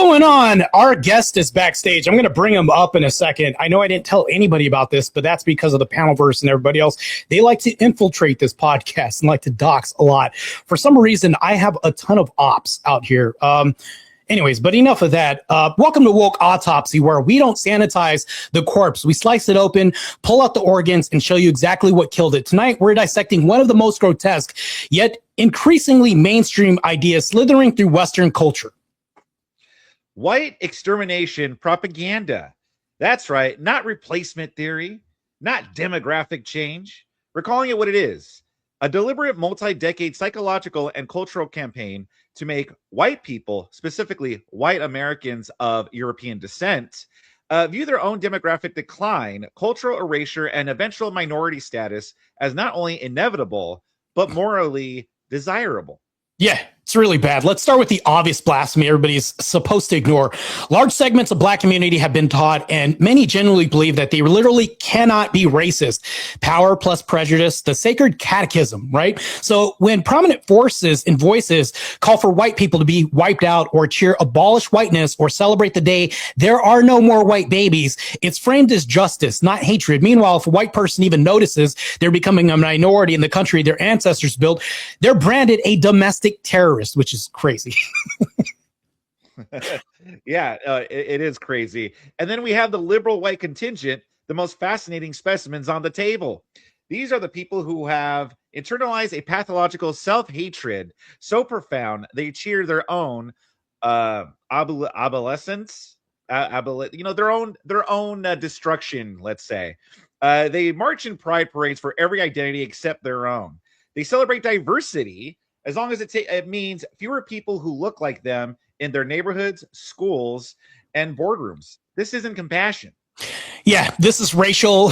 going on? Our guest is backstage. I'm going to bring him up in a second. I know I didn't tell anybody about this, but that's because of the Panelverse and everybody else. They like to infiltrate this podcast and like to dox a lot. For some reason, I have a ton of ops out here. Anyways, but enough of that. Welcome to Woke Autopsy, where we don't sanitize the corpse. We slice it open, pull out the organs, and show you exactly what killed it. Tonight, we're dissecting one of the most grotesque, yet increasingly mainstream ideas slithering through Western culture. White extermination propaganda. That's right, not replacement theory, not demographic change. We're calling it what it is. A deliberate multi-decade psychological and cultural campaign to make white people, specifically white Americans of European descent, view their own demographic decline, cultural erasure, and eventual minority status as not only inevitable, but morally desirable. Yeah, it's really bad. Let's start with the obvious blasphemy everybody's supposed to ignore. Large segments of Black community have been taught, and many genuinely believe that they literally cannot be racist. Power plus prejudice, the sacred catechism, right? So when prominent forces and voices call for white people to be wiped out or cheer abolish whiteness or celebrate the day there are no more white babies, it's framed as justice, not hatred. Meanwhile, if a white person even notices they're becoming a minority in the country their ancestors built, they're branded a domestic terrorist, which is crazy. Yeah, it is crazy. And then we have the liberal white contingent, the most fascinating specimens on the table. These are the people who have internalized a pathological self-hatred so profound they cheer their own adolescence, their own destruction. Let's say they march in pride parades for every identity except their own. They celebrate diversity as long as it means fewer people who look like them in their neighborhoods, schools, and boardrooms. This isn't compassion. Yeah, this is racial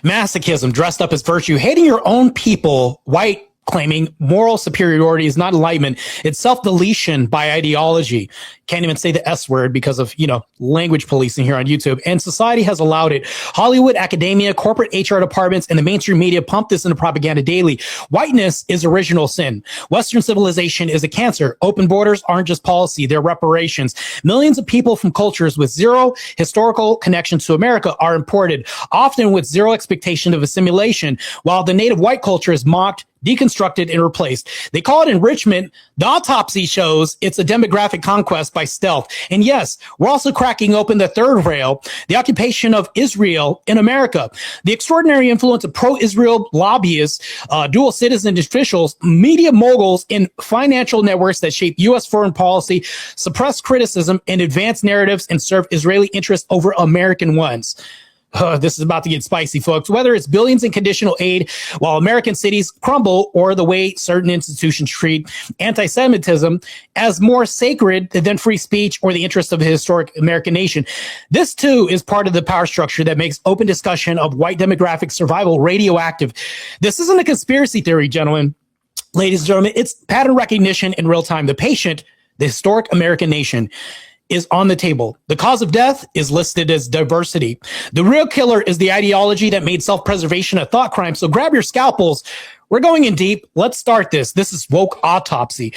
masochism dressed up as virtue. Hating your own people, white, claiming moral superiority is not enlightenment. It's self-deletion by ideology. Can't even say the S word because of, language policing here on YouTube. And society has allowed it. Hollywood, academia, corporate HR departments, and the mainstream media pump this into propaganda daily. Whiteness is original sin. Western civilization is a cancer. Open borders aren't just policy, they're reparations. Millions of people from cultures with zero historical connection to America are imported, often with zero expectation of assimilation, while the native white culture is mocked, deconstructed, and replaced. They call it enrichment. The Autopsy shows it's a demographic conquest by stealth. And yes, we're also cracking open the third rail, the occupation of Israel in America. The extraordinary influence of pro-Israel lobbyists, dual citizen officials, media moguls, and financial networks that shape U.S. foreign policy, suppress criticism, and advance narratives and serve Israeli interests over American ones. This is about to get spicy, folks. Whether it's billions in conditional aid while American cities crumble, or the way certain institutions treat anti-Semitism as more sacred than free speech or the interests of the historic American nation. This, too, is part of the power structure that makes open discussion of white demographic survival radioactive. This isn't a conspiracy theory, gentlemen. Ladies and gentlemen, it's pattern recognition in real time. The patient, the historic American nation, is on the table. The cause of death is listed as diversity. The real killer is the ideology that made self-preservation a thought crime. So grab your scalpels. We're going in deep. Let's start this. This is Woke Autopsy.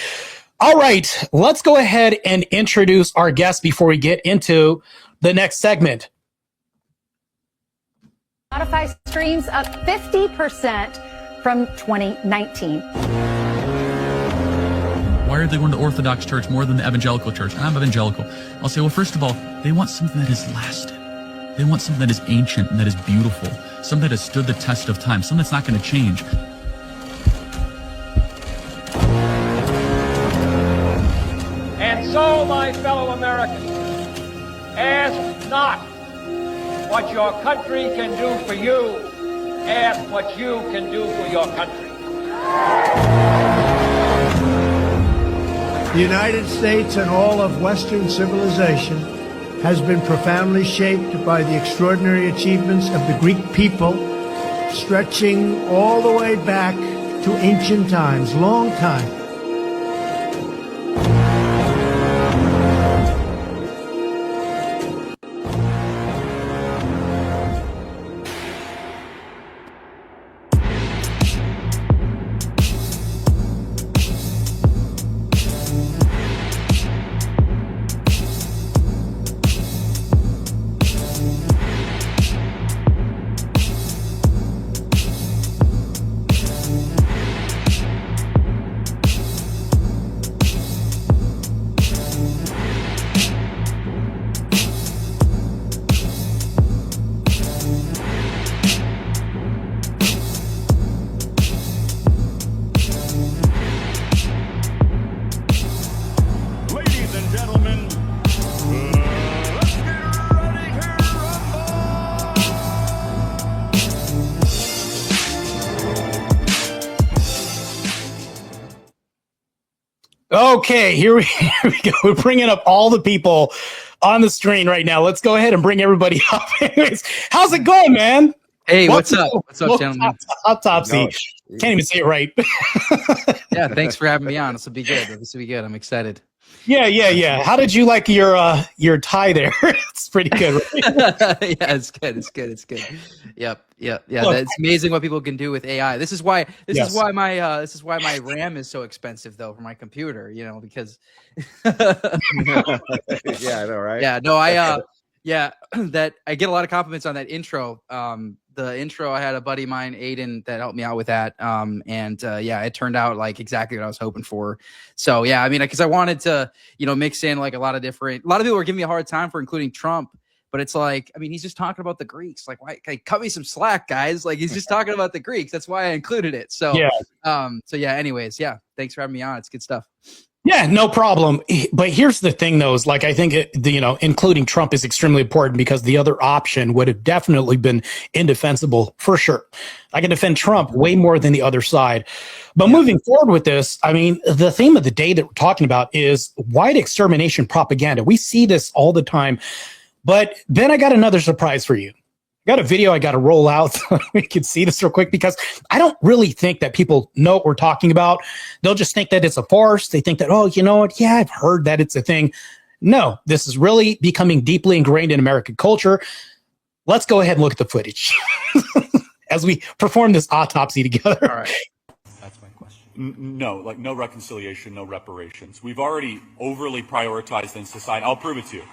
All right, let's go ahead and introduce our guest before we get into the next segment. Spotify streams up 50% from 2019. Why are they going to Orthodox Church more than the Evangelical Church? I'm evangelical. I'll say, well, first of all, they want something that has lasted. They want something that is ancient and that is beautiful, something that has stood the test of time, something that's not going to change. And so, my fellow Americans, ask not what your country can do for you, ask what you can do for your country. The United States and all of Western civilization has been profoundly shaped by the extraordinary achievements of the Greek people, stretching all the way back to ancient times, long time. Okay, here we go. We're bringing up all the people on the screen right now. Let's go ahead and bring everybody up. Anyways, how's it going, man? Hey, what's up? What's up, gentlemen? Autopsy. Can't even say it right. Yeah, thanks for having me on. This will be good. This will be good. I'm excited. Yeah. How did you like your tie there? It's pretty good, right? Yeah, it's good. Yep. Yeah. It's amazing what people can do with AI. This is why my RAM is so expensive though for my computer, because Yeah, I know, right? Yeah, no, that I get a lot of compliments on that intro. The intro, I had a buddy of mine, Aiden, that helped me out with that. It turned out like exactly what I was hoping for. So yeah, I mean, because I wanted to, mix in like a lot of people were giving me a hard time for including Trump, but it's like, I mean, he's just talking about the Greeks. Like, why? Cut me some slack, guys. Like, he's just talking about the Greeks. That's why I included it. So anyways, yeah, thanks for having me on. It's good stuff. Yeah, no problem. But here's the thing, though, is like I think including Trump is extremely important because the other option would have definitely been indefensible for sure. I can defend Trump way more than the other side. But moving forward with this, I mean, the theme of the day that we're talking about is white extermination propaganda. We see this all the time. But Ben, I got another surprise for you. Got a video I got to roll out so we can see this real quick because I don't really think that people know what we're talking about. They'll just think that it's a farce. They think that, oh, you know what? Yeah, I've heard that it's a thing. No, this is really becoming deeply ingrained in American culture. Let's go ahead and look at the footage as we perform this autopsy together. All right. That's my question. No, like no reconciliation, no reparations. We've already overly prioritized in society. I'll prove it to you.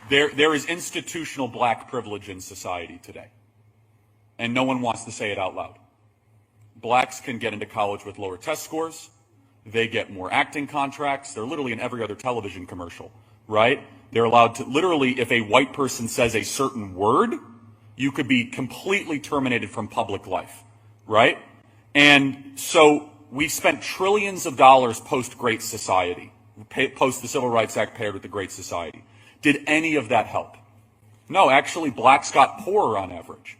There is institutional black privilege in society today, and no one wants to say it out loud. Blacks can get into college with lower test scores. They get more acting contracts. They're literally in every other television commercial, right? They're allowed to, literally, if a white person says a certain word, you could be completely terminated from public life, right? And so we've spent trillions of dollars post-Great Society, post the Civil Rights Act paired with the Great Society. Did any of that help? No, actually, blacks got poorer on average.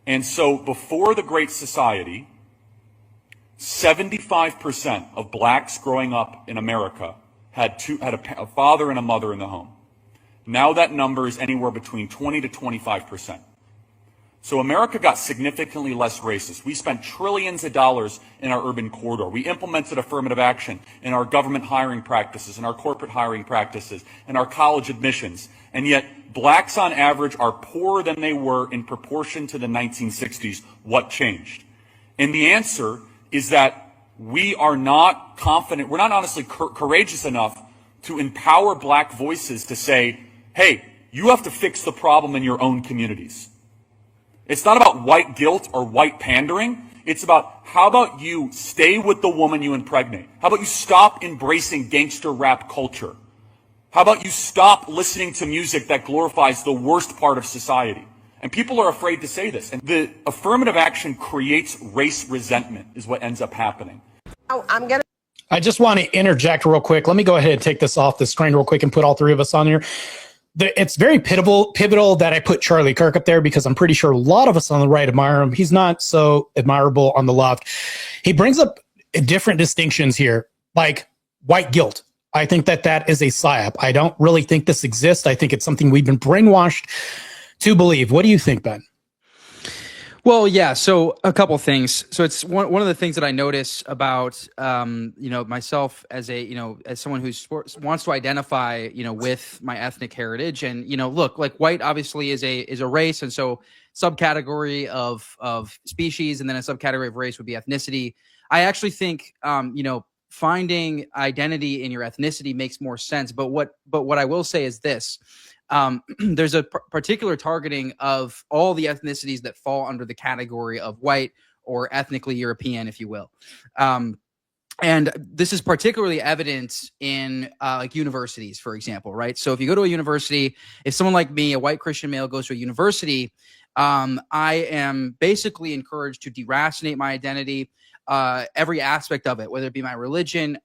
And so before the Great Society, 75% of blacks growing up in America had a father and a mother in the home. Now that number is anywhere between 20 to 25%. So America got significantly less racist. We spent trillions of dollars in our urban corridor. We implemented affirmative action in our government hiring practices, in our corporate hiring practices, in our college admissions. And yet blacks on average are poorer than they were in proportion to the 1960s. What changed? And the answer is that we are not confident, we're not honestly courageous enough to empower black voices to say, hey, you have to fix the problem in your own communities. It's not about white guilt or white pandering. It's about how about you stay with the woman you impregnate? How about you stop embracing gangster rap culture? How about you stop listening to music that glorifies the worst part of society? And people are afraid to say this. And the affirmative action creates race resentment is what ends up happening. I just want to interject real quick. Let me go ahead and take this off the screen real quick and put all three of us on here. It's very pivotal that I put Charlie Kirk up there because I'm pretty sure a lot of us on the right admire him. He's not so admirable on the left. He brings up different distinctions here, like white guilt. I think that is a psyop. I don't really think this exists. I think it's something we've been brainwashed to believe. What do you think, Ben? Well, yeah. So a couple things. So it's one of the things that I notice about, myself as as someone who wants to identify, with my ethnic heritage and, look, like white obviously is a race. And so subcategory of species and then a subcategory of race would be ethnicity. I actually think, finding identity in your ethnicity makes more sense. But what I will say is this. There's a particular targeting of all the ethnicities that fall under the category of white or ethnically European, if you will. And this is particularly evident in like universities, for example, right? So if you go to a university, if someone like me, a white Christian male, goes to a university, I am basically encouraged to deracinate my identity, every aspect of it, whether it be my religion,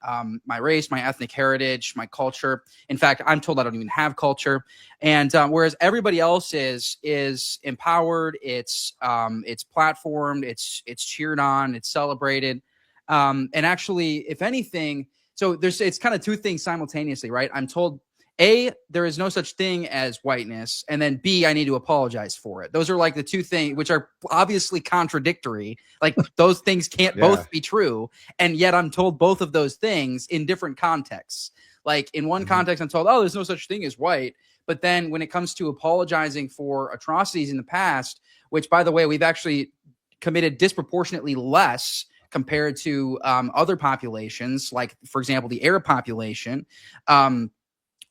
my race, my ethnic heritage, my culture. In fact, I'm told I don't even have culture. And whereas everybody else is empowered, it's platformed, it's cheered on, it's celebrated. And actually, if anything, so it's kind of two things simultaneously, right? I'm told A, there is no such thing as whiteness, and then B, I need to apologize for it. Those are like the two things which are obviously contradictory. Like those things can't both be true, and yet I'm told both of those things in different contexts. Like in one context, I'm told, oh, there's no such thing as white. But then when it comes to apologizing for atrocities in the past, which, by the way, we've actually committed disproportionately less compared to other populations, like, for example, the Arab population,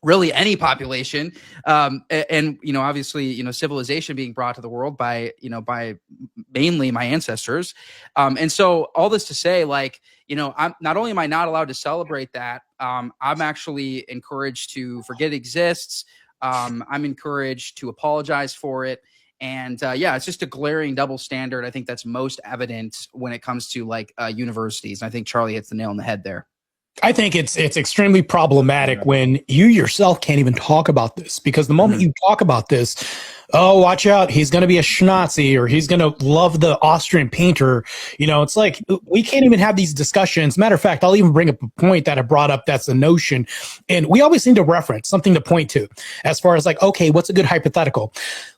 really any population, and obviously civilization being brought to the world by mainly my ancestors, and so all this to say, like, I'm not only am I not allowed to celebrate that, I'm actually encouraged to forget it exists. I'm encouraged to apologize for it. And it's just a glaring double standard. I think that's most evident when it comes to like universities. And I think Charlie hits the nail on the head there. I think it's extremely problematic when you yourself can't even talk about this, because the moment you talk about this, oh, watch out, he's going to be a schnazi, or he's going to love the Austrian painter. It's like we can't even have these discussions. Matter of fact, I'll even bring up a point that I brought up. That's the notion. And we always need to reference something to point to as far as like, okay, what's a good hypothetical?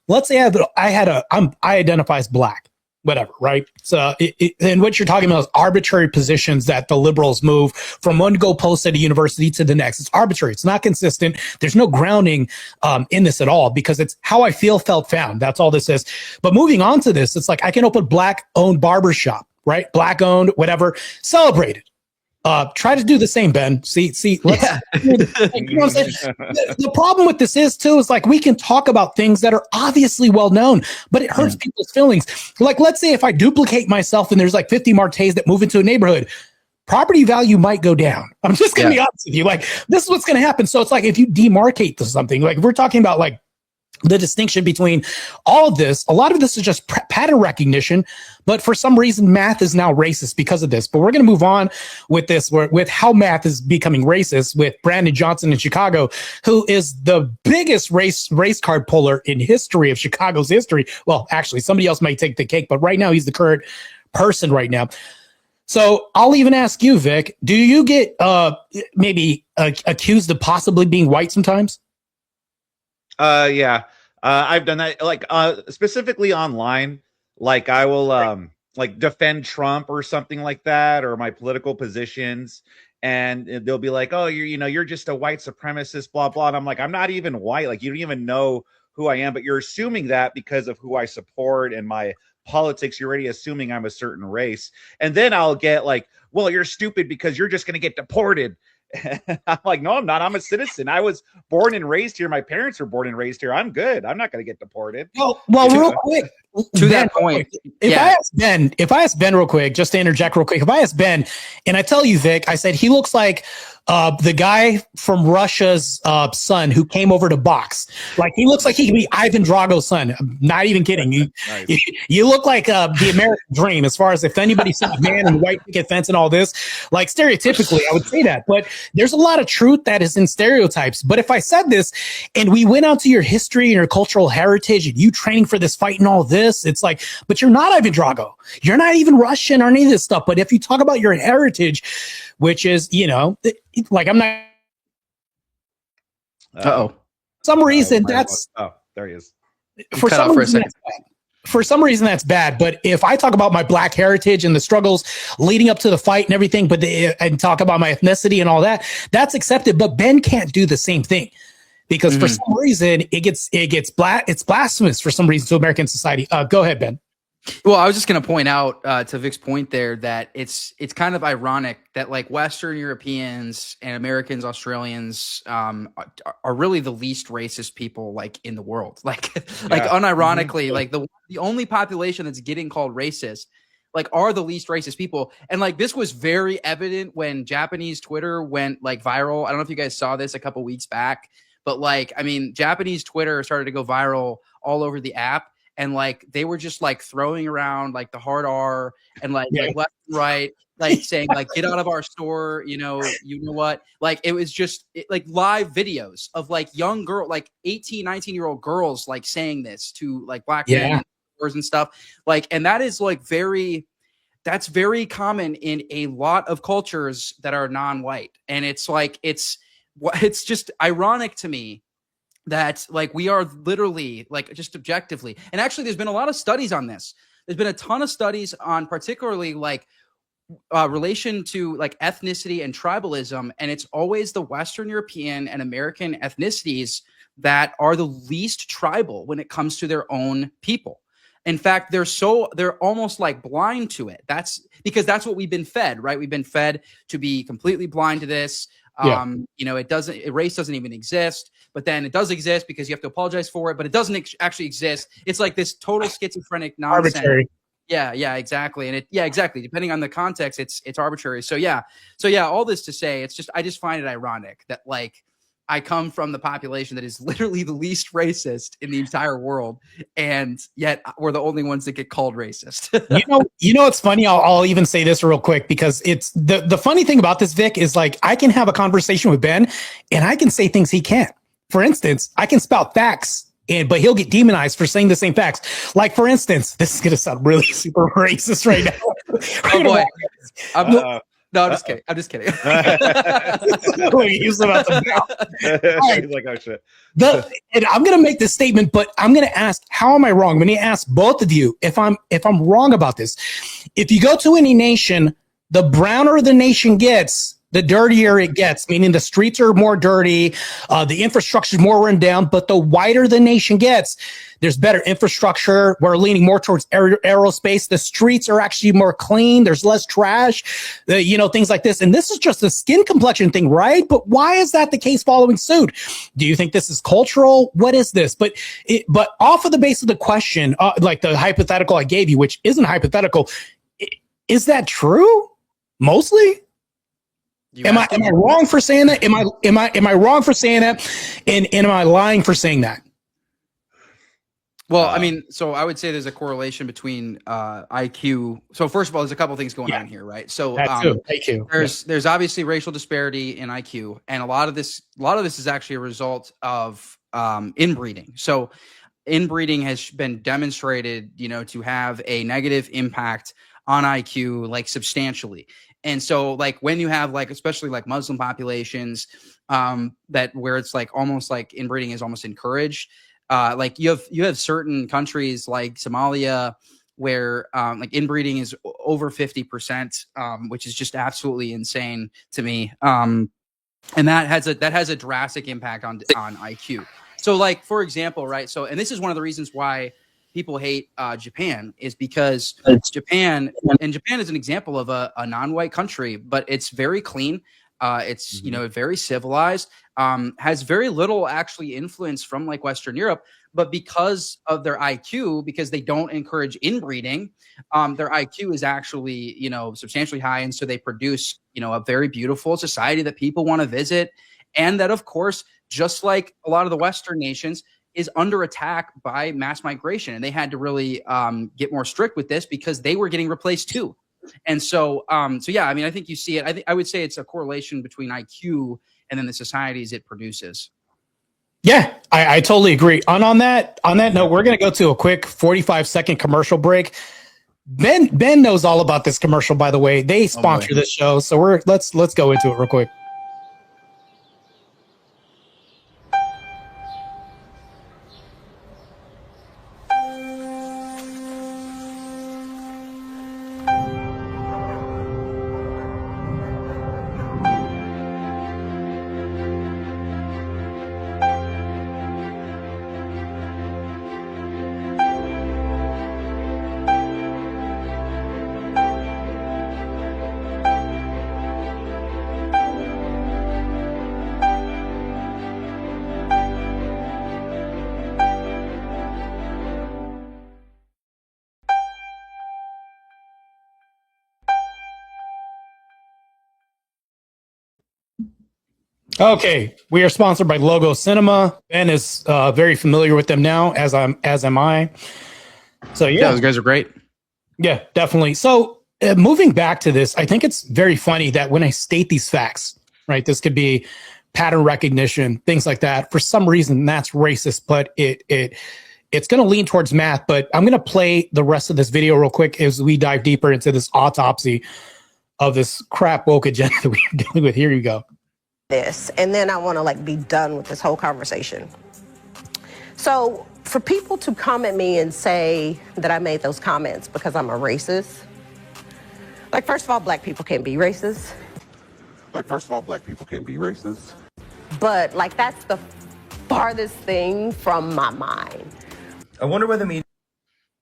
Let's say I identify as black. Whatever, right? So, and what you're talking about is arbitrary positions that the liberals move from one goalpost at a university to the next. It's arbitrary. It's not consistent. There's no grounding in this at all, because it's how I feel, felt, found. That's all this is. But moving on to this, it's like I can open black-owned barbershop, right? Black-owned, whatever. Celebrate it. Try to do the same, Ben. See, let's, you know what I'm saying? The problem with this is like we can talk about things that are obviously well known, but it hurts people's feelings. Like, let's say if I duplicate myself and there's like 50 Martes that move into a neighborhood, property value might go down. I'm just going to be honest with you. Like, this is what's going to happen. So it's like if you demarcate to something, like if we're talking about like the distinction between all of this, a lot of this is just pattern recognition, but for some reason math is now racist because of this. But we're going to move on with this, with how math is becoming racist, with Brandon Johnson in Chicago, who is the biggest race card puller in history of Chicago's history. Well, actually, somebody else might take the cake, but right now he's the current person right now. So I'll even ask you, Vic, do you get maybe accused of possibly being white sometimes? Yeah. I've done that, like, specifically online. Like I will, like defend Trump or something like that, or my political positions. And they'll be like, oh, you're just a white supremacist, blah, blah. And I'm like, I'm not even white. Like, you don't even know who I am, but you're assuming that because of who I support and my politics, you're already assuming I'm a certain race. And then I'll get like, well, you're stupid because you're just going to get deported. I'm like, no, I'm not. I'm a citizen. I was born and raised here. My parents were born and raised here. I'm good. I'm not going to get deported. Well, real quick, to that point, if I ask Ben real quick, just to interject real quick, if I ask Ben and I tell you, Vic, I said he looks like the guy from Russia's son who came over to box. Like, he looks like he could be Ivan Drago's son. I'm not even kidding. You look like the American dream, as far as if anybody said man and white picket fence and all this. Like, stereotypically, I would say that. But there's a lot of truth that is in stereotypes. But if I said this and we went out to your history and your cultural heritage and you training for this fight and all this, it's like, but you're not Ivan Drago. You're not even Russian or any of this stuff. But if you talk about your heritage, which is, like, I'm not. Some reason that's. Oh, there he is. For some reason that's bad. But if I talk about my black heritage and the struggles leading up to the fight and everything, and talk about my ethnicity and all that, that's accepted. But Ben can't do the same thing, because for some reason it's blasphemous for some reason to American society. Go ahead, Ben. Well, I was just going to point out to Vic's point there that it's kind of ironic that like Western Europeans and Americans, Australians are really the least racist people like in the world. Like unironically, like the only population that's getting called racist like are the least racist people. And like this was very evident when Japanese Twitter went like viral. I don't know if you guys saw this a couple weeks back, but like, I mean, Japanese Twitter started to go viral all over the app. And like they were just like throwing around like the hard R and like left and right, like saying like get out of our store, you know what? Like it was just like live videos of like young girl, like 18, 19-year-old girls like saying this to like black men and stuff. Like, and that is like very that's very common in a lot of cultures that are non-white. And it's like, it's just ironic to me that like we are literally like just objectively, and actually there's been a lot of studies on this. There's been a ton of studies on particularly like relation to like ethnicity and tribalism. And it's always the Western European and American ethnicities that are the least tribal when it comes to their own people. In fact, they're almost like blind to it. That's because that's what we've been fed, right? We've been fed to be completely blind to this. You know, race doesn't even exist, but then it does exist because you have to apologize for it, but it doesn't actually exist. It's like this total schizophrenic nonsense. Arbitrary. Yeah, exactly. And exactly. Depending on the context, it's arbitrary. So yeah, all this to say, I just find it ironic that like I come from the population that is literally the least racist in the entire world, and yet we're the only ones that get called racist. you know, it's funny. I'll even say this real quick because it's the funny thing about this, Vic, is like I can have a conversation with Ben, and I can say things he can't. For instance, I can spout facts, but he'll get demonized for saying the same facts. Like, for instance, this is going to sound really super racist right now. Oh boy. No, I'm just kidding. He's about to He's like, oh shit. And I'm going to make this statement, but I'm going to ask, how am I wrong? I'm going to ask both of you if I'm wrong about this. If you go to any nation, the browner the nation gets, the dirtier it gets, meaning the streets are more dirty, the infrastructure is more run down, but the whiter the nation gets, there's better infrastructure. We're leaning more towards aerospace. The streets are actually more clean. There's less trash, things like this. And this is just a skin complexion thing, right? But why is that the case following suit? Do you think this is cultural? What is this? But off of the base of the question, like the hypothetical I gave you, which isn't hypothetical, is that true? Mostly? Am I wrong for saying that? Am I wrong for saying that? And am I lying for saying that? Well, I mean, so I would say there's a correlation between IQ. So first of all, there's a couple things going on here, right? So IQ. There's obviously racial disparity in IQ, and a lot of this is actually a result of inbreeding. So inbreeding has been demonstrated, to have a negative impact on IQ, like substantially. And so like when you have like, especially like Muslim populations, where it's like almost like inbreeding is almost encouraged. Like you have certain countries like Somalia where like inbreeding is over 50%, which is just absolutely insane to me. And that has a drastic impact on IQ. So like, for example, right. So, and this is one of the reasons why people hate Japan, is because Japan is an example of a non-white country, but it's very clean. It's, very civilized, has very little actually influence from like Western Europe, but because of their IQ, because they don't encourage inbreeding, their IQ is actually, substantially high. And so they produce, a very beautiful society that people want to visit. And that, of course, just like a lot of the Western nations, is under attack by mass migration. And they had to really get more strict with this because they were getting replaced too. And so, yeah, I mean, I think you see it. I would say it's a correlation between IQ and then the societies it produces. Yeah, I totally agree. On that note, we're going to go to a quick 45-second commercial break. Ben knows all about this commercial, by the way. They sponsor this show. So let's go into it real quick. Okay, we are sponsored by Logo Cinema. Ben is very familiar with them now, as am I. So yeah, those guys are great. Yeah, definitely. So moving back to this, I think it's very funny that when I state these facts, right, this could be pattern recognition, things like that. For some reason, that's racist, but it's going to lean towards math, but I'm going to play the rest of this video real quick as we dive deeper into this autopsy of this crap woke agenda that we're dealing with. Here you go. This, and then I want to be done with this whole conversation. So for people to come at me and say that I made those comments because I'm a racist, first of all, black people can't be racist. But that's the farthest thing from my mind. I wonder whether media.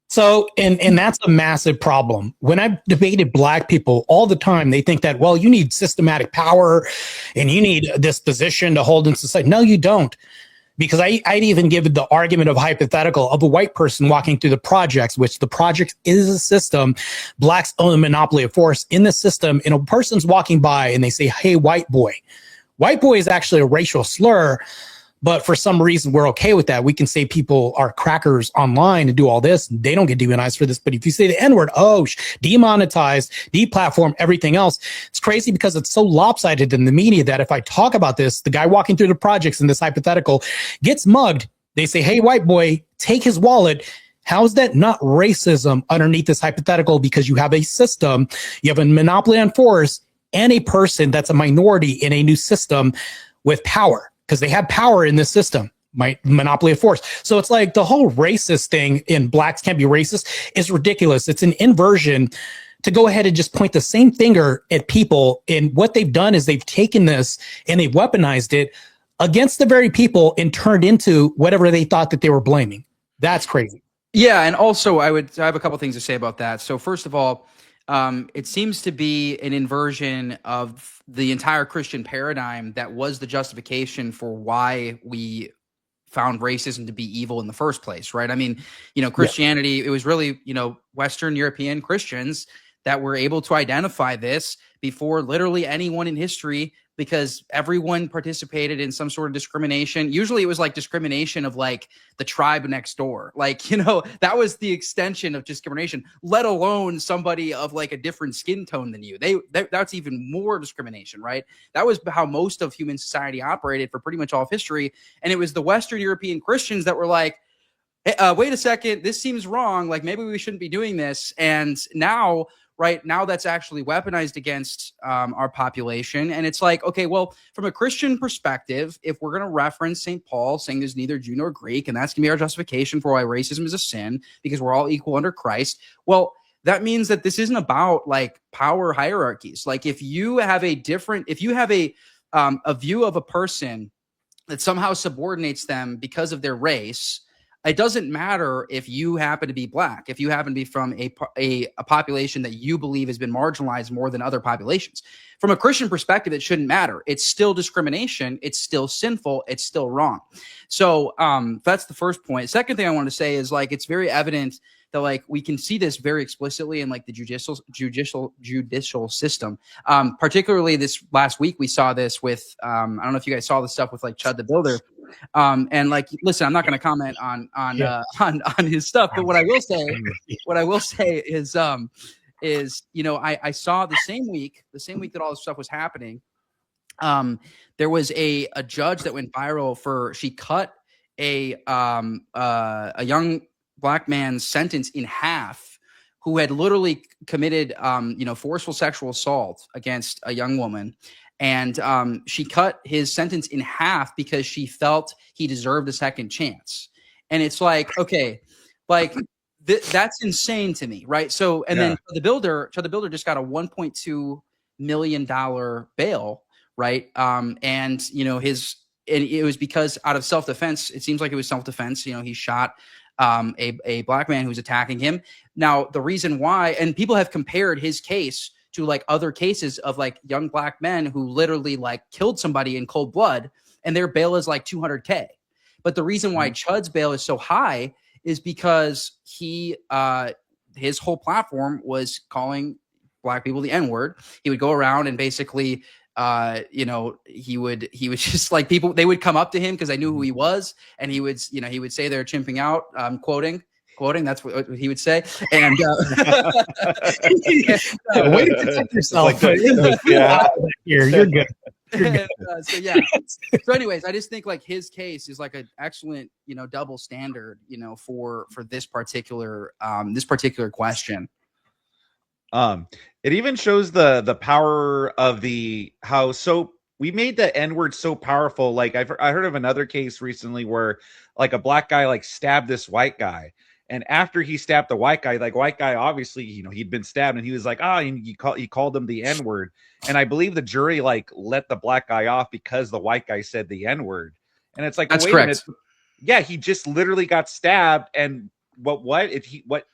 So, and that's a massive problem. When I've debated black people all the time, they think that, well, you need systematic power and you need this position to hold in society. No, you don't. Because I'd even give the argument of hypothetical of a white person walking through the projects, which the project is a system. Blacks own a monopoly of force in the system. And a person's walking by and they say, hey, white boy. White boy is actually a racial slur. But for some reason, we're okay with that. We can say people are crackers online and do all this. They don't get demonized for this. But if you say the N-word, demonetized, deplatform, everything else. It's crazy because it's so lopsided in the media that if I talk about this, the guy walking through the projects in this hypothetical gets mugged. They say, hey, white boy, take his wallet. How is that not racism underneath this hypothetical? Because you have a system, you have a monopoly on force, and a person that's a minority in a new system with power. Because they have power in this system, monopoly of force. So it's like the whole racist thing in blacks can't be racist is ridiculous. It's an inversion to go ahead and just point the same finger at people. And what they've done is they've taken this and they've weaponized it against the very people and turned into whatever they thought that they were blaming. That's crazy. Yeah, and also I have a couple things to say about that. So first of all, it seems to be an inversion of the entire Christian paradigm that was the justification for why we found racism to be evil in the first place, right? I mean, Christianity, it was really, Western European Christians that were able to identify this before literally anyone in history, because everyone participated in some sort of discrimination. Usually it was discrimination of the tribe next door. That was the extension of discrimination, let alone somebody of a different skin tone than you. That's even more discrimination, right? That was how most of human society operated for pretty much all of history. And it was the Western European Christians that were like, hey, wait a second, this seems wrong. Maybe we shouldn't be doing this. And now, right now, that's actually weaponized against our population. And it's okay, well, from a Christian perspective, if we're going to reference St. Paul saying there's neither Jew nor Greek, and that's going to be our justification for why racism is a sin, because we're all equal under Christ, well, that means that this isn't about power hierarchies. If you have a view of a person that somehow subordinates them because of their race, it doesn't matter if you happen to be black, if you happen to be from a population that you believe has been marginalized more than other populations. From a Christian perspective, it shouldn't matter. It's still discrimination. It's still sinful. It's still wrong. So that's the first point. Second thing I want to say is it's very evident that we can see this very explicitly in the judicial system. Particularly this last week, we saw this with I don't know if you guys saw the stuff with Chud the Builder. And listen, I'm not going to comment on his stuff, but what I will say is I saw the same week that all this stuff was happening. There was a judge that went viral she cut a young black man's sentence in half, who had literally committed forceful sexual assault against a young woman. And she cut his sentence in half because she felt he deserved a second chance. And it's okay, that's insane to me, right? So, and then the builder just got a $1.2 million bail, right? And it was because out of self-defense, it seems like it was self-defense. He shot a black man who was attacking him. Now, the reason why, and people have compared his case to other cases of young black men who literally killed somebody in cold blood, and their bail is $200K. But the reason why Chud's bail is so high is because his whole platform was calling black people the N-word. He would go around and basically he would just people, they would come up to him because they knew who he was, and he would say they're chimping out, quoting, that's what he would say. And way to protect yourself. You're good. So yeah. So anyways, I just think like his case is like an excellent, double standard, for this particular question. It even shows the power of how we made the N-word so powerful. Like I heard of another case recently where like a black guy like stabbed this white guy, and after he stabbed the white guy, like white guy obviously he'd been stabbed, and he was like, and he called him the N-word, and I believe the jury like let the black guy off because the white guy said the N-word, and it's like, that's wait correct. a minute, yeah, he just literally got stabbed, and what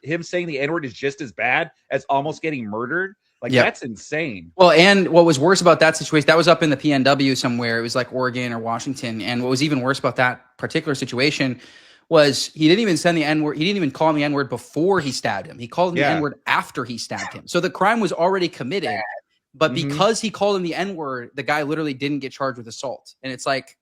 him saying the N-word is just as bad as almost getting murdered? Like, that's insane. Well, and what was worse about that situation, that was up in the PNW somewhere. It was like Oregon or Washington. And what was even worse about that particular situation was he didn't even send the N-word. He didn't even call him the N-word before he stabbed him. He called him the N-word after he stabbed him. So the crime was already committed. But because he called him the N-word, the guy literally didn't get charged with assault. And it's like,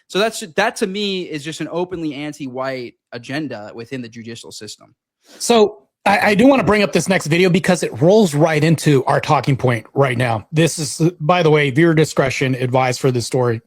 so that to me is just an openly anti-white agenda within the judicial system. So I do want to bring up this next video because it rolls right into our talking point right now. This is, by the way, viewer discretion advised for this story.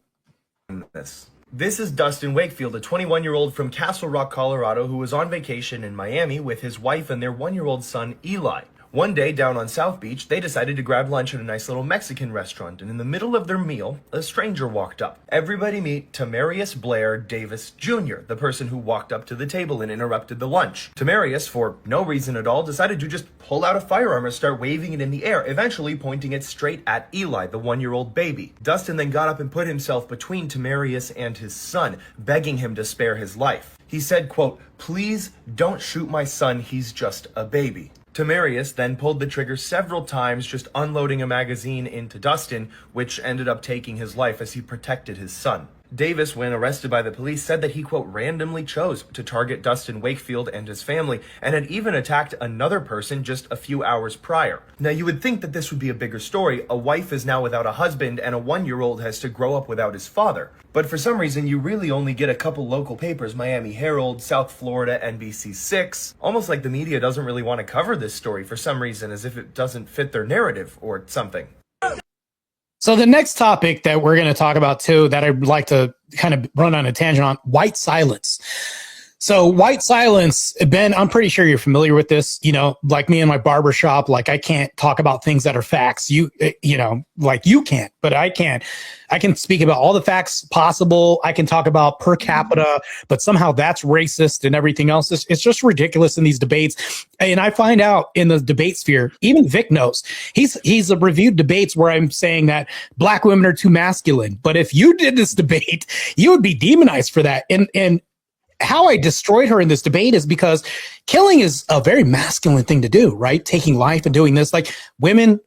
This is Dustin Wakefield, a 21-year-old from Castle Rock, Colorado, who was on vacation in Miami with his wife and their 1-year-old son, Eli. One day down on South Beach, they decided to grab lunch at a nice little Mexican restaurant, and in the middle of their meal, a stranger walked up. Everybody meet Tamarius Blair Davis Jr., the person who walked up to the table and interrupted the lunch. Tamarius, for no reason at all, decided to just pull out a firearm and start waving it in the air, eventually pointing it straight at Eli, the 1-year-old baby. Dustin then got up and put himself between Tamarius and his son, begging him to spare his life. He said, quote, "Please don't shoot my son, he's just a baby." Tamarius then pulled the trigger several times, just unloading a magazine into Dustin, which ended up taking his life as he protected his son. Davis, when arrested by the police, said that he, quote, randomly chose to target Dustin Wakefield and his family, and had even attacked another person just a few hours prior. Now, you would think that this would be a bigger story. A wife is now without a husband, and a 1-year-old has to grow up without his father. But for some reason, you really only get a couple local papers, Miami Herald, South Florida, NBC6. Almost like the media doesn't really want to cover this story for some reason, as if it doesn't fit their narrative or something. So the next topic that we're going to talk about too, that I'd like to kind of run on a tangent on, white silence. So white silence, Ben, I'm pretty sure you're familiar with this, like me in my barbershop, like I can't talk about things that are facts. Like you can't, but I can. I can speak about all the facts possible. I can talk about per capita, but somehow that's racist and everything else. It's just ridiculous in these debates. And I find out in the debate sphere, even Vic knows, he's reviewed debates where I'm saying that black women are too masculine. But if you did this debate, you would be demonized for that. And how I destroyed her in this debate is because killing is a very masculine thing to do, right? Taking life and doing this, like women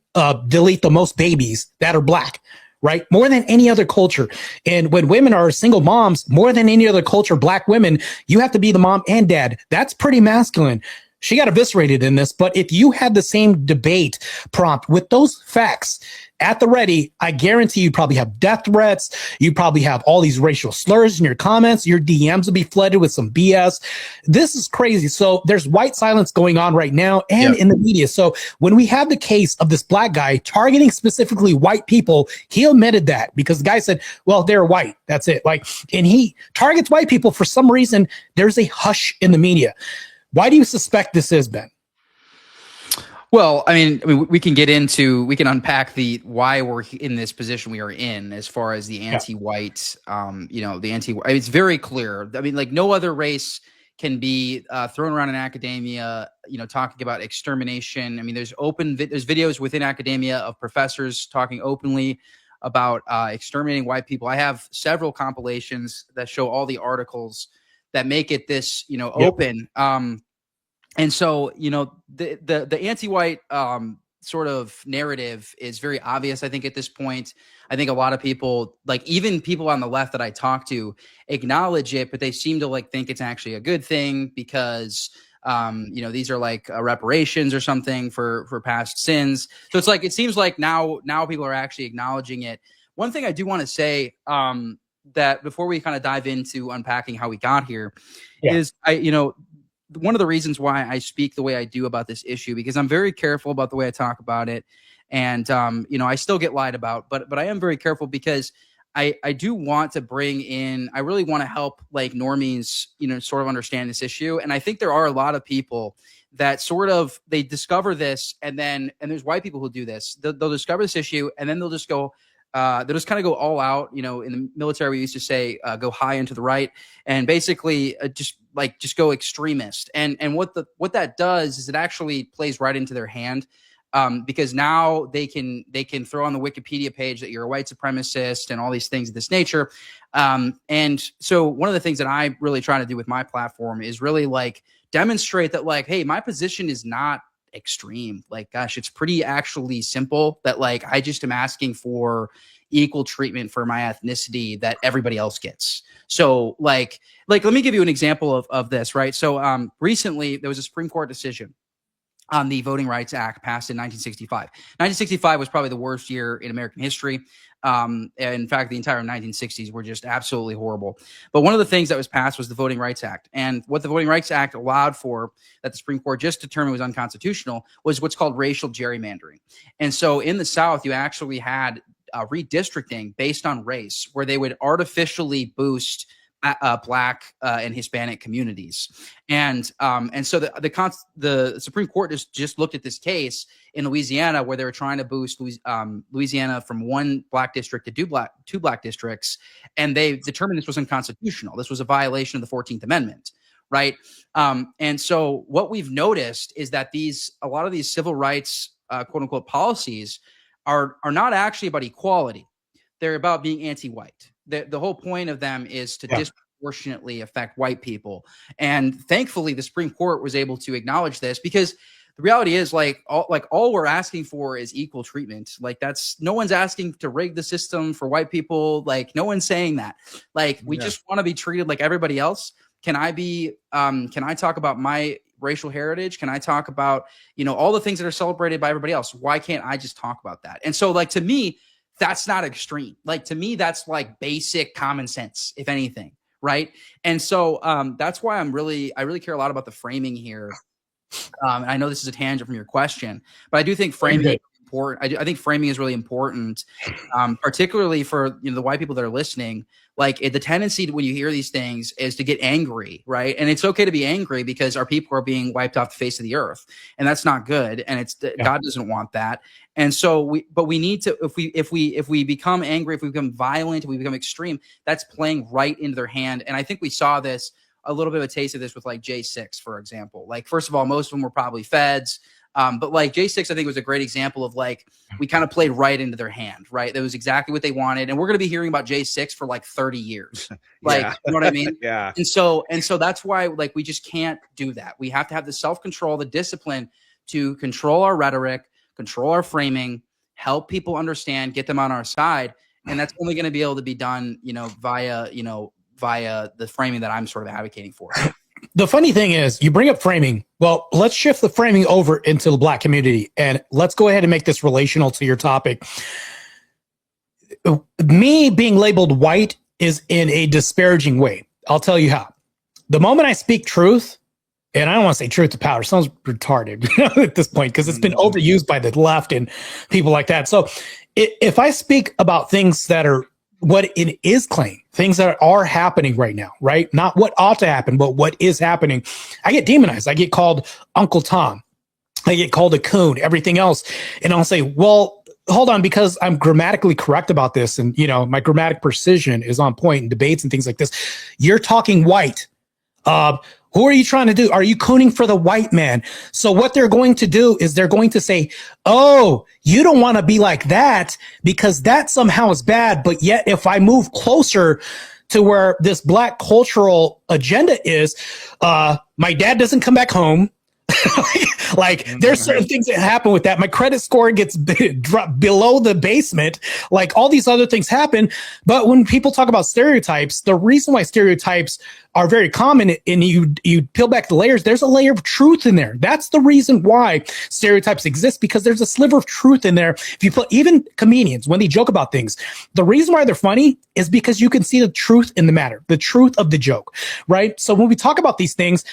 delete the most babies that are black, right? More than any other culture. And when women are single moms, more than any other culture, black women, you have to be the mom and dad. That's pretty masculine. She got eviscerated in this, but if you had the same debate prompt with those facts at the ready, I guarantee you probably have death threats. You probably have all these racial slurs in your comments. Your DMs will be flooded with some BS. This is crazy. So there's white silence going on right now and in the media. So when we have the case of this black guy targeting specifically white people, he omitted that because the guy said, well, they're white. That's it. And he targets white people for some reason. There's a hush in the media. Why do you suspect this is, Ben? Well, I mean, we can unpack why we're in this position we are in as far as the anti-white, it's very clear. I mean, like no other race can be thrown around in academia, talking about extermination. I mean, there's videos within academia of professors talking openly about exterminating white people. I have several compilations that show all the articles that make it this, open. And so, the anti-white sort of narrative is very obvious, I think, at this point. I think a lot of people, like even people on the left that I talk to, acknowledge it, but they seem to think it's actually a good thing because, these are like reparations or something for past sins. So it's like, it seems like now people are actually acknowledging it. One thing I do want to say, that before we kind of dive into unpacking how we got here is one of the reasons why I speak the way I do about this issue, because I'm very careful about the way I talk about it. And, I still get lied about, but I am very careful because I do want to bring in, I really want to help like normies, sort of understand this issue. And I think there are a lot of people that sort of, they discover this and there's white people who do this. They'll discover this issue and then they'll just go, they'll just kind of go all out. In the military, we used to say, go high and to the right, and basically just go extremist. And what that does is it actually plays right into their hand. Because now they can throw on the Wikipedia page that you're a white supremacist and all these things of this nature. And so one of the things that I really try to do with my platform is really like demonstrate that like, hey, my position is not extreme. Like, gosh, it's pretty actually simple that like, I just am asking for equal treatment for my ethnicity that everybody else gets. So like, let me give you an example of this, right? So recently there was a Supreme Court decision on the Voting Rights Act passed in 1965. 1965 was probably the worst year in American history. In fact, the entire 1960s were just absolutely horrible. But one of the things that was passed was the Voting Rights Act. And what the Voting Rights Act allowed for, that the Supreme Court just determined was unconstitutional, was what's called racial gerrymandering. And so in the South, you actually had redistricting based on race, where they would artificially boost Black and Hispanic communities, and so the Supreme Court just looked at this case in Louisiana where they were trying to boost Louisiana from one Black district to two black districts, and they determined this was unconstitutional. This was a violation of the 14th Amendment, right? And so what we've noticed is that a lot of these civil rights quote unquote policies are not actually about equality; they're about being anti-white. The whole point of them is to disproportionately affect white people. And thankfully, the Supreme Court was able to acknowledge this, because the reality is all we're asking for is equal treatment. Like no one's asking to rig the system for white people. Like no one's saying that. Like we just want to be treated like everybody else. Can I talk about my racial heritage? Can I talk about, all the things that are celebrated by everybody else? Why can't I just talk about that? And so like, to me, that's not extreme. Like to me, that's like basic common sense, if anything. Right. And so that's why I really care a lot about the framing here. I know this is a tangent from your question, but I do think framing is important. I think framing is really important, particularly for the white people that are listening. Like the tendency when you hear these things is to get angry, right? And it's okay to be angry because our people are being wiped off the face of the earth, and that's not good. And God doesn't want that. And so we need to, if we become angry, if we become violent, if we become extreme, that's playing right into their hand. And I think we saw this, a little bit of a taste of this with like J6, for example. Like, first of all, most of them were probably feds. But like J6, I think was a great example of like, we kind of played right into their hand, right? That was exactly what they wanted. And we're going to be hearing about J6 for like 30 years. Like, you know what I mean? Yeah. And so that's why like, we just can't do that. We have to have the self-control, the discipline to control our rhetoric, control our framing, help people understand, get them on our side. And that's only going to be able to be done, via the framing that I'm sort of advocating for. The funny thing is, you bring up framing. Well, let's shift the framing over into the Black community, and let's go ahead and make this relational to your topic. Me being labeled white is in a disparaging way. I'll tell you how. The moment I speak truth, and I don't want to say truth to power, it sounds retarded at this point, because it's been overused by the left and people like that. So if I speak about things that are what it is claimed, things that are happening right now, right? Not what ought to happen, but what is happening. I get demonized. I get called Uncle Tom. I get called a coon, everything else. And I'll say, well, hold on, because I'm grammatically correct about this. And, my grammatic precision is on point in debates and things like this. You're talking white. Who are you trying to do? Are you cooning for the white man? So what they're going to do is they're going to say, oh, you don't want to be like that because that somehow is bad. But yet, if I move closer to where this Black cultural agenda is, my dad doesn't come back home. Like there's certain things that happen with that. My credit score gets dropped below the basement. Like all these other things happen. But when people talk about stereotypes, the reason why stereotypes are very common, and you peel back the layers, there's a layer of truth in there. That's the reason why stereotypes exist, because there's a sliver of truth in there. If you put, even comedians, when they joke about things, the reason why they're funny is because you can see the truth in the matter, the truth of the joke, right? So when we talk about these things,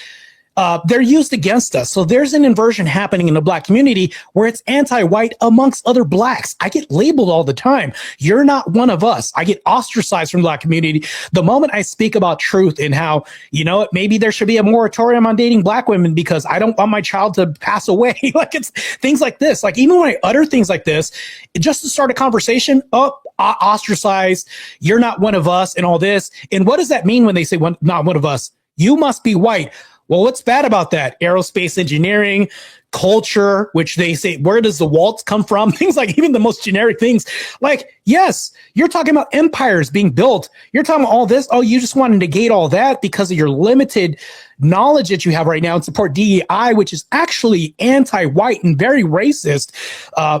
they're used against us. So there's an inversion happening in the black community where it's anti-white amongst other blacks. I get labeled all the time. You're not one of us. I get ostracized from the black community. The moment I speak about truth and how, maybe there should be a moratorium on dating black women because I don't want my child to pass away. Like it's things like this. Like even when I utter things like this, just to start a conversation, ostracized, you're not one of us and all this. And what does that mean when they say not one of us? You must be white. Well, what's bad about that? Aerospace engineering, culture, which they say, where does the waltz come from? Things like even the most generic things. Like, yes, you're talking about empires being built. You're talking about all this. Oh, you just want to negate all that because of your limited knowledge that you have right now and support DEI, which is actually anti-white and very racist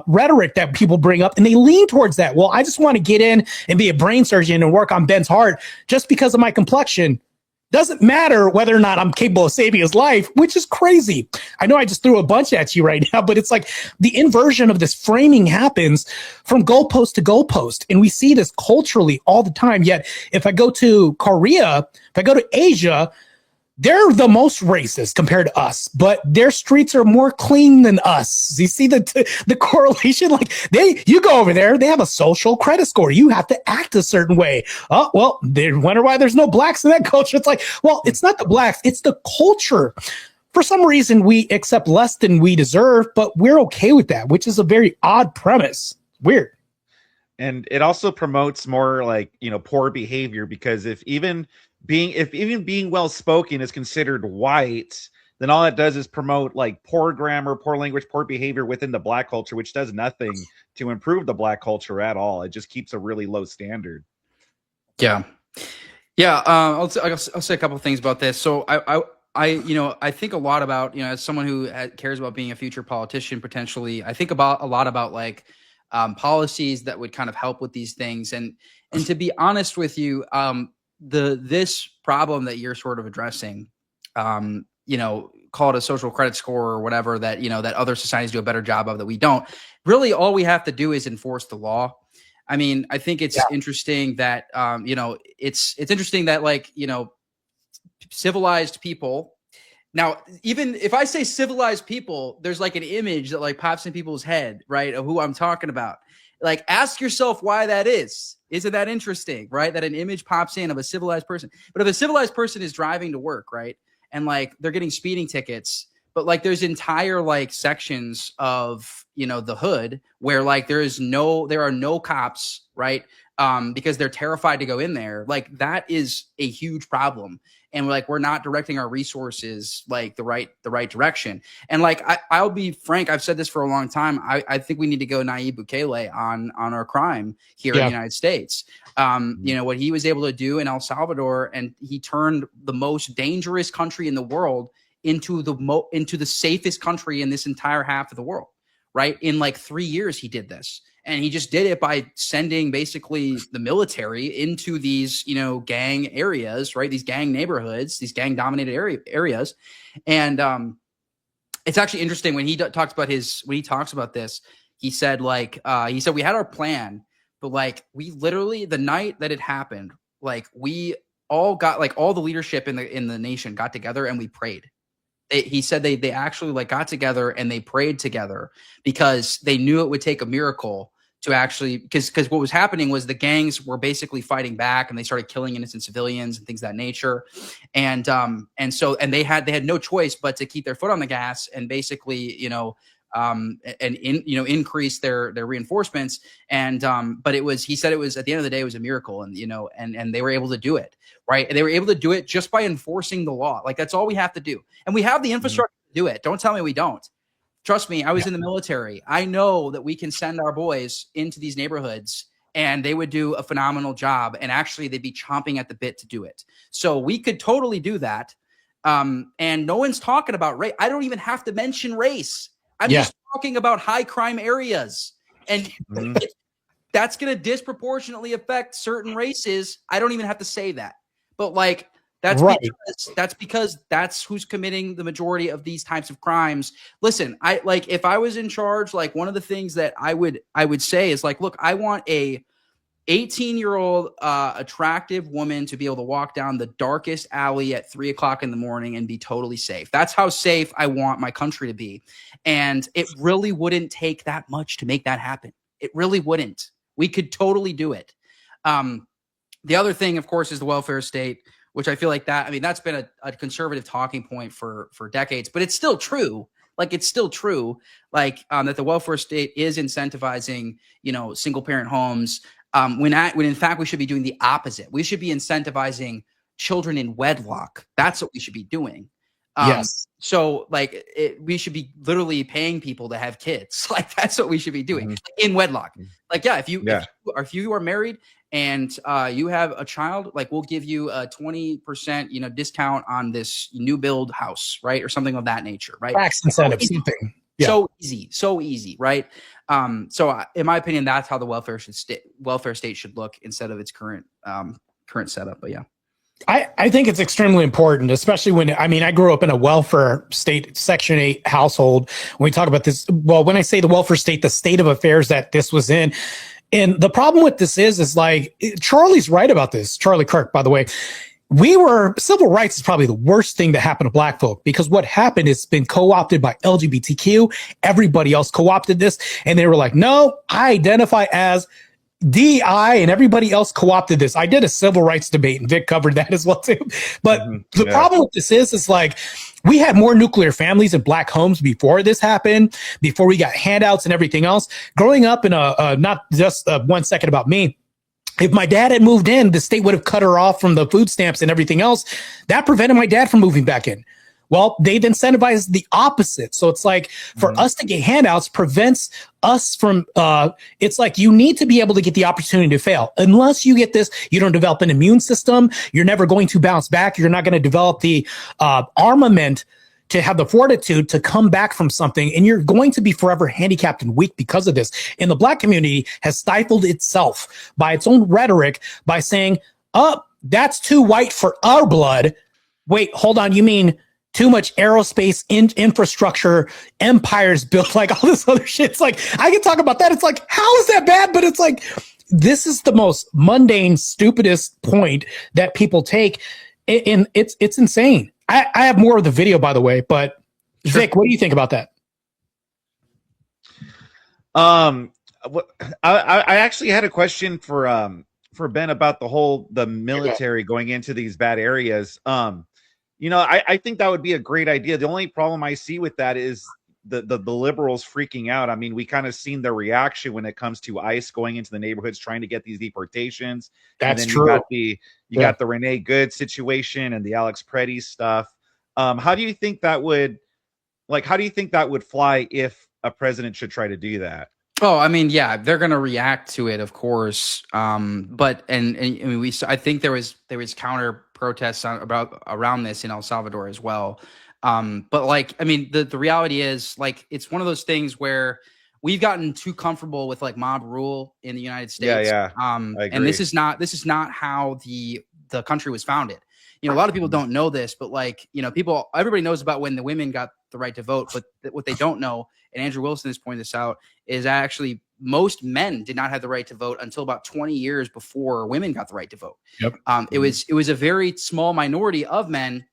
rhetoric that people bring up. And they lean towards that. Well, I just want to get in and be a brain surgeon and work on Ben's heart just because of my complexion. Doesn't matter whether or not I'm capable of saving his life, which is crazy. I know I just threw a bunch at you right now, but it's like the inversion of this framing happens from goalpost to goalpost. And we see this culturally all the time. Yet if I go to Korea, if I go to Asia, they're the most racist compared to us, but their streets are more clean than us. You see the correlation? Like you go over there, they have a social credit score. You have to act a certain way. Oh, well, they wonder why there's no blacks in that culture. It's like, well, it's not the blacks, it's the culture. For some reason, we accept less than we deserve, but we're okay with that, which is a very odd premise. Weird. And it also promotes more like, poor behavior, because if even being well spoken is considered white, then all it does is promote like poor grammar, poor language, poor behavior within the black culture, which does nothing to improve the black culture at all. It just keeps a really low standard. Yeah. I'll say a couple of things about this. So I think a lot about, as someone who cares about being a future politician, potentially, I think a lot about like policies that would kind of help with these things. And to be honest with you, this problem that you're sort of addressing, call it a social credit score or whatever that, that other societies do a better job of that we don't. Really, all we have to do is enforce the law. I mean, I think it's interesting that, it's interesting that like, civilized people. Now, even if I say civilized people, there's like an image that like pops in people's head, right, of who I'm talking about. Like, ask yourself why that is. Isn't that interesting, right? That an image pops in of a civilized person. But if a civilized person is driving to work, right, and like they're getting speeding tickets, but like there's entire like sections of, the hood where like there are no cops, right? Because they're terrified to go in there. Like that is a huge problem. And we're not directing our resources like the right direction. And like I'll be frank, I've said this for a long time. I think we need to go Nayib Bukele on our crime here in the United States. What he was able to do in El Salvador, and he turned the most dangerous country in the world into the safest country in this entire half of the world. Right? In like 3 years, he did this. And he just did it by sending basically the military into these, gang areas, right? These gang neighborhoods, these gang dominated areas. And it's actually interesting when he talks about this, he said we had our plan, but like we literally, the night that it happened, like we all got, like all the leadership in the nation got together and we prayed. He said they actually like got together and they prayed together because they knew it would take a miracle to actually, because what was happening was the gangs were basically fighting back and they started killing innocent civilians and things of that nature. And they had no choice but to keep their foot on the gas and basically, increase their reinforcements. And, but he said it was, at the end of the day, it was a miracle, and, and they were able to do it. Right. And they were able to do it just by enforcing the law. Like that's all we have to do. And we have the infrastructure to do it. Don't tell me we don't. Trust me. I was in the military. I know that we can send our boys into these neighborhoods and they would do a phenomenal job. And actually they'd be chomping at the bit to do it. So we could totally do that. And no one's talking about race. I don't even have to mention race. I'm just talking about high crime areas. And that's going to disproportionately affect certain races. I don't even have to say that. But like that's right. because that's who's committing the majority of these types of crimes. Listen, if I was in charge, like one of the things that I would say is like, look, I want a 18-year-old attractive woman to be able to walk down the darkest alley at 3 o'clock in the morning and be totally safe. That's how safe I want my country to be. And it really wouldn't take that much to make that happen. It really wouldn't. We could totally do it. The other thing, of course, is the welfare state, which I feel like that's been a conservative talking point for decades, but it's still true. Like, it's still true, like, that the welfare state is incentivizing, single parent homes. When in fact we should be doing the opposite. We should be incentivizing children in wedlock. That's what we should be doing. Yes. So like we should be literally paying people to have kids. Like, that's what we should be doing in wedlock. Like, if you are married and you have a child, like, we'll give you a 20% discount on this new build house, right, or something of that nature, right? Tax incentive, something. Yeah. So easy, right? So in my opinion, that's how the welfare state should look instead of its current setup. But yeah. I think it's extremely important, especially when, I grew up in a welfare state, Section 8 household. When we talk about this, well, when I say the welfare state, the state of affairs that this was in. And the problem with this is like, Charlie's right about this. Charlie Kirk, by the way. Civil rights is probably the worst thing that happened to black folk, because what happened is it's been co-opted by LGBTQ. Everybody else co-opted this, and they were like, no, I identify as DI, and everybody else co-opted this. I did a civil rights debate, and Vic covered that as well too. But the problem with this is like, we had more nuclear families in black homes before this happened, before we got handouts and everything else. Growing up in not just 1 second about me. If my dad had moved in, the state would have cut her off from the food stamps and everything else. That prevented my dad from moving back in. Well, they've incentivized the opposite. So it's like, for us to get handouts prevents us from, it's like, you need to be able to get the opportunity to fail. Unless you get this, you don't develop an immune system. You're never going to bounce back. You're not going to develop the armament to have the fortitude to come back from something. And you're going to be forever handicapped and weak because of this. And the black community has stifled itself by its own rhetoric by saying, oh, that's too white for our blood. Wait, hold on. You mean too much aerospace infrastructure, empires built, like all this other shit? It's like, I can talk about that. It's like, how is that bad? But it's like, this is the most mundane, stupidest point that people take. And it's insane. I have more of the video, by the way, but sure. Vic, what do you think about that? I actually had a question for Ben about the military going into these bad areas. I think that would be a great idea. The only problem I see with that is the liberals freaking out. I mean, we kind of seen their reaction when it comes to ICE going into the neighborhoods trying to get these deportations. That's and then true. You got the Renee Good situation and the Alex Preddy stuff. How do you think that would fly if a president should try to do that? Oh, I mean, yeah, they're going to react to it, of course. But I mean, I think there was counter protests around this in El Salvador as well. But like, I mean, the reality is, like, it's one of those things where we've gotten too comfortable with like mob rule in the United States. Yeah. I agree. And this is not how the country was founded. A lot of people don't know this, but like, everybody knows about when the women got the right to vote, but what they don't know, and Andrew Wilson has pointed this out, is actually most men did not have the right to vote until about 20 years before women got the right to vote. Yep. It was a very small minority of men,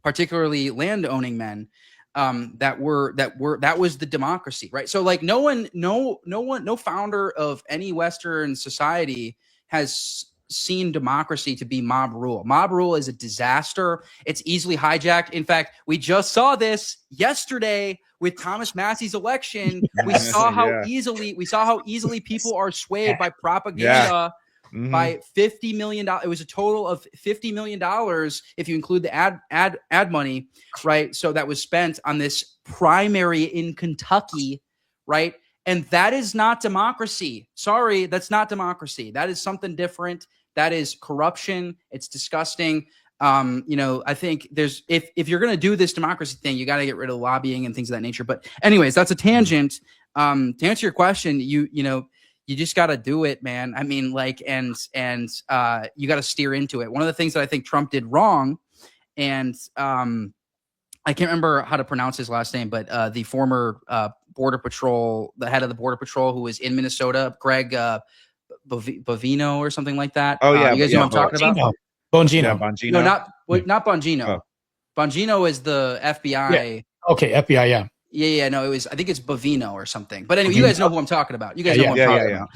particularly land owning men, that was the democracy, right? So like, no founder of any Western society has seen democracy to be mob rule. Mob rule is a disaster. It's easily hijacked. In fact, we just saw this yesterday with Thomas Massey's election. We saw how easily people are swayed by propaganda. By $50 million. It was a total of $50 million if you include the ad money, right? So that was spent on this primary in Kentucky, right? And that is not democracy. Sorry, that's not democracy. That is something different. That is corruption. It's disgusting. I think if you're going to do this democracy thing, you got to get rid of lobbying and things of that nature. But anyways, that's a tangent. To answer your question, you just got to do it, man. I mean, like, and you got to steer into it. One of the things that I think Trump did wrong, and I can't remember how to pronounce his last name, but the former the head of the Border Patrol who was in Minnesota, Greg Bovino or something like that. Oh, yeah, you guys know what I'm talking about? Bongino. Yeah, Bongino. No, not Bongino. Oh. Bongino is the FBI. Yeah. Okay, FBI, yeah. Yeah, no, I think it's Bovino or something. But anyway, you guys know who I'm talking about. You guys know who I'm talking about.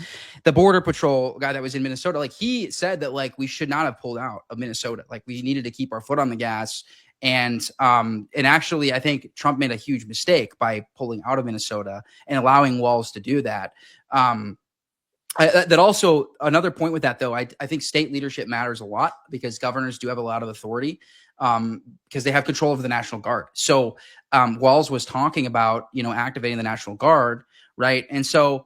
The Border Patrol guy that was in Minnesota, like he said that like we should not have pulled out of Minnesota. Like we needed to keep our foot on the gas. And actually, I think Trump made a huge mistake by pulling out of Minnesota and allowing Walz to do that. That also another point with that, though, I think state leadership matters a lot because governors do have a lot of authority because they have control over the National Guard. So Walz was talking about, activating the National Guard. Right. And so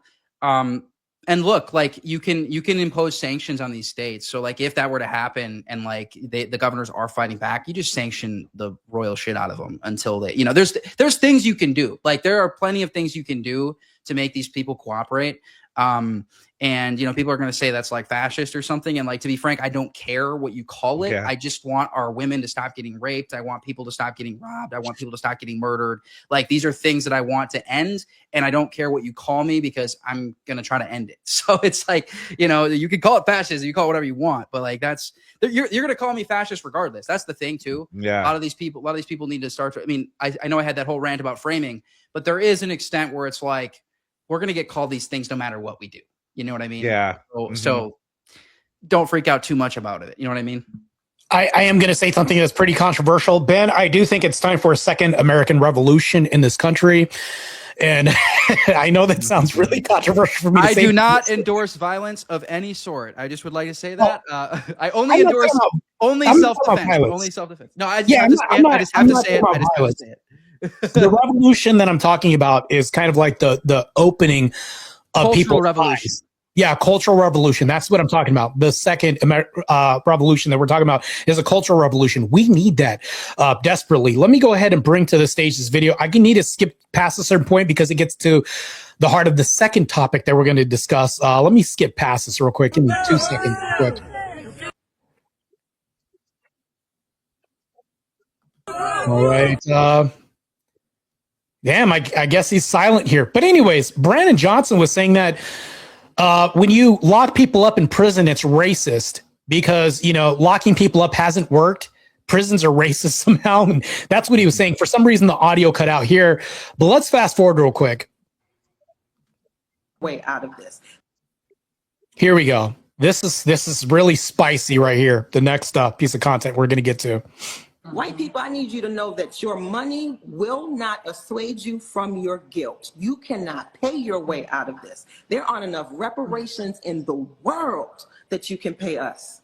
and look, like you can impose sanctions on these states. So like if that were to happen and like the governors are fighting back, you just sanction the royal shit out of them until they, there's things you can do. Like there are plenty of things you can do to make these people cooperate. And people are going to say that's like fascist or something. And like, to be frank, I don't care what you call it. Yeah. I just want our women to stop getting raped. I want people to stop getting robbed. I want people to stop getting murdered. Like these are things that I want to end. And I don't care what you call me because I'm going to try to end it. So it's like, you can call it fascist, you call it whatever you want, but like you're going to call me fascist regardless. That's the thing too. Yeah. A lot of these people need to start to, I know I had that whole rant about framing, but there is an extent where it's like, we're going to get called these things no matter what we do. You know what I mean? Yeah. So don't freak out too much about it. You know what I mean? I am going to say something that's pretty controversial. Ben, I do think it's time for a second American Revolution in this country. And I know that sounds really controversial for me to say. I do not endorse violence of any sort. I just would like to say that. I only endorse self-defense. Only self-defense. No, I just have to say it. The revolution that I'm talking about is kind of like the opening of cultural revolution. Eyes. Yeah, cultural revolution. That's what I'm talking about. The second revolution that we're talking about is a cultural revolution. We need that desperately. Let me go ahead and bring to the stage this video. I need to skip past a certain point because it gets to the heart of the second topic that we're going to discuss. Let me skip past this real quick. Give me 2 seconds. Quick. All right. Damn, I guess he's silent here. But anyways, Brandon Johnson was saying that when you lock people up in prison, it's racist because, locking people up hasn't worked. Prisons are racist somehow. And that's what he was saying. For some reason, the audio cut out here. But let's fast forward real quick. Way out of this. Here we go. This is really spicy right here. The next piece of content we're going to get to. White people, I need you to know that your money will not assuage you from your guilt. You cannot pay your way out of this. There aren't enough reparations in the world that you can pay us.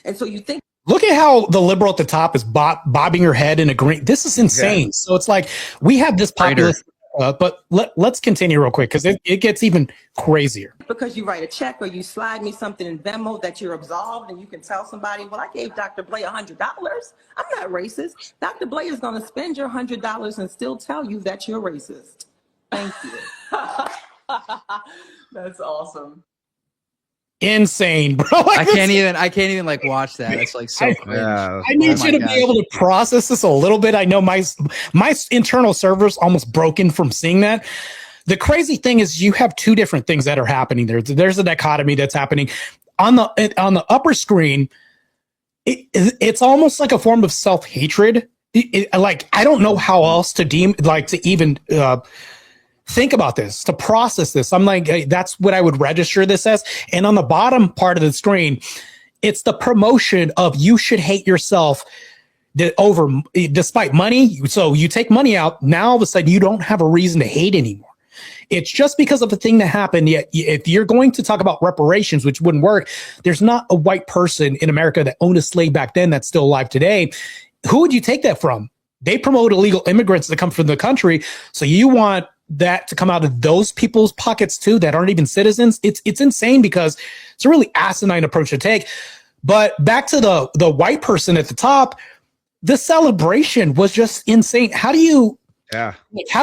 And so you think. Look at how the liberal at the top is bobbing her head in agreement. This is insane. Yeah. So it's like we have this populist. But let's continue real quick because it gets even crazier. Because you write a check or you slide me something in Venmo that you're absolved and you can tell somebody, well, I gave Dr. Blay $100. I'm not racist. Dr. Blay is going to spend your $100 and still tell you that you're racist. Thank you. That's awesome. Insane, bro. I can't even like watch that. It's like so cringe. I need you to be able to process this a little bit. I know my internal server's almost broken from seeing that. The crazy thing is you have two different things that are happening there. There's a dichotomy that's happening on the upper screen. It's almost like a form of self-hatred. Like I don't know how else to even think about this, to process this. I'm like, hey, that's what I would register this as. And on the bottom part of the screen, it's the promotion of you should hate yourself despite money. So you take money out. Now all of a sudden you don't have a reason to hate anymore. It's just because of the thing that happened. Yet if you're going to talk about reparations, which wouldn't work, there's not a white person in America that owned a slave back then that's still alive today. Who would you take that from? They promote illegal immigrants that come from the country. So you want that to come out of those people's pockets too that aren't even citizens. It's insane because it's a really asinine approach to take. But back to the white person at the top, the celebration was just insane. How do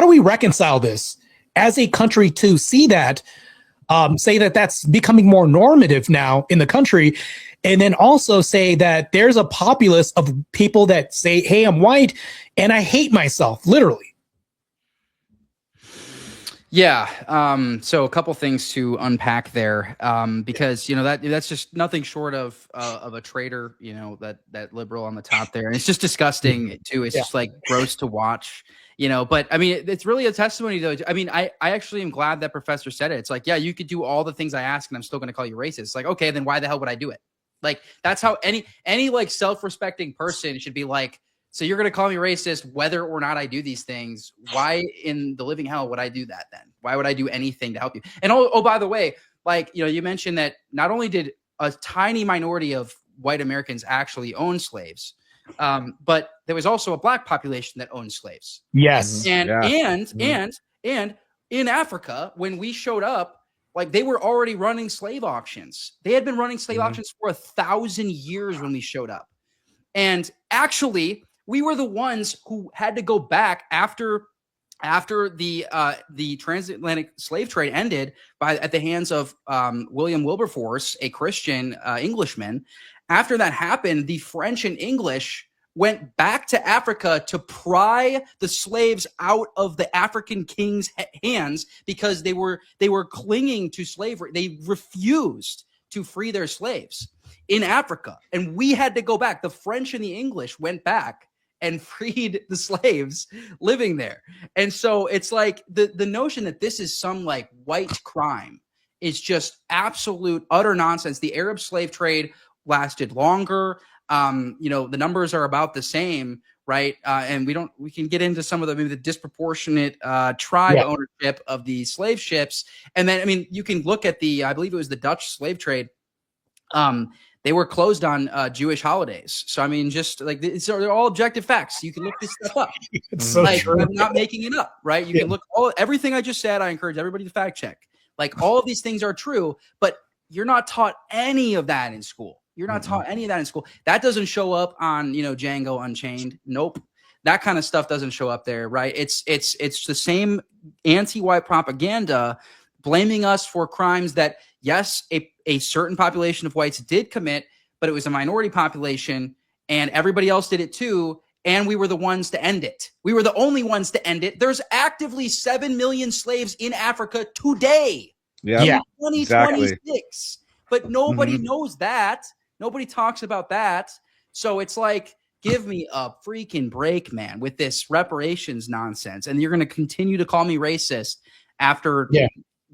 we reconcile this as a country to see that, say that that's becoming more normative now in the country, and then also say that there's a populace of people that say, hey, I'm white and I hate myself, literally. Yeah. So a couple things to unpack there, because that's just nothing short of a traitor. That liberal on the top there, and it's just disgusting too. It's just like gross to watch. But I mean, it's really a testimony though. I mean, I actually am glad that professor said it. It's like, yeah, you could do all the things I ask, and I'm still going to call you racist. It's like, okay, then why the hell would I do it? Like, that's how any like self-respecting person should be like. So you're going to call me racist whether or not I do these things. Why in the living hell would I do that then? Why would I do anything to help you? And by the way, like, you mentioned that not only did a tiny minority of white Americans actually own slaves, but there was also a black population that owned slaves. Yes. And in Africa, when we showed up, like, they were already running slave auctions. They had been running slave auctions for 1,000 years when we showed up. And actually, we were the ones who had to go back after the transatlantic slave trade ended at the hands of William Wilberforce, a Christian Englishman. After that happened, the French and English went back to Africa to pry the slaves out of the African king's hands because they were clinging to slavery. They refused to free their slaves in Africa. And we had to go back. The French and the English went back and freed the slaves living there. And so it's like the notion that this is some like white crime is just absolute utter nonsense. The Arab slave trade lasted longer. The numbers are about the same, right? And we can get into some of maybe the disproportionate tribe ownership of the slave ships. And then, I mean, you can look at I believe it was the Dutch slave trade. They were closed on Jewish holidays. So, I mean, just like they're all objective facts. You can look this stuff up. It's so true. I'm not making it up, right? You can look everything I just said. I encourage everybody to fact check. Like, all of these things are true, but you're not taught any of that in school. You're not taught any of that in school. That doesn't show up on, Django Unchained. Nope. That kind of stuff doesn't show up there, right? It's the same anti-white propaganda blaming us for crimes that, yes, a certain population of whites did commit, but it was a minority population and everybody else did it too. And we were the ones to end it. We were the only ones to end it. There's actively 7 million slaves in Africa today. Yeah, 2026. exactly. But nobody knows that. Nobody talks about that. So it's like, give me a freaking break, man, with this reparations nonsense. And you're going to continue to call me racist after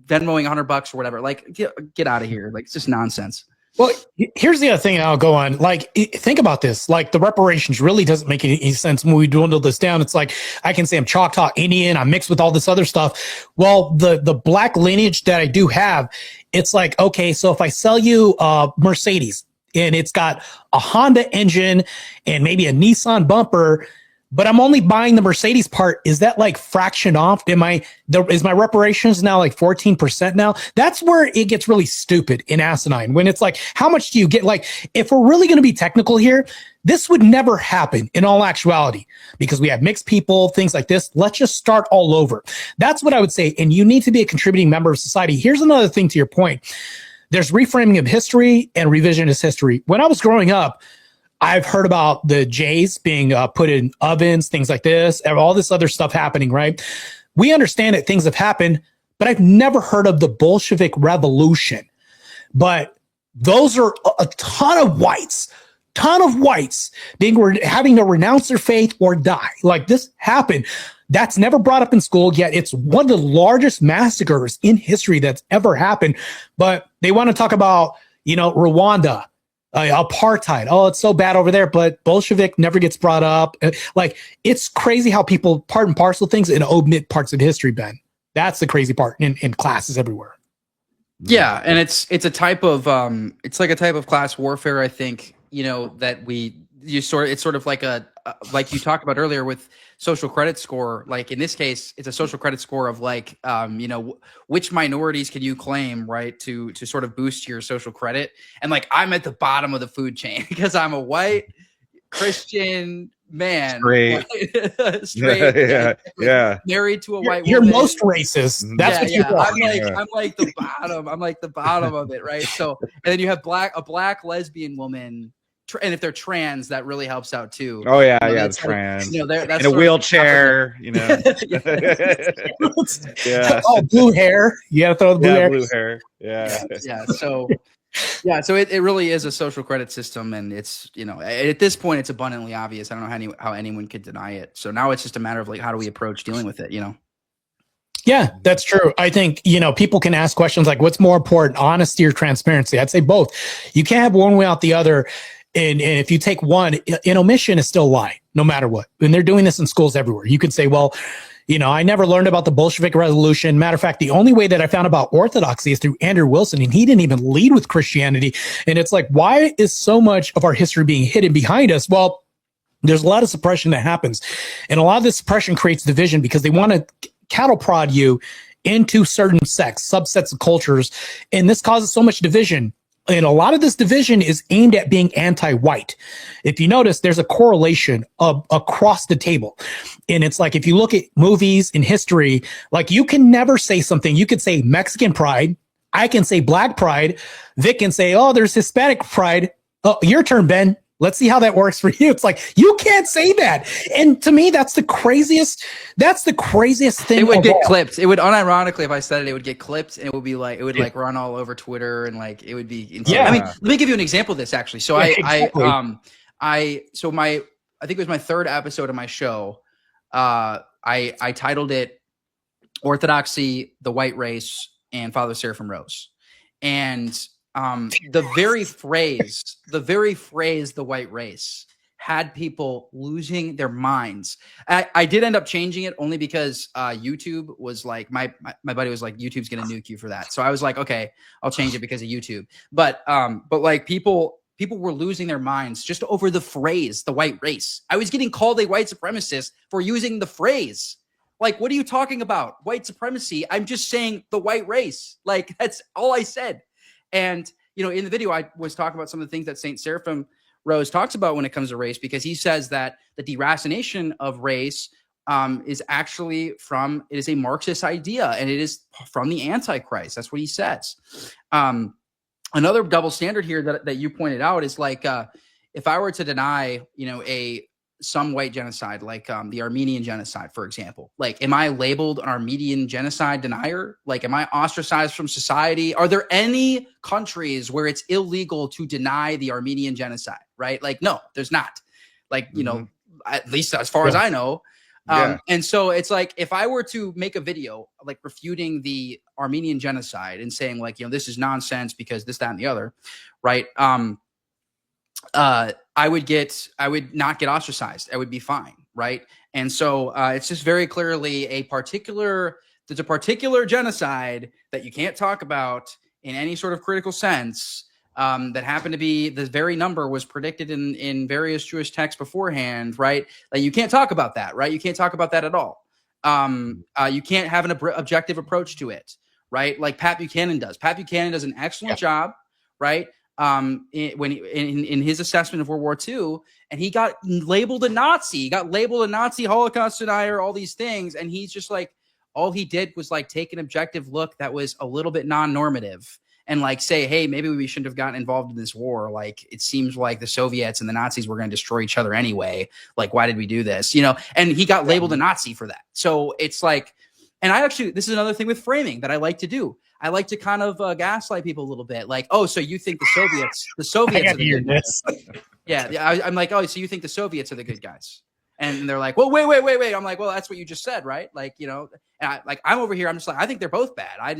Venmoing $100 or whatever. Like, get out of here. Like, it's just nonsense. Well, here's the other thing I'll go on. Like, think about this. Like, the reparations really doesn't make any sense when we dwindle this down. It's like, I can say I'm Choctaw Indian. I'm mixed with all this other stuff. Well, the black lineage that I do have, it's like, okay, so if I sell you Mercedes and it's got a Honda engine and maybe a Nissan bumper, but I'm only buying the Mercedes part, is that like fraction off? Is my reparations now like 14% now? That's where it gets really stupid and asinine, when it's like, how much do you get? Like, if we're really going to be technical here, this would never happen in all actuality because we have mixed people, things like this. Let's just start all over. That's what I would say. And you need to be a contributing member of society. Here's another thing to your point. There's reframing of history and revisionist history. When I was growing up, I've heard about the Jays being put in ovens, things like this, and all this other stuff happening, right? We understand that things have happened, but I've never heard of the Bolshevik Revolution. But those are a ton of whites having to renounce their faith or die. Like, this happened. That's never brought up in school, yet it's one of the largest massacres in history that's ever happened. But they want to talk about, Rwanda, apartheid. Oh, it's so bad over there, but Bolshevik never gets brought up. Like, it's crazy how people part and parcel things and omit parts of history, Ben. That's the crazy part in classes everywhere. Yeah, and it's a type of it's like a type of class warfare, I think, that it's sort of like like you talked about earlier with social credit score. Like, in this case, it's a social credit score of like, which minorities can you claim, right, to sort of boost your social credit. And like, I'm at the bottom of the food chain because I'm a white Christian man, straight, married to a white woman. You're most racist. That's what you are. I'm like the bottom. I'm like the bottom of it, right? So, and then you have a black lesbian woman, and if they're trans, that really helps out too. Oh yeah, You know, yeah, that's the like, trans. you know, that's In a sort of wheelchair, you know. Yeah. Oh, blue hair. You got to throw the blue Yeah, hair. blue hair. Yeah. yeah. So so it really is a social credit system, and it's, you know, at this point it's abundantly obvious. I don't know how anyone could deny it. So now it's just a matter of like, how do we approach dealing with it? You know. Yeah, that's true. I think, you know, people can ask questions like, what's more important, honesty or transparency? I'd say both. You can't have one without the other. And if you take one, an omission is still a lie, no matter what. And they're doing this in schools everywhere. You could say, well, you know, I never learned about the Bolshevik Revolution. Matter of fact, the only way that I found about Orthodoxy is through Andrew Wilson, and he didn't even lead with Christianity. And it's like, why is so much of our history being hidden behind us? Well, there's a lot of suppression that happens. And a lot of this suppression creates division because they want to cattle prod you into certain sects, subsets of cultures. And this causes so much division. And a lot of this division is aimed at being anti-white. If you notice, there's a correlation across the table. And it's like, if you look at movies in history, like you can never say something. You could say Mexican pride. I can say black pride. Vic can say, oh, there's Hispanic pride. Oh, your turn, Ben. Let's see how that works for you. It's like, you can't say that. And to me, that's the craziest thing. It would get clipped. It would, unironically, if I said it, it would get clipped, and it would be like, it would like run all over Twitter, and like, it would be insane. Yeah. I mean, let me give you an example of this actually. So exactly. I think it was my third episode of my show. I titled it Orthodoxy, the White Race, and Father Seraphim Rose. And the very phrase, the white race, had people losing their minds. I did end up changing it only because YouTube was like, my buddy was like, YouTube's gonna nuke you for that. So I was like, okay, I'll change it because of YouTube. But like people were losing their minds just over the phrase, the white race. I was getting called a white supremacist for using the phrase. Like, what are you talking about? White supremacy? I'm just saying the white race. Like, that's all I said. And, you know, in the video, I was talking about some of the things that St. Seraphim Rose talks about when it comes to race, because he says that the deracination of race is actually it is a Marxist idea, and it is from the Antichrist. That's what he says. Another double standard here that you pointed out is like, if I were to deny, you know, some white genocide, like the Armenian genocide, for example, like, am I labeled an Armenian genocide denier? Like, am I ostracized from society? Are there any countries where it's illegal to deny the Armenian genocide? Right? Like, no, there's not. Like, you know, at least as far as I know. And so it's like, if I were to make a video like refuting the Armenian genocide and saying like, you know, this is nonsense because this, that, and the other, right? I would not get ostracized. I would be fine, right? And so it's just very clearly there's a particular genocide that you can't talk about in any sort of critical sense, that happened to be, the very number was predicted in various Jewish texts beforehand, right? Like, you can't talk about that, right? You can't talk about that at all. You can't have an objective approach to it, right? Like Pat Buchanan does. Pat Buchanan does an excellent job, right? In his assessment of World War II, and he got labeled a Nazi. He got labeled a Nazi Holocaust denier, all these things. And he's just like, all he did was like take an objective look that was a little bit non-normative and like say, hey, maybe we shouldn't have gotten involved in this war. Like, it seems like the Soviets and the Nazis were going to destroy each other anyway. Like, why did we do this? You know, and he got labeled a Nazi for that. So it's like, and this is another thing with framing that I like to do. I like to kind of gaslight people a little bit. Like, oh, so you think the Soviets are the good guys. Yeah. I'm like, oh, so you think the Soviets are the good guys. And they're like, well, wait. I'm like, well, that's what you just said, right? Like, you know, and I'm over here. I'm just like, I think they're both bad. I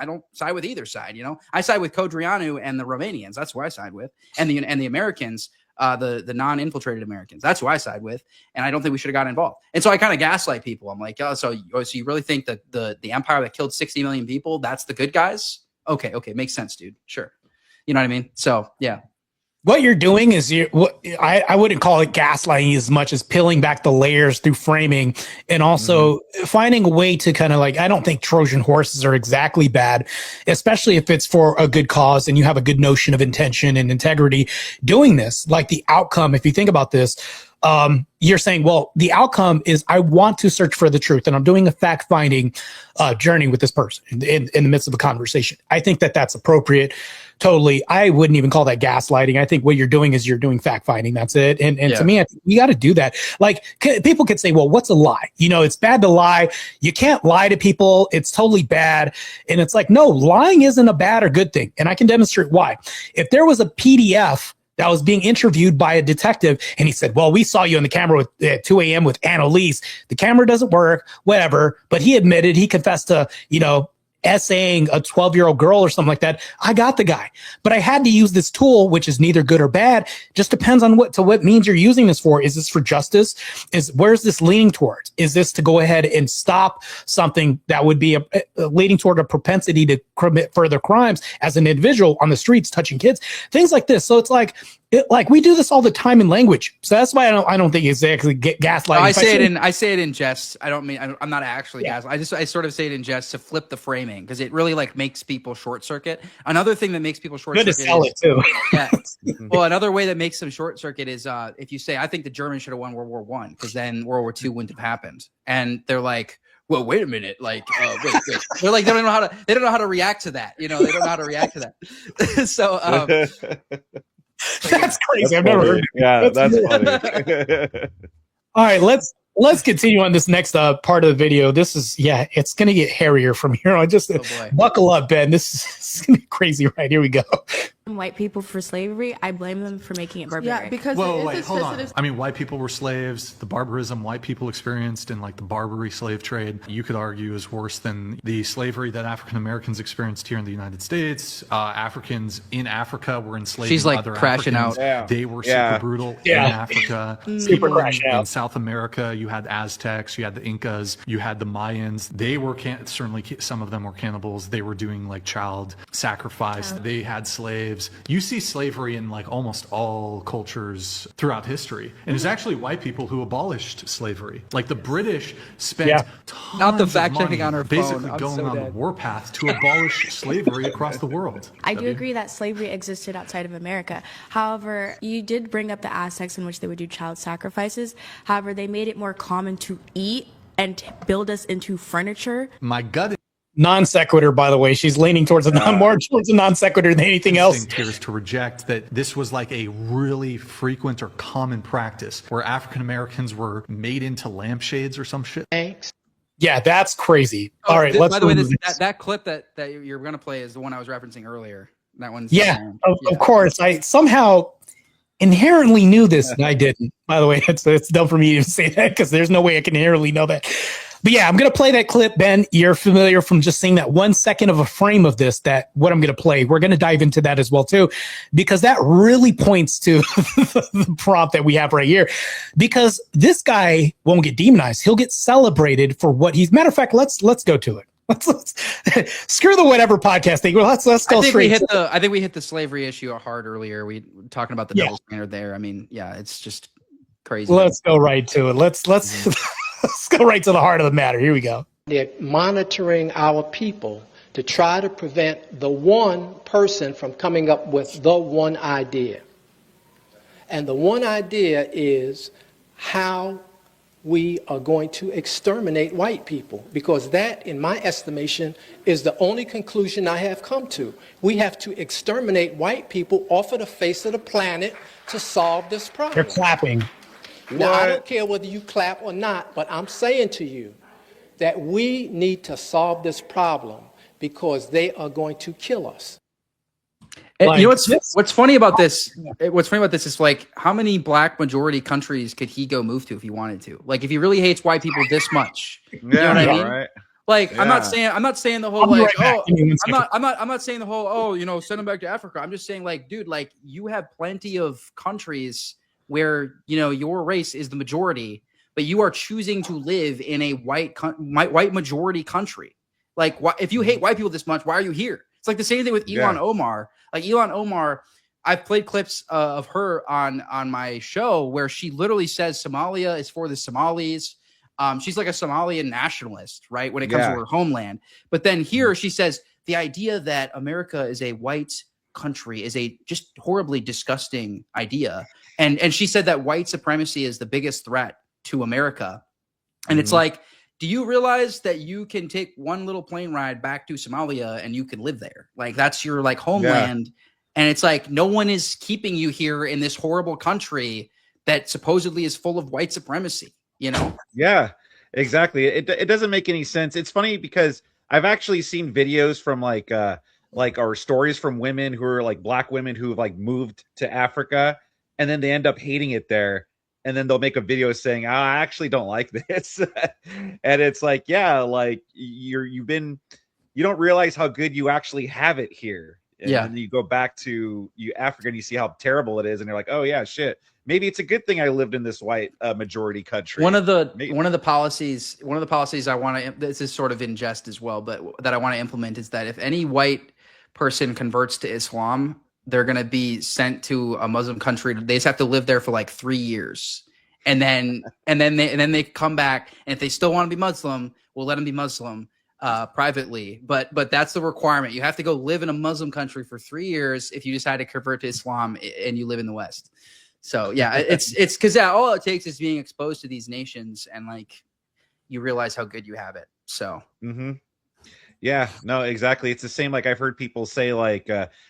don't side with either side. You know, I side with Codreanu and the Romanians. That's who I side with. And the Americans, the non-infiltrated Americans. That's who I side with. And I don't think we should have gotten involved. And so I kind of gaslight people. I'm like, oh, so you really think that the empire that killed 60 million people, that's the good guys? Okay. Makes sense, dude. Sure. You know what I mean? So yeah. What you're doing is I wouldn't call it gaslighting as much as peeling back the layers through framing, and also finding a way to kind of like, I don't think Trojan horses are exactly bad, especially if it's for a good cause and you have a good notion of intention and integrity doing this. Like the outcome, if you think about this, you're saying, well, the outcome is I want to search for the truth, and I'm doing a fact-finding journey with this person in the midst of a conversation. I think that that's appropriate. Totally. I wouldn't even call that gaslighting. I think what you're doing is you're doing fact-finding. That's it. And to me, I think you got to do that. Like, people could say, well, what's a lie? You know, it's bad to lie. You can't lie to people. It's totally bad. And it's like, no, lying isn't a bad or good thing. And I can demonstrate why. If there was a PDF that was being interviewed by a detective, and he said, well, we saw you on the camera at 2 a.m. with Annalise. The camera doesn't work, whatever. But he admitted, he confessed to, you know, essaying a 12-year-old girl or something like that. I got the guy, but I had to use this tool, which is neither good or bad. Just depends on what means you're using this for. Is this for justice? Where's this leaning towards? Is this to go ahead and stop something that would be leading toward a propensity to commit further crimes as an individual on the streets, touching kids, things like this. So it's like we do this all the time in language. So that's why I don't think it's exactly gaslighting. I say it in jest. I don't mean, I'm not actually gaslighting. I sort of say it in jest to flip the framing, because it really like makes people short circuit. Another thing that makes people short circuit. Good to sell it too. Yeah. Well, another way that makes them short circuit is if you say, I think the Germans should have won World War I, because then World War II wouldn't have happened. And they're like, well, wait a minute. Like, wait. They're like, they don't know how to react to that. You know, they don't know how to react to that. So, that's crazy. I've never heard. Yeah, that's funny. All right, let's continue on this next part of the video. This is, it's going to get hairier from here on. Just buckle up, Ben. This is going to be crazy. Right, here we go. White people for slavery, I blame them for making it barbaric. Yeah, because wait, hold on. I mean, white people were slaves. The barbarism white people experienced in like the Barbary slave trade, you could argue is worse than the slavery that African Americans experienced here in the United States. Africans in Africa were enslaved. She's like other crashing Africans. out. Yeah. They were super brutal in Africa. Super crashing out. In South America, you had Aztecs, you had the Incas, you had the Mayans. They were certainly some of them were cannibals. They were doing like child sacrifice. They had slaves. You see slavery in like almost all cultures throughout history. And it's actually white people who abolished slavery. Like the British spent tons Not the of fact money checking on her basically phone. going on the warpath to abolish slavery across the world. I do agree that slavery existed outside of America. However, you did bring up the Aztecs in which they would do child sacrifices. However, they made it more common to eat and build us into furniture. My gut non sequitur, by the way. She's leaning towards more towards a non sequitur than anything else. Here is to reject that this was like a really frequent or common practice where African Americans were made into lampshades or some shit. Thanks. Yeah, that's crazy. All right, let's. By the way, that clip that you're going to play is the one I was referencing earlier. That one's of course. I somehow inherently knew this, and I didn't. By the way, it's dumb for me to say that because there's no way I can inherently know that. But yeah, I'm going to play that clip, Ben. You're familiar from just seeing that 1 second of a frame of this, that what I'm going to play. We're going to dive into that as well, too, because that really points to the prompt that we have right here. Because this guy won't get demonized. He'll get celebrated for what he's. Matter of fact, let's go to it. Let's screw the whatever podcast thing. Well, let's go straight. I think we hit the slavery issue hard earlier. We were talking about the double standard there. I mean, it's just crazy. Let's go right to it. Let's let's go right to the heart of the matter. Here we go. They're monitoring our people to try to prevent the one person from coming up with the one idea. And the one idea is how we are going to exterminate white people, because that, in my estimation, is the only conclusion I have come to. We have to exterminate white people off of the face of the planet to solve this problem. They're clapping. Now, I don't care whether you clap or not, but I'm saying to you that we need to solve this problem because they are going to kill us. And you know what's funny about this? What's funny about this is like, how many black majority countries could he go move to if he wanted to? Like, if he really hates white people this much, you know what I mean? Right. Like, I'm not saying the whole like, I'm not saying the whole, send them back to Africa. I'm just saying, like, dude, like, you have plenty of countries where your race is the majority, but you are choosing to live in a white majority country. Like, if you hate white people this much, why are you here? It's like the same thing with Ilhan Omar. Like Ilhan Omar, I've played clips of her on my show where she literally says Somalia is for the Somalis. She's like a Somalian nationalist, right, when it comes to her homeland. But then here she says the idea that America is a white country is a just horribly disgusting idea. And she said that white supremacy is the biggest threat to America. And it's like, do you realize that you can take one little plane ride back to Somalia and you can live there? Like, that's your like homeland. And it's like, no one is keeping you here in this horrible country that supposedly is full of white supremacy, you know? Yeah, exactly. It doesn't make any sense. It's funny because I've actually seen videos from like or stories from women who are like black women who've like moved to Africa and then they end up hating it there. And then they'll make a video saying, I actually don't like this. And it's like, yeah, like you don't realize how good you actually have it here. And then you go back to Africa and you see how terrible it is. And you're like, oh yeah, shit. Maybe it's a good thing I lived in this white majority country. One of the policies I want to, this is sort of in jest as well, but that I want to implement is that if any white person converts to Islam, they're going to be sent to a Muslim country. They just have to live there for like 3 years. And then they come back. And if they still want to be Muslim, we'll let them be Muslim privately. But that's the requirement. You have to go live in a Muslim country for 3 years if you decide to convert to Islam and you live in the West. So yeah, it's because all it takes is being exposed to these nations and like you realize how good you have it. So. Yeah, no, exactly. It's the same. Like I've heard people say like,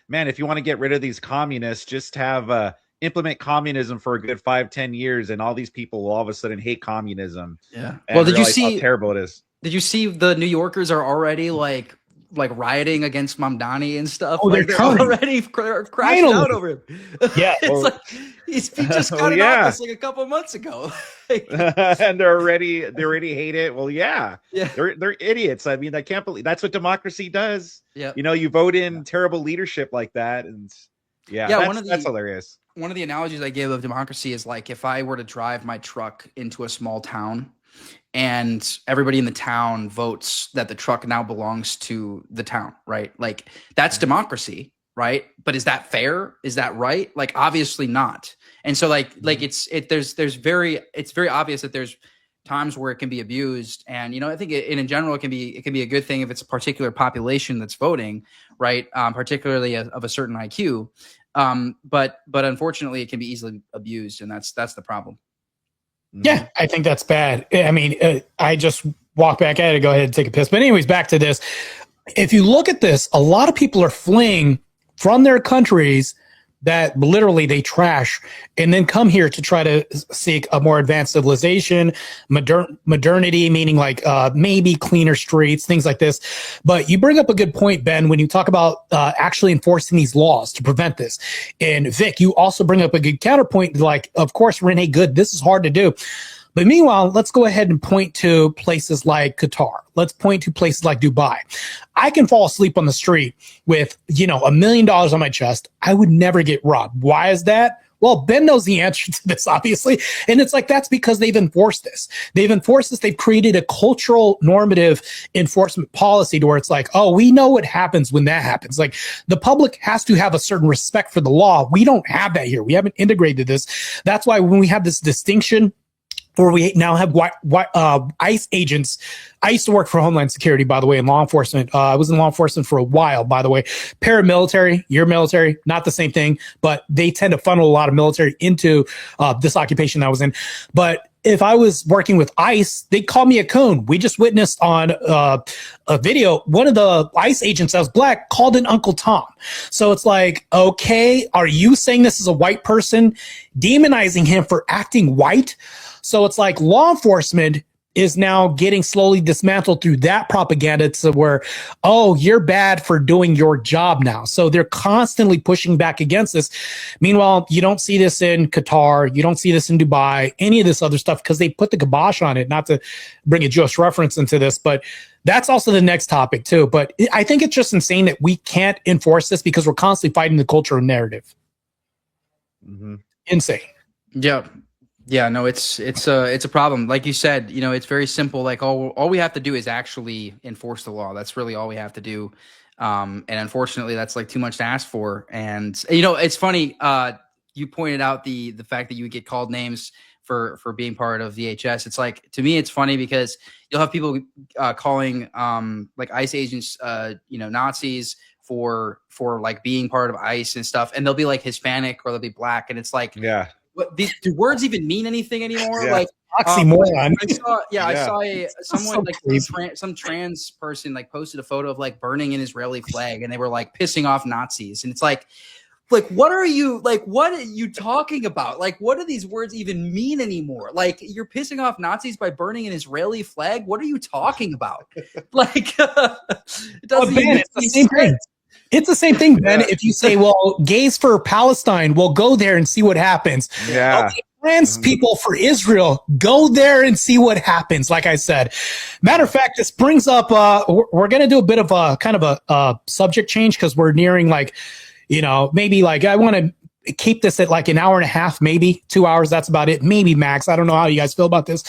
man, if you want to get rid of these communists, just have implement communism for a good 5-10 years. And all these people will all of a sudden hate communism. Yeah. And Well, did you see how terrible it is? Did you see the New Yorkers are already like rioting against Mamdani and stuff? Oh, like, they're already crashing out over him. Yeah. It's like he just got in office like a couple months ago. And they already hate it. Well, yeah. They're idiots. I mean, I can't believe that's what democracy does. Yeah. You know, you vote in terrible leadership like that. And that's hilarious. One of the analogies I give of democracy is like if I were to drive my truck into a small town and everybody in the town votes that the truck now belongs to the town, right? Like that's democracy, right? But is that fair? Is that right? Like obviously not. And so it's very obvious that there's times where it can be abused. And, you know, I think in general, it can be a good thing if it's a particular population that's voting, right? Particularly of a certain IQ. But unfortunately it can be easily abused. And that's the problem. Yeah, I think that's bad. I mean, I just walk back at it, go ahead and take a piss. But anyways, back to this. If you look at this, a lot of people are fleeing from their countries that literally they trash and then come here to try to seek a more advanced civilization, modernity, meaning like maybe cleaner streets, things like this. But you bring up a good point, Ben, when you talk about actually enforcing these laws to prevent this. And Vic, you also bring up a good counterpoint, like, of course, Renee, good, this is hard to do. But meanwhile, let's go ahead and point to places like Qatar. Let's point to places like Dubai. I can fall asleep on the street with, $1 million on my chest. I would never get robbed. Why is that? Well, Ben knows the answer to this, obviously. And it's like, that's because they've enforced this. They've created a cultural normative enforcement policy to where it's like, oh, we know what happens when that happens. Like the public has to have a certain respect for the law. We don't have that here. We haven't integrated this. That's why when we have this distinction, where we now have ICE agents. I used to work for Homeland Security, by the way, in law enforcement. I was in law enforcement for a while, by the way. Paramilitary, you're military, not the same thing, but they tend to funnel a lot of military into this occupation I was in. But if I was working with ICE, they'd call me a coon. We just witnessed on a video, one of the ICE agents that was black called an Uncle Tom. So it's like, okay, are you saying this is a white person, demonizing him for acting white? So it's like law enforcement is now getting slowly dismantled through that propaganda to where, oh, you're bad for doing your job now. So they're constantly pushing back against this. Meanwhile, you don't see this in Qatar. You don't see this in Dubai, any of this other stuff, because they put the kibosh on it, not to bring a Jewish reference into this, but that's also the next topic too. But I think it's just insane that we can't enforce this because we're constantly fighting the cultural narrative. Insane. Yeah. Yeah, no, it's a problem. Like you said, it's very simple. Like all we have to do is actually enforce the law. That's really all we have to do. And unfortunately, that's like too much to ask for. And it's funny. You pointed out the fact that you would get called names for being part of VHS. It's like, to me, it's funny because you'll have people calling like ICE agents, Nazis for like being part of ICE and stuff, and they'll be like Hispanic or they'll be black, and it's like, Yeah. what, do words even mean anything anymore? Yeah. Like Oxymoron. I saw someone so like some trans person like posted a photo of like burning an Israeli flag, and they were like pissing off Nazis, and it's like what are you talking about? Like, what do these words even mean anymore? Like, you're pissing off Nazis by burning an Israeli flag? What are you talking about? Like, it doesn't Ben, it's the same thing. It's the same thing, Ben. If you say, well, gays for Palestine, well, go there and see what happens. Yeah. Okay, trans people for Israel, go there and see what happens. Like I said, matter of fact, this brings up, we're going to do a bit of a kind of a subject change because we're nearing like, maybe like I want to keep this at like an hour and a half, maybe 2 hours. That's about it. Maybe max. I don't know how you guys feel about this,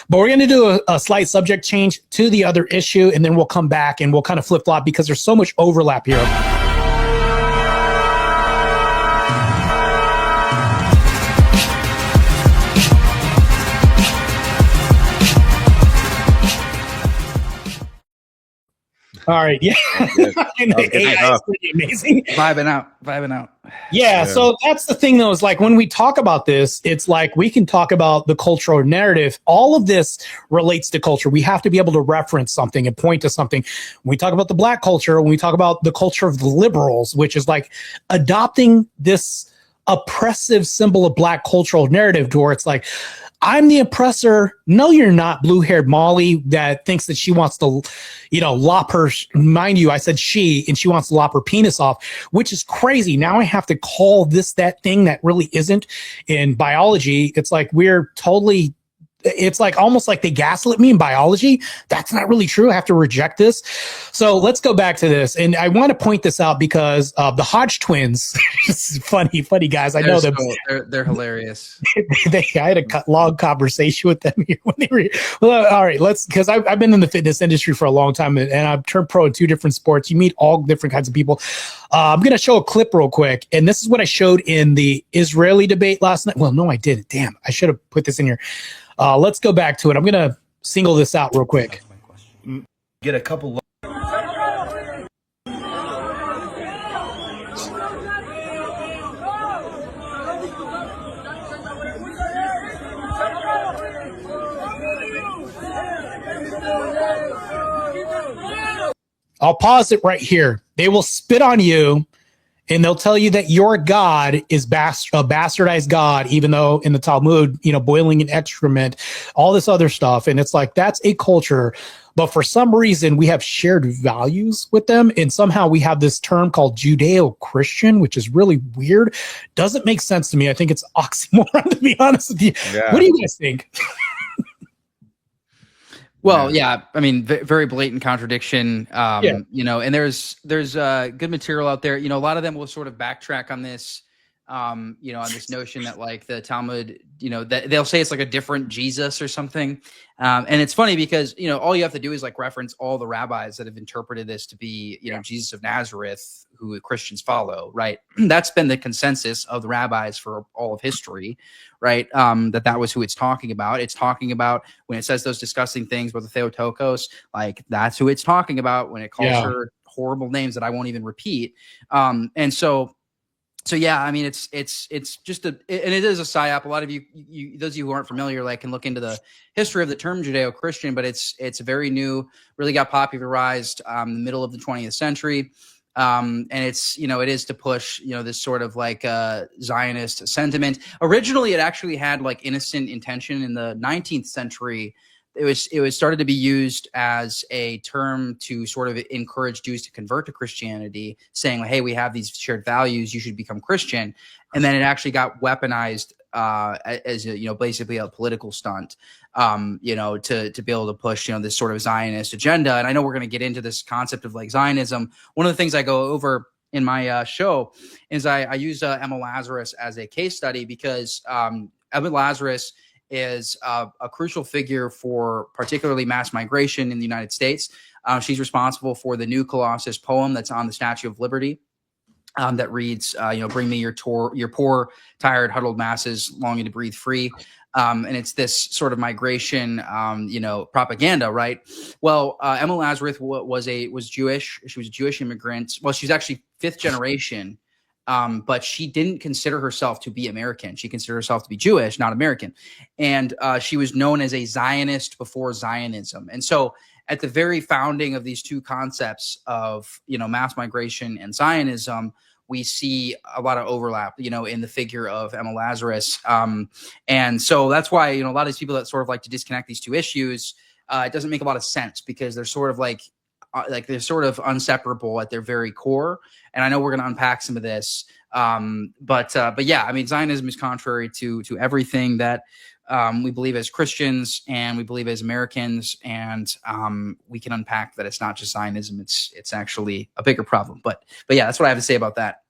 but we're going to do a slight subject change to the other issue. And then we'll come back and we'll kind of flip flop because there's so much overlap here. All right. Yeah. AI is pretty amazing. Vibing out. Yeah. So that's the thing, though, is like when we talk about this, it's like we can talk about the cultural narrative. All of this relates to culture. We have to be able to reference something and point to something. When we talk about the black culture, when we talk about the culture of the liberals, which is like adopting this oppressive symbol of black cultural narrative to where it's like, I'm the oppressor. No, you're not, blue-haired Molly that thinks that she wants to, lop her, mind you, I said she, and she wants to lop her penis off, which is crazy. Now I have to call this that thing that really isn't. In biology, it's like it's like almost like they gaslit me in biology. That's not really true. I have to reject this. So let's go back to this. And I want to point this out because the Hodge twins, funny guys. I know them. They're hilarious. I had a long conversation with them here when they were, well, all right, because I've been in the fitness industry for a long time and I've turned pro in 2 different sports. You meet all different kinds of people. I'm going to show a clip real quick. And this is what I showed in the Israeli debate last night. Well, no, I didn't. Damn, I should have put this in here. Let's go back to it. I'm going to single this out real quick. Get a couple. I'll pause it right here. They will spit on you and they'll tell you that your God is a bastardized God, even though in the Talmud, boiling an excrement, all this other stuff. And it's like, that's a culture. But for some reason, we have shared values with them. And somehow we have this term called Judeo-Christian, which is really weird. Doesn't make sense to me. I think it's oxymoron, to be honest with you. Yeah. What do you guys think? Well, yeah, I mean, very blatant contradiction, and there's good material out there. A lot of them will sort of backtrack on this, on this notion that like the Talmud, that they'll say it's like a different Jesus or something. And it's funny because, all you have to do is like reference all the rabbis that have interpreted this to be, Jesus of Nazareth, who Christians follow, right? That's been the consensus of the rabbis for all of history, right? That was who it's talking about. It's talking about when it says those disgusting things with the Theotokos, like that's who it's talking about when it calls her horrible names that I won't even repeat. And so yeah, I mean, it's just and it is a psyop. A lot of you, those of you who aren't familiar, like can look into the history of the term Judeo-Christian, but it's very new, really got popularized in the middle of the 20th century. And it's, it is to push, this sort of like Zionist sentiment. Originally, it actually had like innocent intention in the 19th century. It was started to be used as a term to sort of encourage Jews to convert to Christianity, saying, like, hey, we have these shared values, you should become Christian. And then it actually got weaponized as basically a political stunt, to be able to push, this sort of Zionist agenda. And I know we're going to get into this concept of like Zionism. One of the things I go over in my show is I use Emma Lazarus as a case study because Emma Lazarus is a crucial figure for particularly mass migration in the United States. She's responsible for the new Colossus poem that's on the Statue of Liberty. That reads, bring me your poor, tired, huddled masses longing to breathe free. And it's this sort of migration, propaganda, right? Well, Emma Lazarus was Jewish. She was a Jewish immigrant. Well, she's actually fifth generation, but she didn't consider herself to be American. She considered herself to be Jewish, not American. And she was known as a Zionist before Zionism. And so at the very founding of these two concepts of, mass migration and Zionism, we see a lot of overlap, in the figure of Emma Lazarus. And so that's why, a lot of these people that sort of like to disconnect these two issues, it doesn't make a lot of sense because they're sort of like they're sort of inseparable at their very core. And I know we're going to unpack some of this. But yeah, I mean, Zionism is contrary to everything that we believe as Christians and we believe as Americans. And we can unpack that it's not just Zionism. It's actually a bigger problem. But yeah, that's what I have to say about that.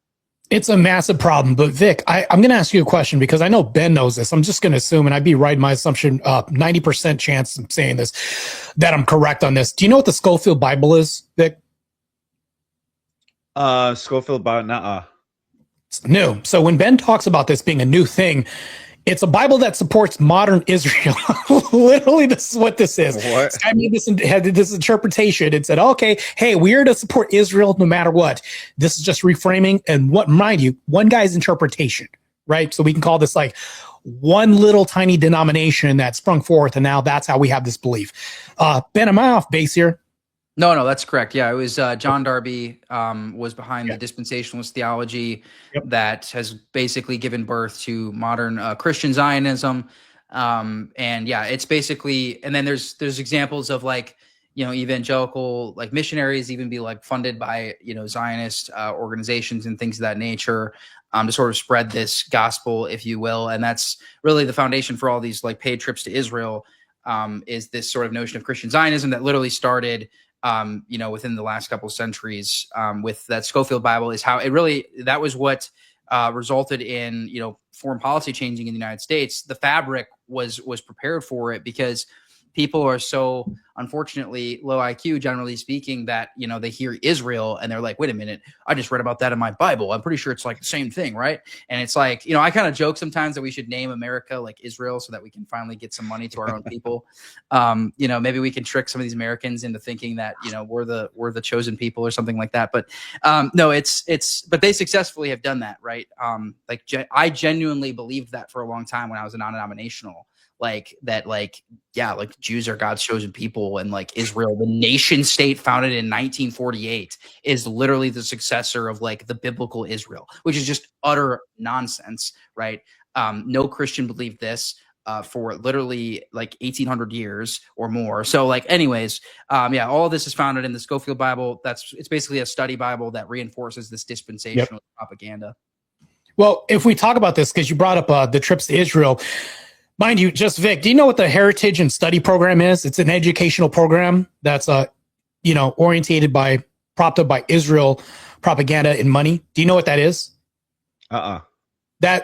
It's a massive problem. But Vic, I'm going to ask you a question because I know Ben knows this. I'm just going to assume, and I'd be right in my assumption, 90% chance of saying this, that I'm correct on this. Do you know what the Schofield Bible is, Vic? Schofield Bible, nuh-uh. It's new. So when Ben talks about this being a new thing, it's a Bible that supports modern Israel. Literally, this is what this is. What? This guy had this interpretation and said, okay, hey, we're to support Israel no matter what. This is just reframing. And mind you, one guy's interpretation, right? So we can call this like one little tiny denomination that sprung forth. And now that's how we have this belief. Ben, am I off base here? No, that's correct. Yeah, it was John Darby was behind the dispensationalist theology that has basically given birth to modern Christian Zionism. And yeah, it's basically, and then there's examples of like, evangelical like missionaries even be like funded by, Zionist organizations and things of that nature to sort of spread this gospel, if you will. And that's really the foundation for all these like paid trips to Israel is this sort of notion of Christian Zionism that literally started within the last couple of centuries with that Schofield Bible is how it really, that was what resulted in, foreign policy changing in the United States. The fabric was prepared for it because people are so, unfortunately, low IQ, generally speaking, that, they hear Israel and they're like, wait a minute, I just read about that in my Bible. I'm pretty sure it's like the same thing, right? And it's like, I kind of joke sometimes that we should name America like Israel so that we can finally get some money to our own people. Maybe we can trick some of these Americans into thinking that, we're the chosen people or something like that. But no, but they successfully have done that, right? I genuinely believed that for a long time when I was a non-denominational. Jews are God's chosen people, and like Israel, the nation state founded in 1948, is literally the successor of like the biblical Israel, which is just utter nonsense, right? No Christian believed this for literally like 1800 years or more. So anyways, all of this is founded in the Schofield Bible. It's basically a study Bible that reinforces this dispensational propaganda. Well, if we talk about this, because you brought up the trips to Israel. Mind you, just Vic, do you know what the Heritage and Study Program is? It's an educational program that's, propped up by Israel propaganda and money. Do you know what that is?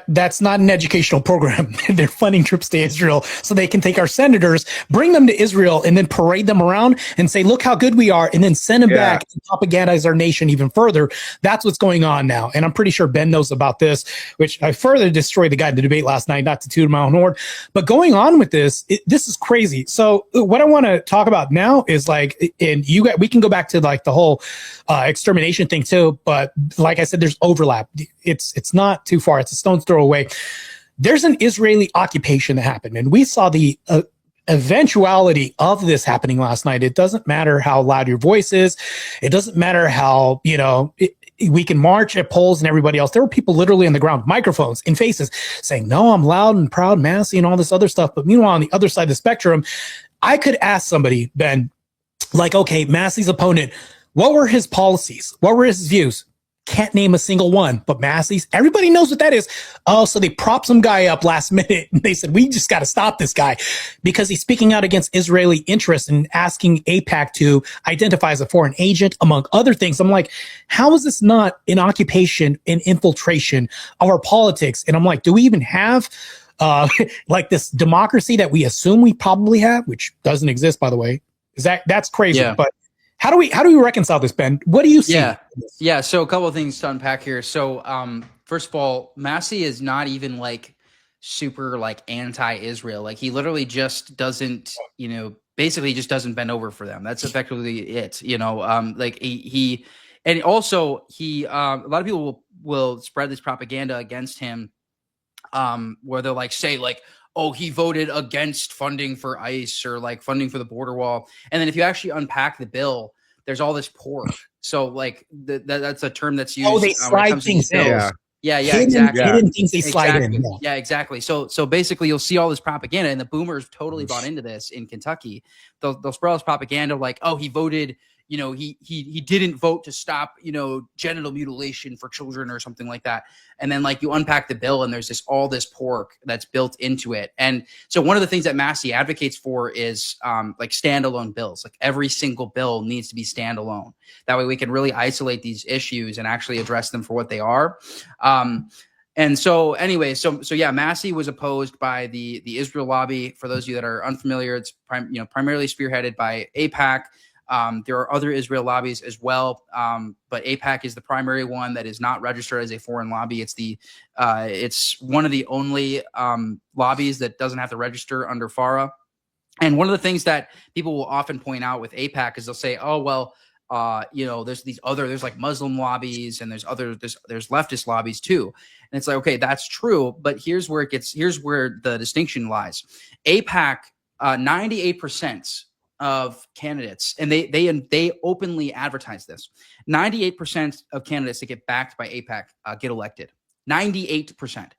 That's not an educational program. They're funding trips to Israel so they can take our senators, bring them to Israel, and then parade them around and say, look how good we are, and then send them back and propagandize our nation even further. That's what's going on now. And I'm pretty sure Ben knows about this, which I further destroyed the guy in the debate last night, not to toot my own horn. But going on with this, this is crazy. So what I want to talk about now is we can go back to like the whole extermination thing too. But like I said, there's overlap. It's not too far. It's a stone's throw away. There's an Israeli occupation that happened, and we saw the eventuality of this happening last night. It doesn't matter how loud your voice is. It doesn't matter how, we can march at polls and everybody else. There were people literally on the ground, microphones in faces saying, no, I'm loud and proud, Massey and all this other stuff. But meanwhile, on the other side of the spectrum, I could ask somebody, Ben, like, okay, Massey's opponent, what were his policies? What were his views? Can't name a single one, but Massey's, everybody knows what that is. Oh, so they propped some guy up last minute and they said, we just got to stop this guy because he's speaking out against Israeli interests and asking AIPAC to identify as a foreign agent, among other things. I'm like, how is this not an occupation and infiltration of our politics? And I'm like, do we even have like this democracy that we assume we probably have, which doesn't exist, by the way? That's crazy. Yeah. But how do we reconcile this, Ben? What do you see? Yeah. So a couple of things to unpack here. So first of all, Massey is not even like super like anti-Israel. Like he literally just doesn't, basically just doesn't bend over for them. That's effectively it. Like he and also he a lot of people will spread this propaganda against him, where they'll like say like, oh, he voted against funding for ICE or like funding for the border wall. And then if you actually unpack the bill, there's all this pork. So like that's a term that's used. Oh, they when it slide comes to things these in. bills. Yeah, Hidden exactly. things they slide in. Yeah, exactly. So basically, you'll see all this propaganda, and the boomers totally bought into this in Kentucky. They'll spread all this propaganda like, oh, he voted. He didn't vote to stop, genital mutilation for children or something like that. And then like you unpack the bill and there's all this pork that's built into it. And so one of the things that Massey advocates for is like standalone bills. Like every single bill needs to be standalone. That way we can really isolate these issues and actually address them for what they are. And so anyway, so yeah, Massey was opposed by the Israel lobby. For those of you that are unfamiliar, it's primarily spearheaded by AIPAC. There are other Israel lobbies as well, but AIPAC is the primary one that is not registered as a foreign lobby. It's one of the only lobbies that doesn't have to register under FARA. And one of the things that people will often point out with AIPAC is they'll say, "Oh well, there's like Muslim lobbies and there's leftist lobbies too." And it's like, okay, that's true, but here's where the distinction lies. AIPAC, 98%. Of candidates, and they openly advertise this. 98% of candidates that get backed by AIPAC get elected. 98%.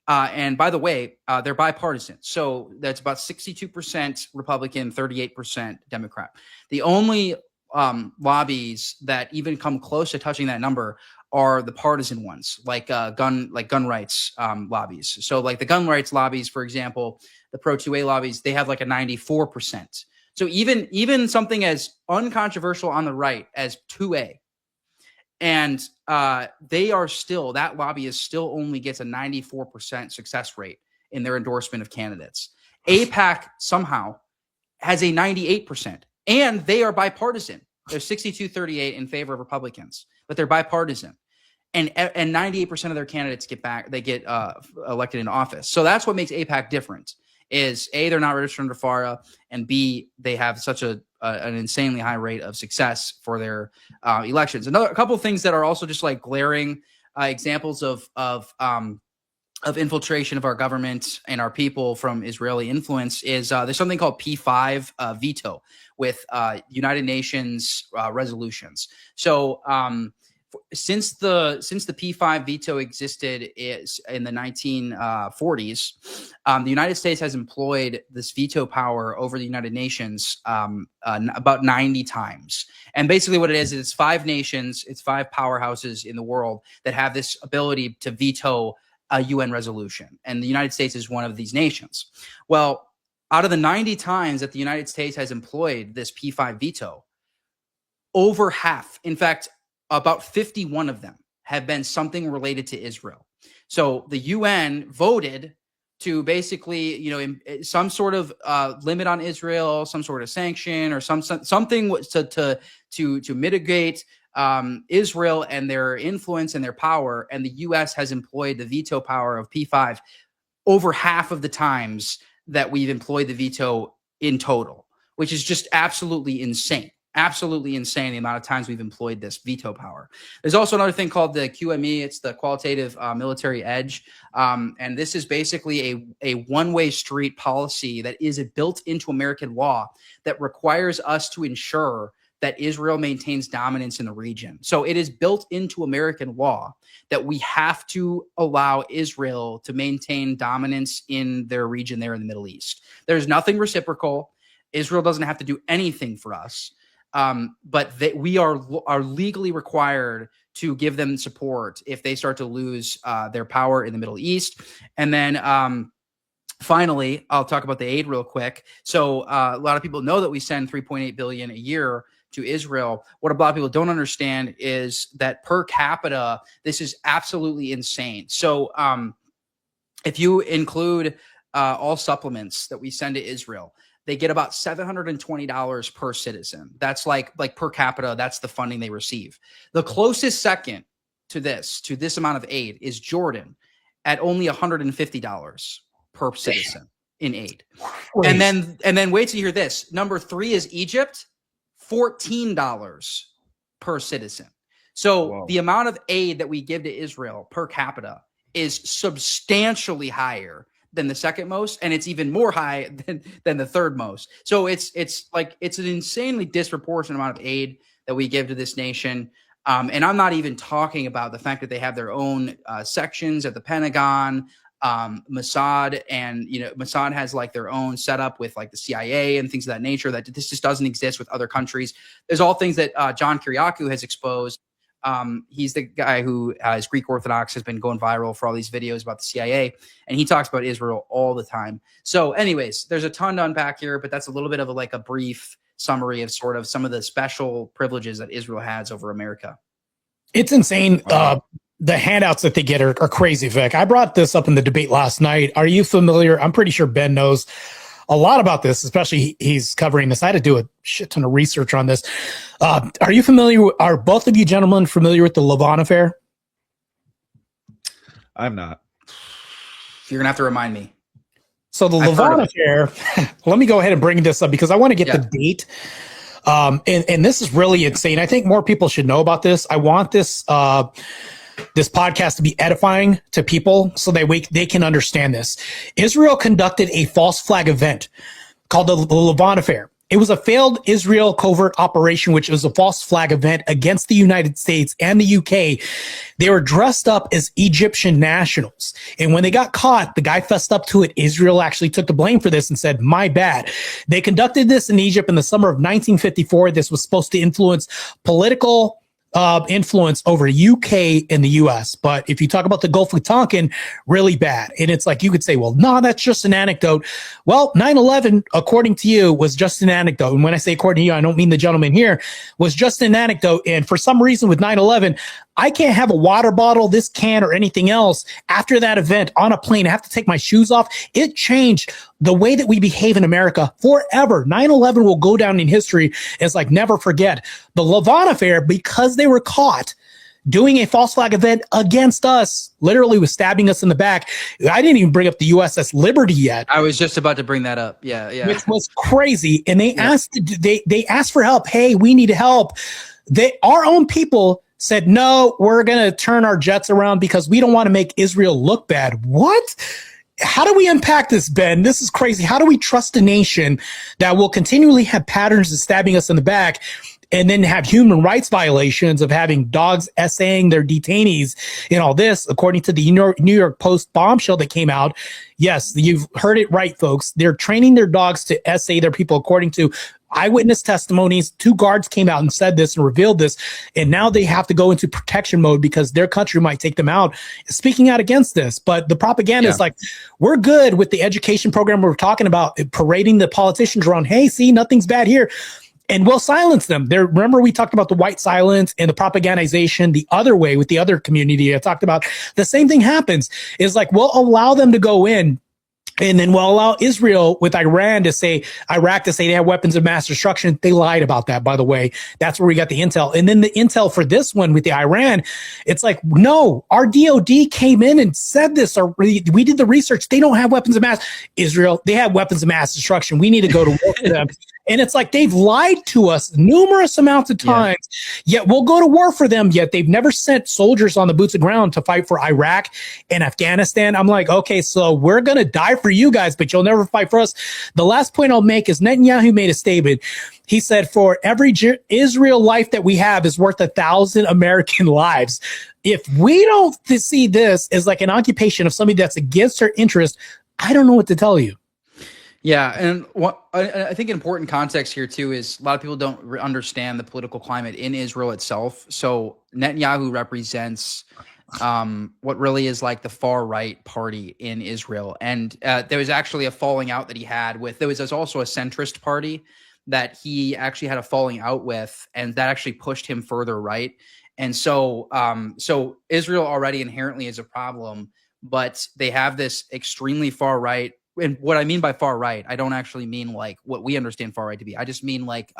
And by the way, they're bipartisan. So that's about 62% Republican, 38% Democrat. The only lobbies that even come close to touching that number are the partisan ones, like gun rights lobbies. So like the gun rights lobbies, for example, the pro-2A lobbies, they have like a 94%. So even something as uncontroversial on the right as 2A, and that lobby is still only gets a 94% success rate in their endorsement of candidates. AIPAC somehow has a 98%, and they are bipartisan. They're 62-38 in favor of Republicans, but they're bipartisan. And 98% of their candidates get elected in office. So that's what makes AIPAC different. Is A, they're not registered under FARA, and B, they have such an insanely high rate of success for their elections. A couple of things that are also just like glaring examples of infiltration of our government and our people from Israeli influence is there's something called P5 veto with United Nations resolutions. So since the P5 veto existed in the 1940s, the United States has employed this veto power over the United Nations about 90 times. And basically what it is, it's 5 nations, it's 5 powerhouses in the world that have this ability to veto a UN resolution. And the United States is one of these nations. Well, out of the 90 times that the United States has employed this P5 veto, over half, in fact, about 51 of them have been something related to Israel. So the UN voted to basically, some sort of limit on Israel, some sort of sanction, or something to mitigate Israel and their influence and their power. And the U.S. has employed the veto power of P5 over half of the times that we've employed the veto in total, which is just absolutely insane. Absolutely insane the amount of times we've employed this veto power. There's also another thing called the QME. It's the qualitative military edge. And this is basically a one-way street policy that is built into American law that requires us to ensure that Israel maintains dominance in the region. So it is built into American law that we have to allow Israel to maintain dominance in their region there in the Middle East. There's nothing reciprocal. Israel doesn't have to do anything for us. But we are legally required to give them support if they start to lose their power in the Middle East. And then finally, I'll talk about the aid real quick. So a lot of people know that we send $3.8 billion a year to Israel. What a lot of people don't understand is that per capita, this is absolutely insane. So if you include all supplements that we send to Israel, they get about $720 per citizen. That's like per capita, that's the funding they receive. The closest second to this amount of aid is Jordan at only $150 per citizen in aid. Crazy. And then wait till you hear this. Number 3 is Egypt, $14 per citizen. So the amount of aid that we give to Israel per capita is substantially higher than the second most, and it's even more high than the third most. So it's an insanely disproportionate amount of aid that we give to this nation. And I'm not even talking about the fact that they have their own sections at the Pentagon, Mossad, and Mossad has like their own setup with like the CIA and things of that nature that this just doesn't exist with other countries. There's all things that John Kiriakou has exposed. He's the guy who is Greek Orthodox, has been going viral for all these videos about the CIA, and he talks about Israel all the time. So anyways, there's a ton to unpack here, but that's a little bit of a brief summary of sort of some of the special privileges that Israel has over America. It's insane. The handouts that they get are crazy, Vic. I brought this up in the debate last night. Are you familiar? I'm pretty sure Ben knows a lot about this, especially he's covering this. I had to do a shit ton of research on this. Are you familiar? Are both of you gentlemen familiar with the Lavon affair? I'm not. You're going to have to remind me. So the Lavon affair, let me go ahead and bring this up because I want to get the date. And this is really insane. I think more people should know about this. I want this podcast to be edifying to people so they can understand this. Israel conducted a false flag event called the Lavon Affair. It was a failed Israel covert operation, which was a false flag event against the United States and the UK. They were dressed up as Egyptian nationals. And when they got caught, the guy fessed up to it. Israel actually took the blame for this and said, my bad. They conducted this in Egypt in the summer of 1954. This was supposed to influence political influence over UK and the US. But if you talk about the Gulf of Tonkin, really bad. And it's like, you could say, well, no, that's just an anecdote. Well, 9/11, according to you, was just an anecdote. And when I say according to you, I don't mean the gentleman here, was just an anecdote. And for some reason with 9/11, I can't have a water bottle, this can, or anything else after that event on a plane. I have to take my shoes off. It changed the way that we behave in America forever. 9/11 will go down in history as like never forget. The Lavon affair, because they were caught doing a false flag event against us, literally was stabbing us in the back. I didn't even bring up the USS Liberty yet. I was just about to bring that up. Yeah. Which was crazy. And they asked, they asked for help. Hey, we need help. Our own people said, no, we're going to turn our jets around because we don't want to make Israel look bad. What? How do we unpack this, Ben? This is crazy. How do we trust a nation that will continually have patterns of stabbing us in the back and then have human rights violations of having dogs essaying their detainees and all this, according to the New York Post bombshell that came out? Yes, you've heard it right, folks. They're training their dogs to essay their people according to eyewitness testimonies. 2 guards came out and said this and revealed this, and now they have to go into protection mode because their country might take them out, speaking out against this. But the propaganda is like, we're good with the education program we're talking about, parading the politicians around, hey, see, nothing's bad here. And we'll silence them. Remember, we talked about the white silence and the propagandization the other way with the other community I talked about. The same thing happens. Is like, we'll allow them to go in. And then we'll allow Israel with Iraq to say they have weapons of mass destruction. They lied about that, by the way. That's where we got the intel. And then the intel for this one with the Iran, it's like, no, our DOD came in and said this, or we did the research. They don't have weapons of mass. Israel, they have weapons of mass destruction. We need to go to war for them. And it's like they've lied to us numerous amounts of times, yet we'll go to war for them, yet they've never sent soldiers on the boots of ground to fight for Iraq and Afghanistan. I'm like, okay, so we're going to die for you guys, but you'll never fight for us. The last point I'll make is Netanyahu made a statement. He said, for every Israel life that we have is worth 1,000 American lives. If we don't see this as like an occupation of somebody that's against our interest, I don't know what to tell you. Yeah, and what I think important context here too is a lot of people don't understand the political climate in Israel itself. So Netanyahu represents what really is like the far right party in Israel, and there was actually a falling out that he had with. There's also a centrist party that he actually had a falling out with, and that actually pushed him further right. And so, so Israel already inherently is a problem, but they have this extremely far right. And what I mean by far right, I don't actually mean like what we understand far right to be. I just mean like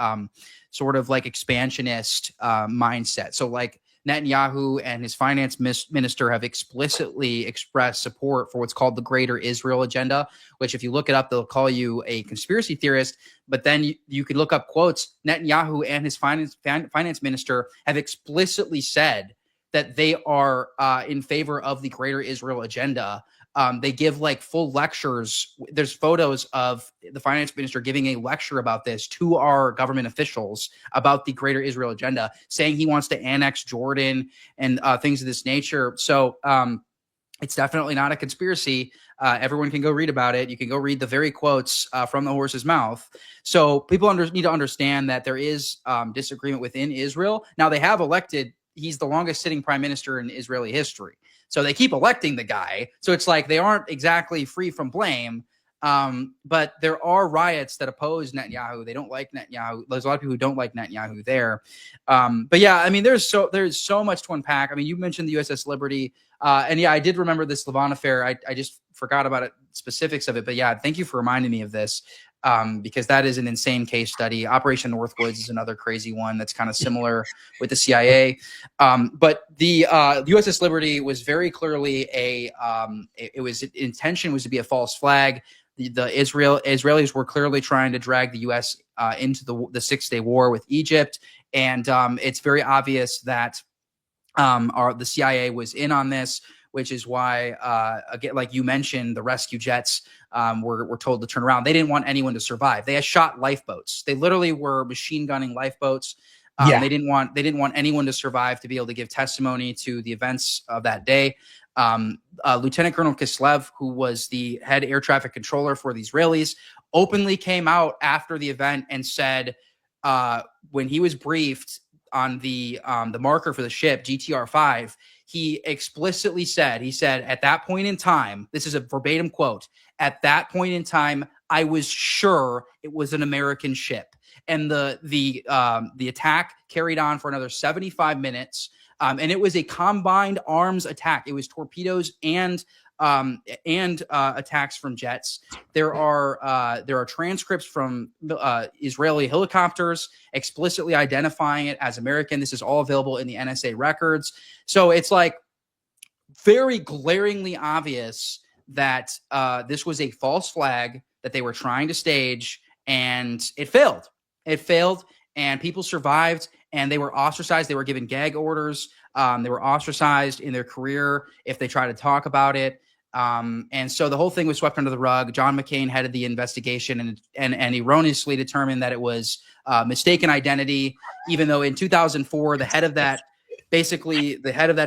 sort of like expansionist mindset. So like Netanyahu and his finance minister have explicitly expressed support for what's called the Greater Israel Agenda, which if you look it up, they'll call you a conspiracy theorist. But then you could look up quotes. Netanyahu and his finance minister have explicitly said that they are in favor of the Greater Israel Agenda. They give like full lectures. There's photos of the finance minister giving a lecture about this to our government officials about the Greater Israel Agenda, saying he wants to annex Jordan and things of this nature. So it's definitely not a conspiracy. Everyone can go read about it. You can go read the very quotes from the horse's mouth. So people need to understand that there is disagreement within Israel. Now they have elected, he's the longest sitting prime minister in Israeli history. So they keep electing the guy. So it's like they aren't exactly free from blame. But there are riots that oppose Netanyahu. They don't like Netanyahu. There's a lot of people who don't like Netanyahu there. But yeah, I mean, there's so much to unpack. I mean, you mentioned the USS Liberty. And yeah, I did remember this Lavon affair. I just forgot about it, specifics of it. But yeah, thank you for reminding me of this. Because that is an insane case study. Operation Northwoods is another crazy one that's kind of similar with the CIA. But the USS Liberty was very clearly intention was to be a false flag. The Israelis were clearly trying to drag the U.S. Into the 6-day war with Egypt, and it's very obvious that the CIA was in on this, which is why, again, like you mentioned, the rescue jets were told to turn around. They didn't want anyone to survive. They had shot lifeboats. They literally were machine gunning lifeboats. They didn't want anyone to survive to be able to give testimony to the events of that day. Lieutenant Colonel Kislev, who was the head air traffic controller for the Israelis, openly came out after the event and said, when he was briefed on the marker for the ship, GTR-5, he explicitly said, at that point in time, this is a verbatim quote, at that point in time, I was sure it was an American ship. And the attack carried on for another 75 minutes. And it was a combined arms attack. It was torpedoes and attacks from jets. There are transcripts from Israeli helicopters explicitly identifying it as American. This is all available in the NSA records. So it's like very glaringly obvious that this was a false flag that they were trying to stage, and it failed. It failed, and people survived, and they were ostracized. They were given gag orders. They were ostracized in their career if they tried to talk about it. And so the whole thing was swept under the rug. John McCain headed the investigation and erroneously determined that it was mistaken identity, even though in 2004, the head of that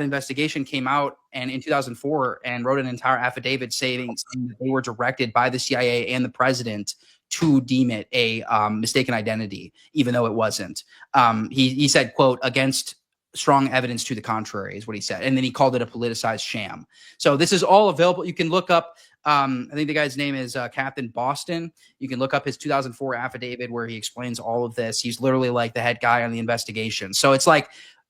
investigation came out and in 2004 and wrote an entire affidavit saying that they were directed by the CIA and the president to deem it a mistaken identity, even though it wasn't. He said, quote, against strong evidence to the contrary is what he said. And then he called it a politicized sham. So this is all available. You can look up, I think the guy's name is Captain Boston. You can look up his 2004 affidavit where he explains all of this. He's literally like the head guy on the investigation. So it's like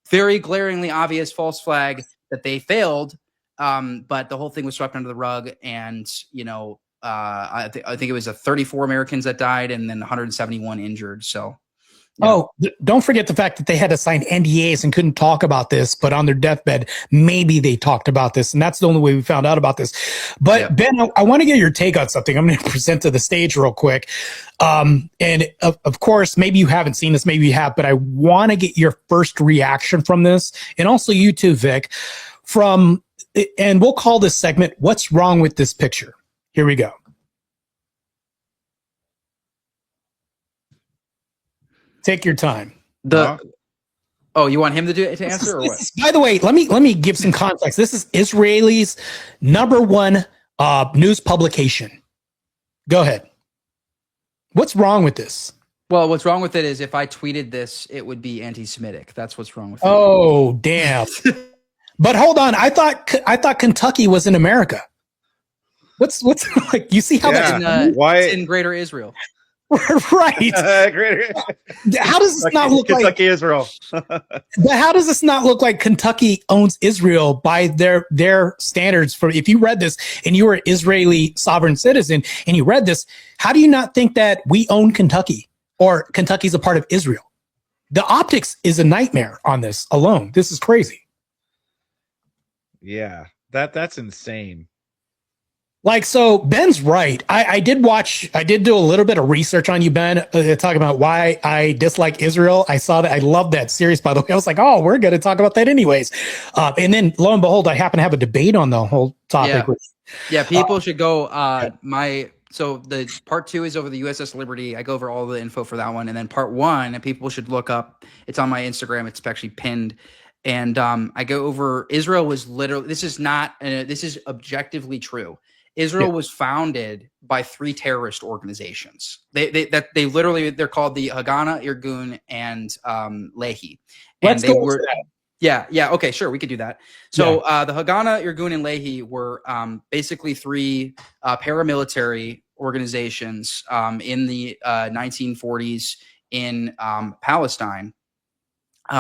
very glaringly obvious false flag that they failed. But the whole thing was swept under the rug. And, I think it was 34 Americans that died and then 171 injured. So. Yeah. Oh, don't forget the fact that they had to sign NDAs and couldn't talk about this, but on their deathbed, maybe they talked about this. And that's the only way we found out about this. But yeah. Ben, I want to get your take on something. I'm going to present to the stage real quick. And of course, maybe you haven't seen this, maybe you have, but I want to get your first reaction from this. And also you too, Vic, and we'll call this segment, What's Wrong with This Picture? Here we go. Take your time. Oh, you want him to answer or what? By the way, let me give some context. This is Israeli's #1 news publication. Go ahead. What's wrong with this? Well, what's wrong with it is if I tweeted this, it would be anti-Semitic. That's what's wrong with it. Oh, damn. But hold on. I thought Kentucky was in America. What's like? You see how that's why it's in Greater Israel. Right. How does this not look Kentucky, like Israel? But how does this not look like Kentucky owns Israel by their standards? For if you read this and you were an Israeli sovereign citizen and you read this, how do you not think that we own Kentucky or Kentucky's a part of Israel? The optics is a nightmare on this alone. This is crazy. Yeah, that's insane. Like, so Ben's right. I did do a little bit of research on you, Ben, talking about why I dislike Israel. I saw that. I love that series, by the way. I was like, oh, we're going to talk about that anyways. And then lo and behold, I happen to have a debate on the whole topic. Yeah, people should go. So the part 2 is over the USS Liberty. I go over all the info for that one. And then part 1, and people should look up. It's on my Instagram. It's actually pinned. And I go over Israel was literally, this is objectively true. Israel was founded by 3 terrorist organizations. They're called the Haganah, Irgun, and Lehi. And they were, yeah. Okay, sure, we could do that. So the Haganah, Irgun, and Lehi were basically 3 paramilitary organizations in the 1940s in Palestine.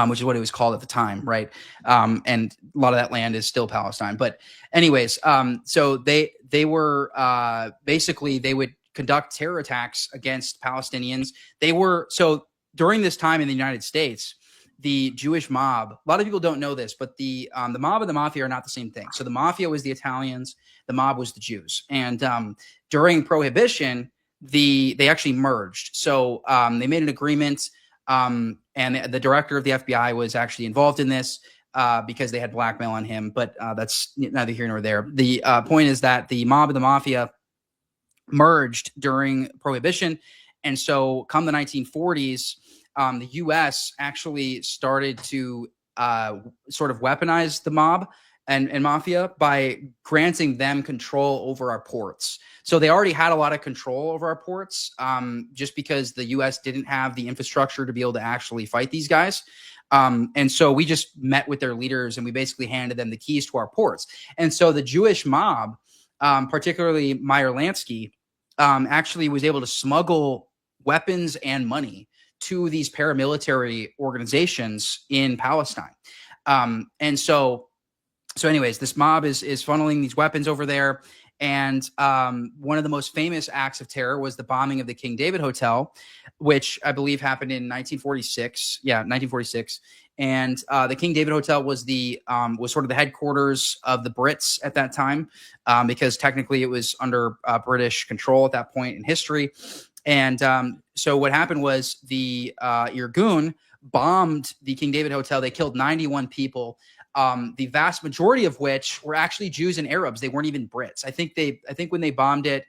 Which is what it was called at the time, right? And a lot of that land is still Palestine. But anyways, so they were basically, they would conduct terror attacks against Palestinians. So during this time in the United States, the Jewish mob, a lot of people don't know this, but the mob and the mafia are not the same thing. So the mafia was the Italians, the mob was the Jews. And during Prohibition, they actually merged. So they made an agreement. And the director of the FBI was actually involved in this because they had blackmail on him. But that's neither here nor there. The point is that the mob and the mafia merged during Prohibition. And so come the 1940s, the U.S. actually started to sort of weaponize the mob and mafia by granting them control over our ports. So they already had a lot of control over our ports just because the U.S. didn't have the infrastructure to be able to actually fight these guys. And so we just met with their leaders and we basically handed them the keys to our ports. And so the Jewish mob, particularly Meyer Lansky, actually was able to smuggle weapons and money to these paramilitary organizations in Palestine. And so anyways, this mob is funneling these weapons over there. And one of the most famous acts of terror was the bombing of the King David Hotel, which I believe happened in 1946. Yeah, 1946. And the King David Hotel was was sort of the headquarters of the Brits at that time, because technically it was under British control at that point in history. And so what happened was the Irgun bombed the King David Hotel. They killed 91 people. The vast majority of which were actually Jews and Arabs. They weren't even Brits. I think when they bombed it,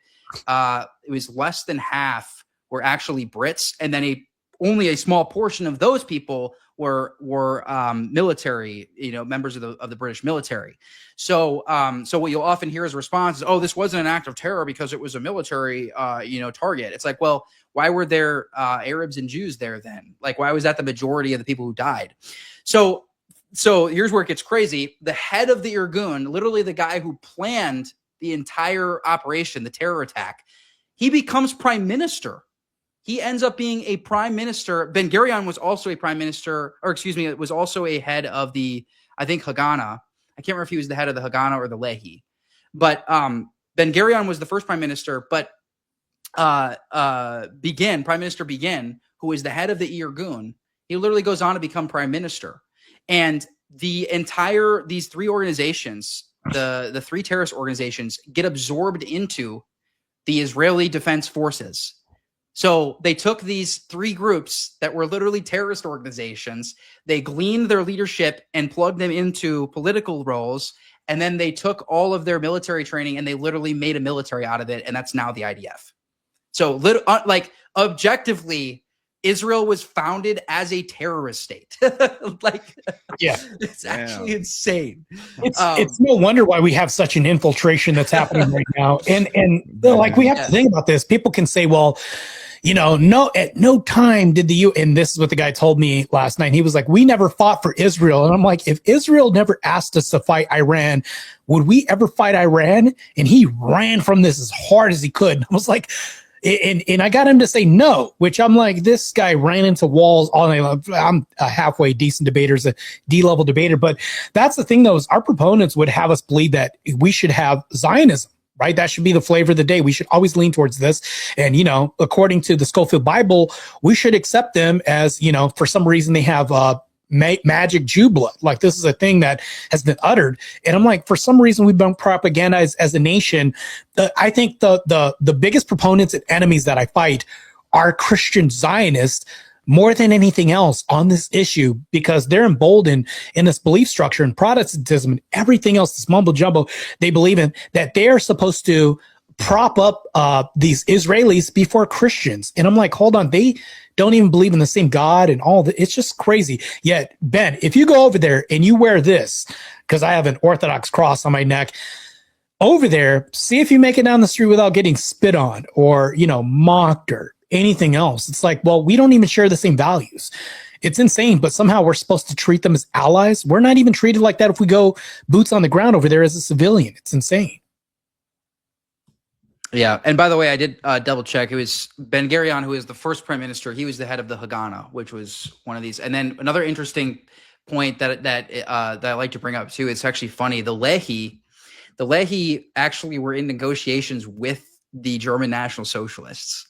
it was less than half were actually Brits, and then only a small portion of those people were military, members of the British military. So what you'll often hear as a response is, "Oh, this wasn't an act of terror because it was a military, target." It's like, well, why were there Arabs and Jews there then? Like, why was that the majority of the people who died? So here's where it gets crazy. The head of the Irgun, literally the guy who planned the entire operation, the terror attack, he becomes prime minister. He ends up being a prime minister. Ben Gurion was also a prime minister, it was also a head of the, I think, Haganah. I can't remember if he was the head of the Haganah or the Lehi. But Ben Gurion was the first prime minister, but Prime Minister Begin, who is the head of the Irgun, he literally goes on to become prime minister. And these 3 organizations, the 3 terrorist organizations, get absorbed into the Israeli Defense Forces. So they took these 3 groups that were literally terrorist organizations, they gleaned their leadership and plugged them into political roles, and then they took all of their military training and they literally made a military out of it, and that's now the IDF. So objectively, Israel was founded as a terrorist state. It's actually insane. It's no wonder why we have such an infiltration that's happening right now. And we have to think about this. People can say, well, at no time did and this is what the guy told me last night. He was like, we never fought for Israel. And I'm like, if Israel never asked us to fight Iran, would we ever fight Iran? And he ran from this as hard as he could. I was like, and I got him to say no, which I'm like, this guy ran into walls all night long. I'm a halfway decent debater, a D-level debater. But that's the thing, though, is our proponents would have us believe that we should have Zionism. right? That should be the flavor of the day. We should always lean towards this. And, according to the Schofield Bible, we should accept them as, for some reason they have magic Jew blood. Like, this is a thing that has been uttered. And I'm like, for some reason we've been propagandized as a nation. I think the biggest proponents and enemies that I fight are Christian Zionists more than anything else on this issue, because they're emboldened in this belief structure and Protestantism and everything else, this mumbo jumbo they believe in, that they are supposed to prop up these Israelis before Christians. And I'm like, hold on, they don't even believe in the same God and all that. It's just crazy. Yet, Ben, if you go over there and you wear this, because I have an Orthodox cross on my neck, over there, see if you make it down the street without getting spit on or, mocked or anything else. It's like, well, we don't even share the same values. It's insane, but somehow we're supposed to treat them as allies. We're not even treated like that if we go boots on the ground over there as a civilian. It's insane. Yeah. And by the way, I did double check. It was Ben Gurion, who is the first prime minister. He was the head of the Haganah, which was one of these. And then another interesting point that I like to bring up too, it's actually funny. The Lehi actually were in negotiations with the German National Socialists.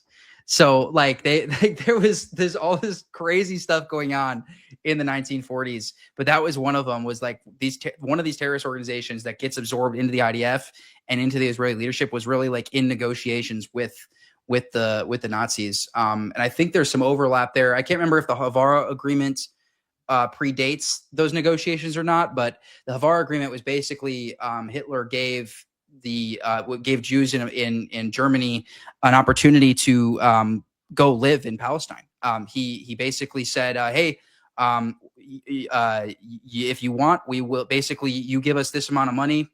So like there's all this crazy stuff going on in the 1940s, but that was one of them, was like one of these terrorist organizations that gets absorbed into the IDF and into the Israeli leadership was really like in negotiations with the Nazis. And I think there's some overlap there. I can't remember if the Havara Agreement predates those negotiations or not, but the Havara Agreement was basically Hitler gave Jews in Germany an opportunity to go live in Palestine. He basically said, hey, if you want, we will basically, you give us this amount of money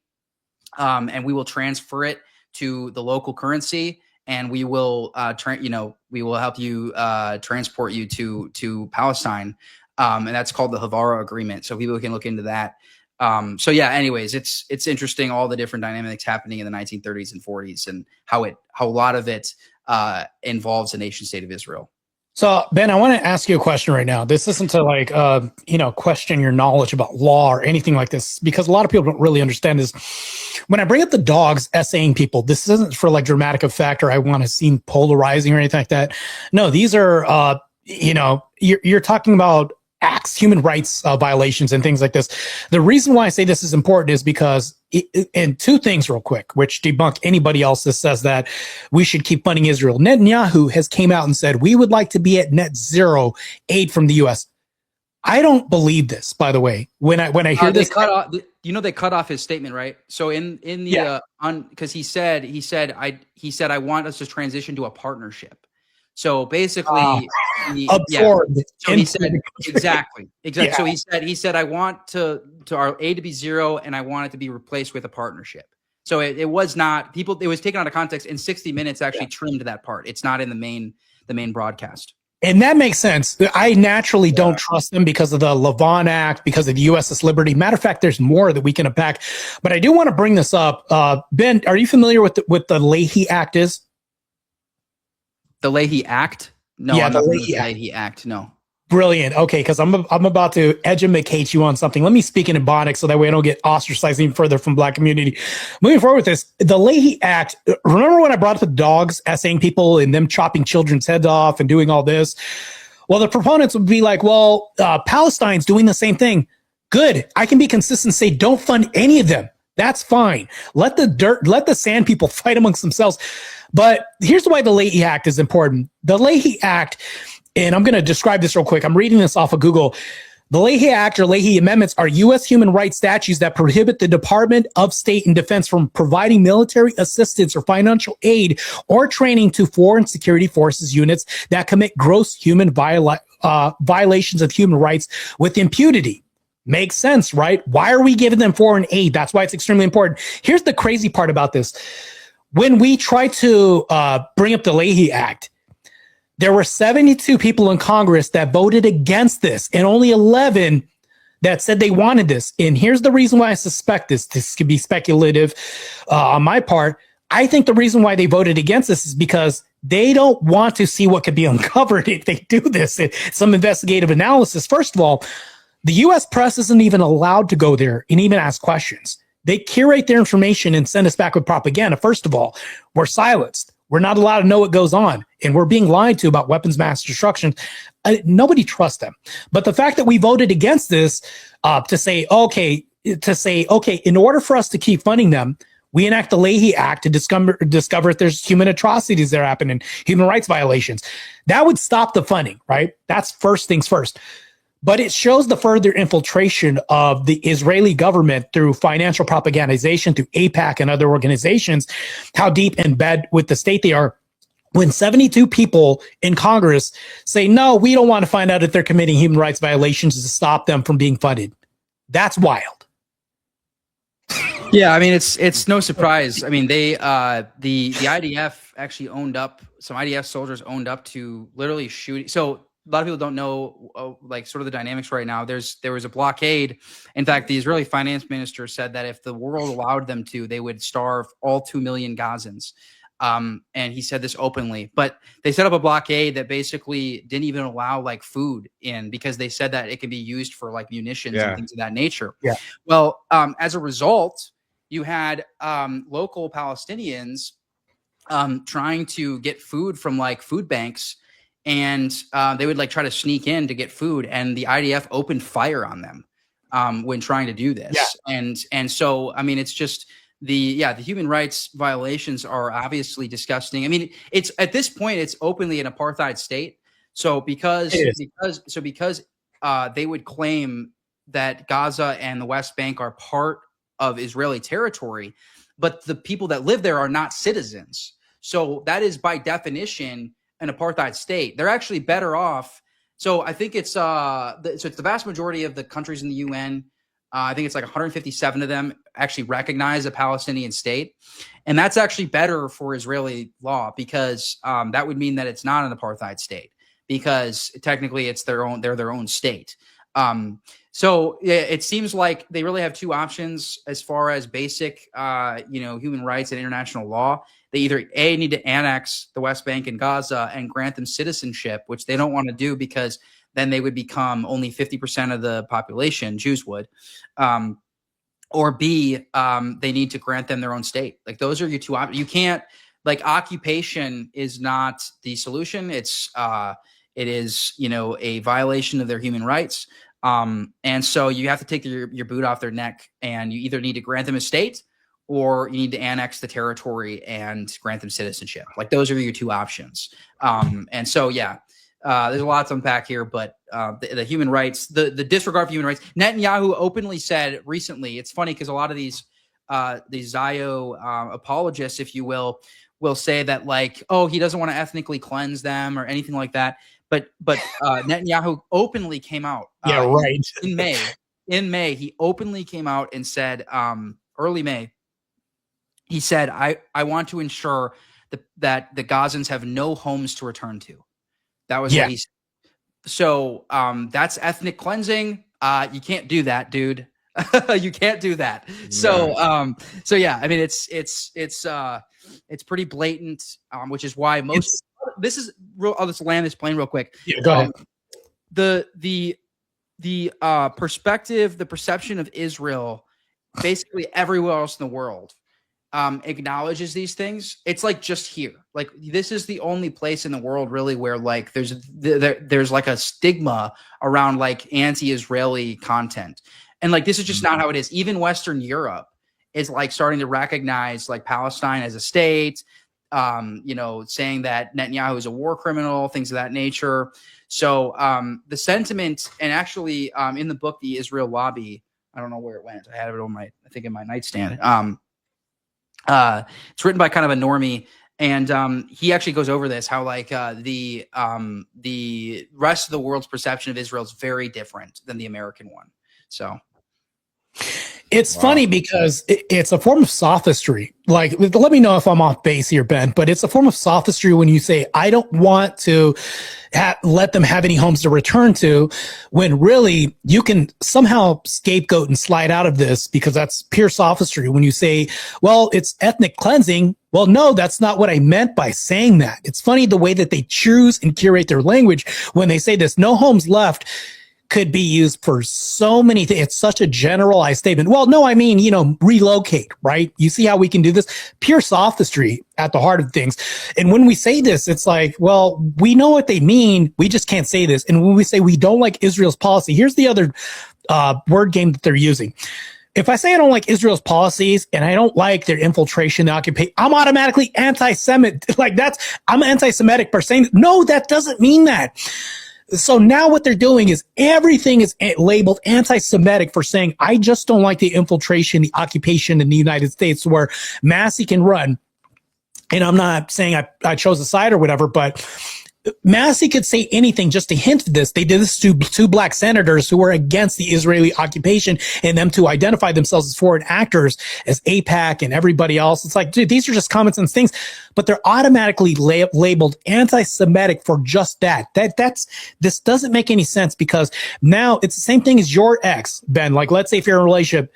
and we will transfer it to the local currency, and we will we will help you transport you to Palestine. And that's called the Havara Agreement. So people can look into that. So yeah, anyways, it's interesting, all the different dynamics happening in the 1930s and 40s and how a lot of it involves the nation state of Israel. So Ben, I want to ask you a question right now. This isn't to question your knowledge about law or anything like this, because a lot of people don't really understand this. When I bring up the dogs essaying people, this isn't for like dramatic effect or I want to seem polarizing or anything like that. No, these are, you're talking about acts, human rights violations and things like this. The reason why I say this is important is because, and two things real quick, which debunk anybody else that says that we should keep funding Israel. Netanyahu has came out and said, we would like to be at net zero aid from the U.S. I don't believe this, by the way. When I hear this, they cut off his statement, right? So because he said I want us to transition to a partnership. So basically, absorbed. So he said exactly. Yeah. So he said I want to our aid to be zero, and I want it to be replaced with a partnership. So it was not people. It was taken out of context. And 60 Minutes actually trimmed that part. It's not in the main broadcast. And that makes sense. I naturally don't trust them because of the Levant Act, because of the USS Liberty. Matter of fact, there's more that we can unpack. But I do want to bring this up. Ben, are you familiar with what the Leahy Act is? The Leahy Act? No, yeah, I'm the not Leahy Act. No. Brilliant. Okay, because I'm about to educate you on something. Let me speak in Ebonics so that way I don't get ostracized even further from Black community. Moving forward with this, the Leahy Act. Remember when I brought up the dogs essaying people and them chopping children's heads off and doing all this? Well, the proponents would be like, well, Palestine's doing the same thing. Good. I can be consistent and say don't fund any of them. That's fine. Let the sand people fight amongst themselves. But here's why the Leahy Act is important. The Leahy Act, and I'm going to describe this real quick. I'm reading this off of Google. The Leahy Act or Leahy Amendments are U.S. human rights statutes that prohibit the Department of State and Defense from providing military assistance or financial aid or training to foreign security forces units that commit gross human violations of human rights with impunity. Makes sense, right? Why are we giving them foreign aid? That's why it's extremely important. Here's the crazy part about this. When we try to bring up the Leahy Act, there were 72 people in Congress that voted against this and only 11 that said they wanted this. And here's the reason why I suspect this. This could be speculative on my part. I think the reason why they voted against this is because they don't want to see what could be uncovered if they do this. Some investigative analysis. First of all, the U.S. press isn't even allowed to go there and even ask questions. They curate their information and send us back with propaganda. First of all, we're silenced. We're not allowed to know what goes on, and we're being lied to about weapons mass destruction. Nobody trusts them. But the fact that we voted against this to say, okay, in order for us to keep funding them, we enact the Leahy Act to discover if there's human atrocities that are happening, human rights violations. That would stop the funding, right? That's first things first. But it shows the further infiltration of the Israeli government through financial propagandization, through AIPAC and other organizations, how deep in bed with the state they are. When 72 people in Congress say, no, we don't want to find out if they're committing human rights violations to stop them from being funded. That's wild. Yeah, I mean, it's no surprise. I mean, they the IDF actually some IDF soldiers owned up to literally shooting. So a lot of people don't know like sort of the dynamics right now. There was a blockade. In fact, the Israeli finance minister said that if the world allowed them to, they would starve all 2 million Gazans. And he said this openly, but they set up a blockade that basically didn't even allow like food in, because they said that it can be used for like munitions and things of that nature. Yeah. Well, as a result, you had local Palestinians trying to get food from like food banks, and they would like try to sneak in to get food, and the IDF opened fire on them when trying to do this. Yeah. And so, I mean, it's just the human rights violations are obviously disgusting. I mean, it's at this point, it's openly an apartheid state. So because they would claim that Gaza and the West Bank are part of Israeli territory, but the people that live there are not citizens. So that is by definition an apartheid state. They're actually better off. So I think it's it's the vast majority of the countries in the UN. I think it's like 157 of them actually recognize a Palestinian state. And that's actually better for Israeli law, because that would mean that it's not an apartheid state, because technically it's they're their own state. So it seems like they really have two options as far as basic, human rights and international law. They either need to annex the West Bank and Gaza and grant them citizenship, which they don't want to do, because then they would become only 50% of the population, Jews would, or B, they need to grant them their own state. Like those are your two options. You can't, like, occupation is not the solution. It is, a violation of their human rights. And so you have to take your boot off their neck, and you either need to grant them a state, or you need to annex the territory and grant them citizenship. Like those are your two options. And so, there's a lot to unpack here, but the human rights, the disregard for human rights. Netanyahu openly said recently, it's funny because a lot of these Zio apologists, if you will say that, like, oh, he doesn't want to ethnically cleanse them or anything like that. But Netanyahu openly came out. In May, he openly came out and said, early May, he said, I want to ensure that the Gazans have no homes to return to. That was what he said. So that's ethnic cleansing. You can't do that, dude. You can't do that. So I mean, it's pretty blatant, which is why this is real. I'll just land this plane real quick. Yeah, go ahead. The perspective, the perception of Israel, basically everywhere else in the world, acknowledges these things. It's like just here. Like this is the only place in the world really where like there's like a stigma around like anti-Israeli content. And like this is just not how it is. Even Western Europe is like starting to recognize like Palestine as a state, saying that Netanyahu is a war criminal, things of that nature. So the sentiment, and actually in the book, The Israel Lobby, I don't know where it went. I had it on I think in my nightstand. It's written by kind of a normie, and he actually goes over this, how like the rest of the world's perception of Israel is very different than the American one. So it's funny because it's a form of sophistry. Like, let me know if I'm off base here, Ben, but it's a form of sophistry when you say, I don't want to let them have any homes to return to, when really you can somehow scapegoat and slide out of this, because that's pure sophistry. When you say, well, it's ethnic cleansing. Well, no, that's not what I meant by saying that. It's funny the way that they choose and curate their language when they say this, no homes left. could be used for so many things. It's such a generalized statement. Well, no, I mean, relocate, right? You see how we can do this? Pure sophistry at the heart of things. And when we say this, it's like, well, we know what they mean. We just can't say this. And when we say we don't like Israel's policy, here's the other word game that they're using. If I say I don't like Israel's policies and I don't like their infiltration, the occupation, I'm automatically anti-Semitic. I'm anti-Semitic for saying, no, that doesn't mean that. So now what they're doing is everything is labeled anti-Semitic for saying, I just don't like the infiltration, the occupation in the United States where Massey can run. And I'm not saying I chose a side or whatever, but Massey could say anything just to hint at this. They did this to two black senators who were against the Israeli occupation and them to identify themselves as foreign actors, as AIPAC and everybody else. It's like, dude, these are just common sense things, but they're automatically labeled anti-Semitic for just that. This doesn't make any sense because now it's the same thing as your ex, Ben. Like, let's say if you're in a relationship,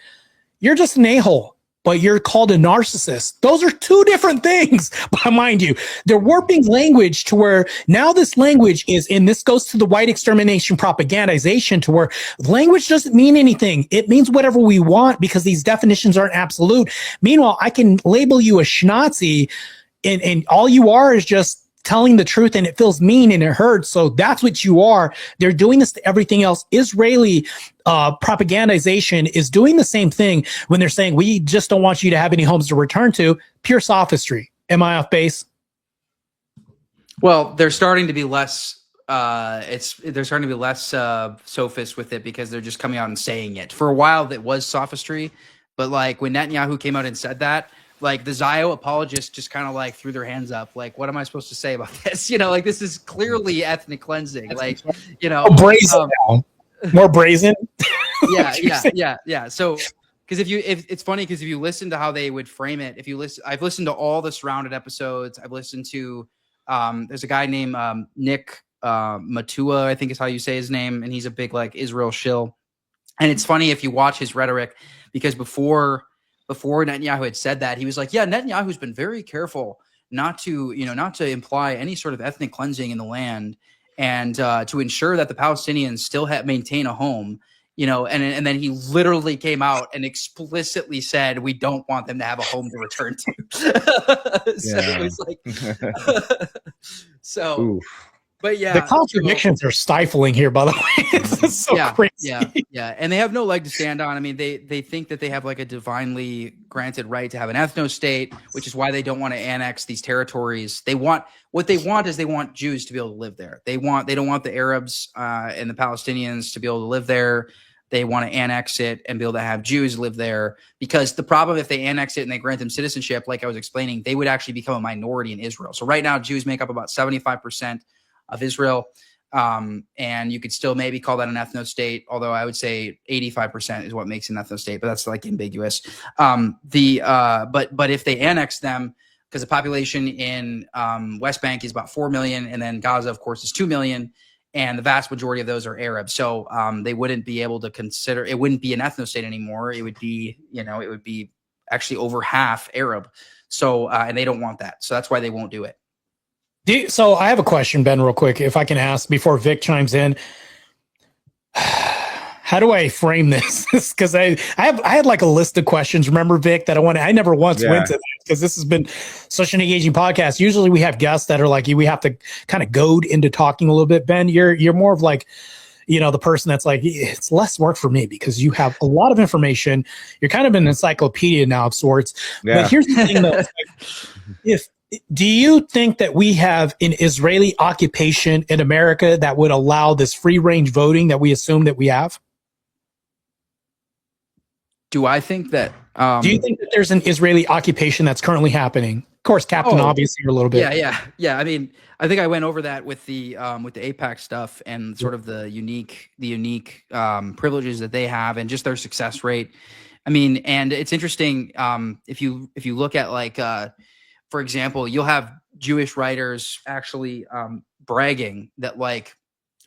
you're just an a-hole, but you're called a narcissist. Those are two different things. But mind you, they're warping language to where now this language is, and this goes to the white extermination propagandization, to where language doesn't mean anything. It means whatever we want because these definitions aren't absolute. Meanwhile, I can label you a schnazi and all you are is just telling the truth, and it feels mean and it hurts. So that's what you are. They're doing this to everything else. Israeli propagandization is doing the same thing when they're saying, we just don't want you to have any homes to return to. Pure sophistry. Am I off base? Well, they're starting to be less. They're starting to be less sophist with it because they're just coming out and saying it. For a while, that was sophistry, but like when Netanyahu came out and said that, like the Zio apologists just kind of like threw their hands up. Like, what am I supposed to say about this? Like this is clearly ethnic cleansing. Like, brazen now. More brazen. Yeah. So, because if it's funny, because if you listen to how they would frame it, I've listened to all the Surrounded episodes. I've listened to, there's a guy named Nick Matua, I think is how you say his name, and he's a big like Israel shill. And it's funny if you watch his rhetoric, because before Netanyahu had said that, he was like, yeah, Netanyahu's been very careful not to imply any sort of ethnic cleansing in the land, and to ensure that the Palestinians still maintain a home, and then he literally came out and explicitly said, we don't want them to have a home to return to. So it was like, so, Oof. but yeah. The contradictions are stifling here, by the way. It's so crazy. Yeah. And they have no leg to stand on. I mean, they think that they have like a divinely granted right to have an ethno state, which is why they don't want to annex these territories. They want Jews to be able to live there. They don't want the Arabs and the Palestinians to be able to live there. They want to annex it and be able to have Jews live there, because the problem, if they annex it and they grant them citizenship, like I was explaining, they would actually become a minority in Israel. So right now, Jews make up about 75% of Israel. And you could still maybe call that an ethno state, although I would say 85% is what makes an ethno state, but that's like ambiguous. But if they annex them, because the population in West Bank is about 4 million, and then Gaza, of course, is 2 million, and the vast majority of those are Arab. So they wouldn't be able to consider, it wouldn't be an ethno state anymore. It would be, it would be actually over half Arab. So, and they don't want that. So that's why they won't do it. So I have a question, Ben, real quick, if I can ask before Vic chimes in. How do I frame this? Because I had like a list of questions. Remember, Vic, that I never once went to that, because this has been such an engaging podcast. Usually we have guests that are like, we have to kind of goad into talking a little bit. Ben, you're more of like, the person that's like, it's less work for me because you have a lot of information. You're kind of an encyclopedia now of sorts. Yeah. But here's the thing, though. Do you think that we have an Israeli occupation in America that would allow this free range voting that we assume that we have? Do I think that? Do you think that there's an Israeli occupation that's currently happening? Of course, Captain Obvious here a little bit. Yeah. I mean, I think I went over that with the AIPAC stuff and sort of the unique privileges that they have and just their success rate. I mean, and it's interesting if you look at like, for example, you'll have Jewish writers actually bragging that like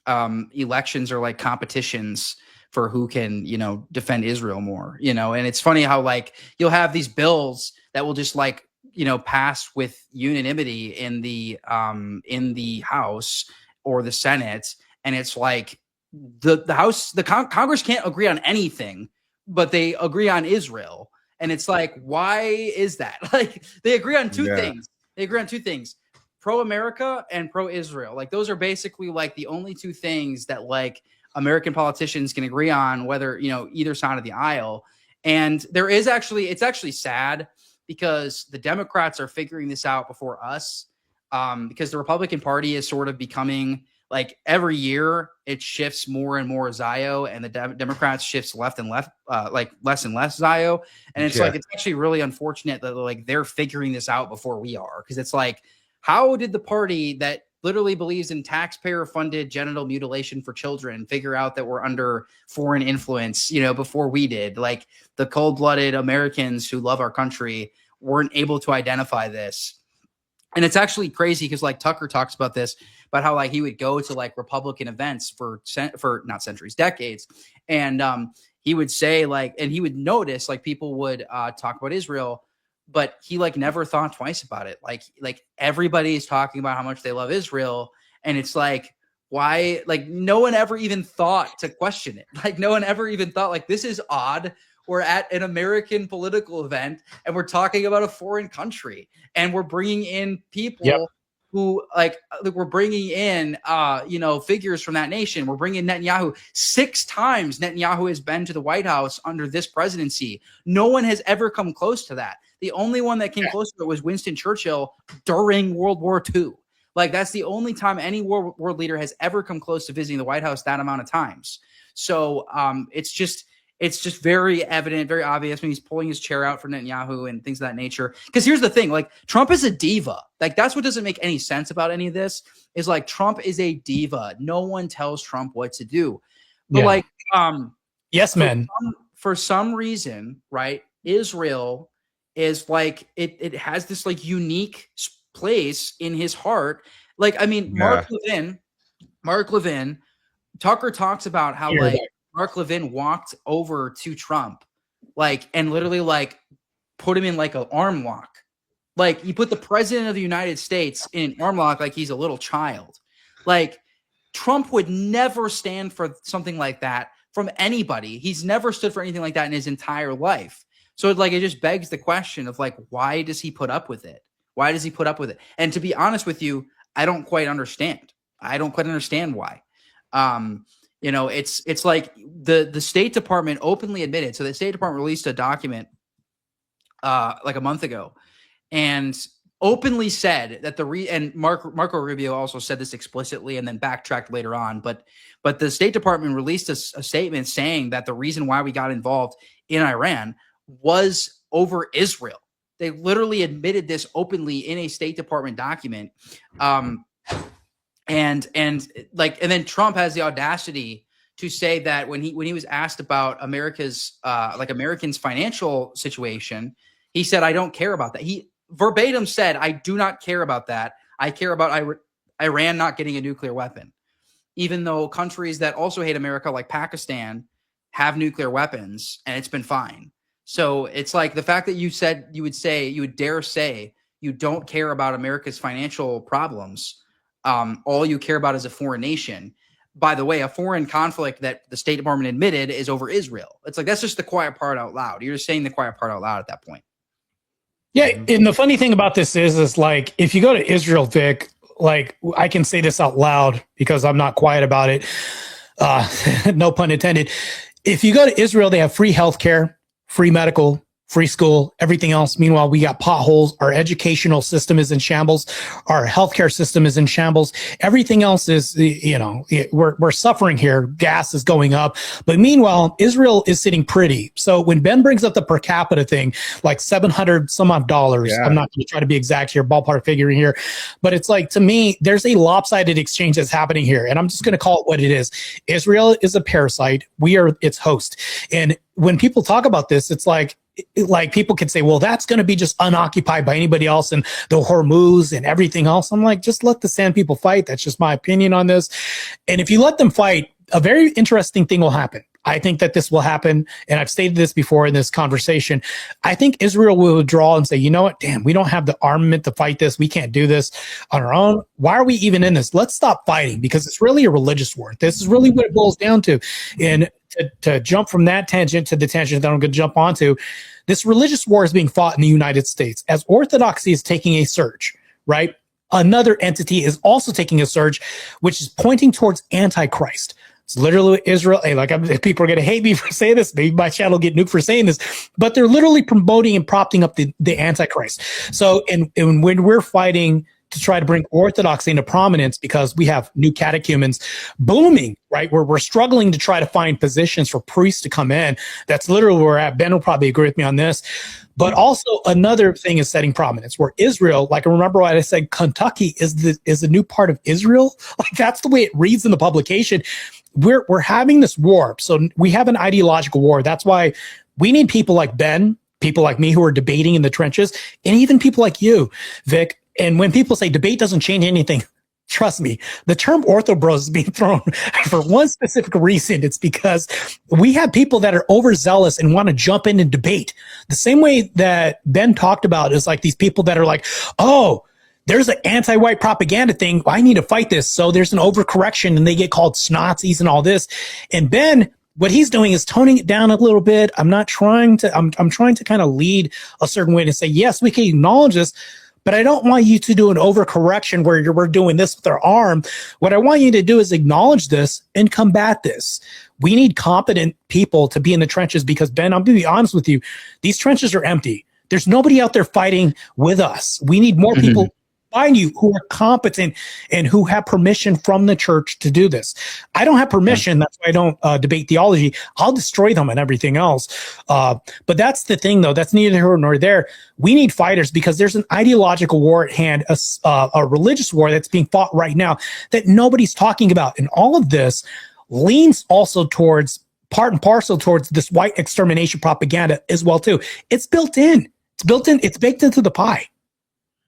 elections are like competitions for who can, defend Israel more, and it's funny how like you'll have these bills that will just like, pass with unanimity in the House or the Senate. And it's like, Congress can't agree on anything, but they agree on Israel. And it's like, why is that? Like, they agree on two things. They agree on two things: pro-America and pro-Israel. Like, those are basically like the only two things that like American politicians can agree on, whether, you know, either side of the aisle. And it's actually sad because the Democrats are figuring this out before us, because the Republican Party is sort of becoming like, every year it shifts more and more Zio, and the Democrats shifts left and left, like less and less Zio. And it's like, it's actually really unfortunate that like they're figuring this out before we are. Cause it's like, how did the party that literally believes in taxpayer funded genital mutilation for children figure out that we're under foreign influence, you know, before we did? Like, the cold-blooded Americans who love our country weren't able to identify this. And it's actually crazy because like Tucker talks about this, about how like he would go to like Republican events for not centuries, decades. And he would say like, and he would notice like people would talk about Israel, but he like never thought twice about it. Like everybody is talking about how much they love Israel. And it's like, why? Like, no one ever even thought to question it. Like, no one ever even thought like, this is odd. We're at an American political event and we're talking about a foreign country, and we're bringing in people who like, we're bringing in, you know, figures from that nation. We're bringing Netanyahu. 6 times Netanyahu has been to the White House under this presidency. No one has ever come close to that. The only one that came close to it was Winston Churchill during World War II. Like, that's the only time any world leader has ever come close to visiting the White House that amount of times. So it's just very evident, very obvious when he's pulling his chair out for Netanyahu and things of that nature. Because here's the thing, like, Trump is a diva. Like, that's what doesn't make any sense about any of this, is like, Trump is a diva. No one tells Trump what to do. But like, yes, man. For some reason, right, Israel is like, it has this like unique place in his heart. Like, I mean, Mark Levin, Tucker talks about how like Mark Levin walked over to Trump, like, and literally like put him in like an arm lock. Like, you put the president of the United States in an arm lock like he's a little child. Like, Trump would never stand for something like that from anybody. He's never stood for anything like that in his entire life. So it just begs the question of like, why does he put up with it? Why does he put up with it? And to be honest with you, I don't quite understand. I don't quite understand why. You know, it's like the State Department openly admitted. So the State Department released a document like a month ago, and openly said that and Marco Rubio also said this explicitly and then backtracked later on. But the State Department released a statement saying that the reason why we got involved in Iran was over Israel. They literally admitted this openly in a State Department document. And then Trump has the audacity to say that when he was asked about America's Americans' financial situation, he said, "I don't care about that." He verbatim said, "I do not care about that. I care about Iran not getting a nuclear weapon," even though countries that also hate America, like Pakistan, have nuclear weapons, and it's been fine. So it's like the fact that you would dare say you don't care about America's financial problems. All you care about is a foreign nation. By the way, a foreign conflict that the State Department admitted is over Israel. It's like, that's just the quiet part out loud. You're just saying the quiet part out loud at that point. Yeah. And the funny thing about this is like, if you go to Israel, Vic, like, I can say this out loud because I'm not quiet about it. No pun intended. If you go to Israel, they have free healthcare, free medical, free school, everything else. Meanwhile, we got potholes. Our educational system is in shambles. Our healthcare system is in shambles. Everything else is, we're suffering here. Gas is going up. But meanwhile, Israel is sitting pretty. So when Ben brings up the per capita thing, like $700 some odd dollars, I'm not going to try to be exact here, ballpark figuring here, but it's like, to me, there's a lopsided exchange that's happening here. And I'm just going to call it what it is. Israel is a parasite. We are its host. And when people talk about this, it's like people could say, well, that's going to be just unoccupied by anybody else and the Hormuz and everything else. I'm like, just let the sand people fight. That's just my opinion on this. And if you let them fight, a very interesting thing will happen. I think that this will happen. And I've stated this before in this conversation. I think Israel will withdraw and say, you know what? Damn, we don't have the armament to fight this. We can't do this on our own. Why are we even in this? Let's stop fighting, because it's really a religious war. This is really what it boils down to. And to jump from that tangent to the tangent that I'm going to jump onto, this religious war is being fought in the United States as orthodoxy is taking a surge, right? Another entity is also taking a surge, which is pointing towards Antichrist. It's literally Israel. Hey, people are going to hate me for saying this. Maybe my channel will get nuked for saying this, but they're literally promoting and propping up the Antichrist. So, and when we're fighting to try to bring orthodoxy into prominence, because we have new catechumens booming, right? We're struggling to try to find positions for priests to come in. That's literally where we're at. Ben will probably agree with me on this. But also another thing is setting prominence, where Israel, like, remember what I said, Kentucky is a new part of Israel. Like, that's the way it reads in the publication. We're having this war. So we have an ideological war. That's why we need people like Ben, people like me who are debating in the trenches, and even people like you, Vic. And when people say debate doesn't change anything, trust me, the term orthobros is being thrown for one specific reason. It's because we have people that are overzealous and want to jump in and debate. The same way that Ben talked about is like these people that are like, oh, there's an anti-white propaganda thing. I need to fight this. So there's an overcorrection and they get called snazis and all this. And Ben, what he's doing is toning it down a little bit. I'm trying to kind of lead a certain way to say, yes, we can acknowledge this, but I don't want you to do an overcorrection where we're doing this with our arm. What I want you to do is acknowledge this and combat this. We need competent people to be in the trenches, because, Ben, I'm going to be honest with you, these trenches are empty. There's nobody out there fighting with us. We need more people behind you who are competent and who have permission from the church to do this. I don't have permission. That's why I don't debate theology. I'll destroy them and everything else. But that's the thing, though. That's neither here nor there. We need fighters, because there's an ideological war at hand, a religious war that's being fought right now that nobody's talking about. And all of this leans also towards, part and parcel towards, this white extermination propaganda as well, too. It's built in. It's baked into the pie.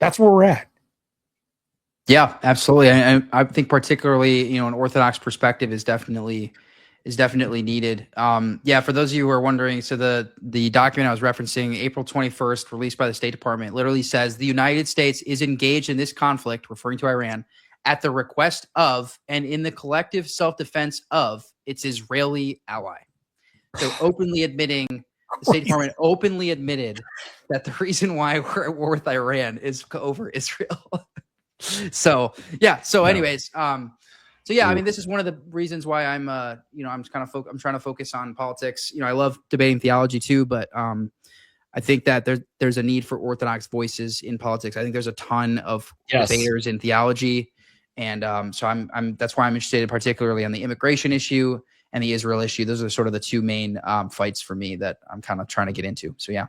That's where we're at. Yeah, absolutely. I think particularly, an Orthodox perspective is definitely needed. For those of you who are wondering, so the document I was referencing, April 21st, released by the State Department, literally says the United States is engaged in this conflict, referring to Iran, at the request of and in the collective self-defense of its Israeli ally. So openly admitting, the State Department openly admitted that the reason why we're at war with Iran is over Israel. Anyways, I mean, this is one of the reasons why I'm trying to focus on politics. I love debating theology too, but I think that there's a need for Orthodox voices in politics. I think there's a ton of debaters in theology, and so that's why I'm interested particularly on the immigration issue and the Israel issue. Those are sort of the two main fights for me that I'm kind of trying to get into. So yeah.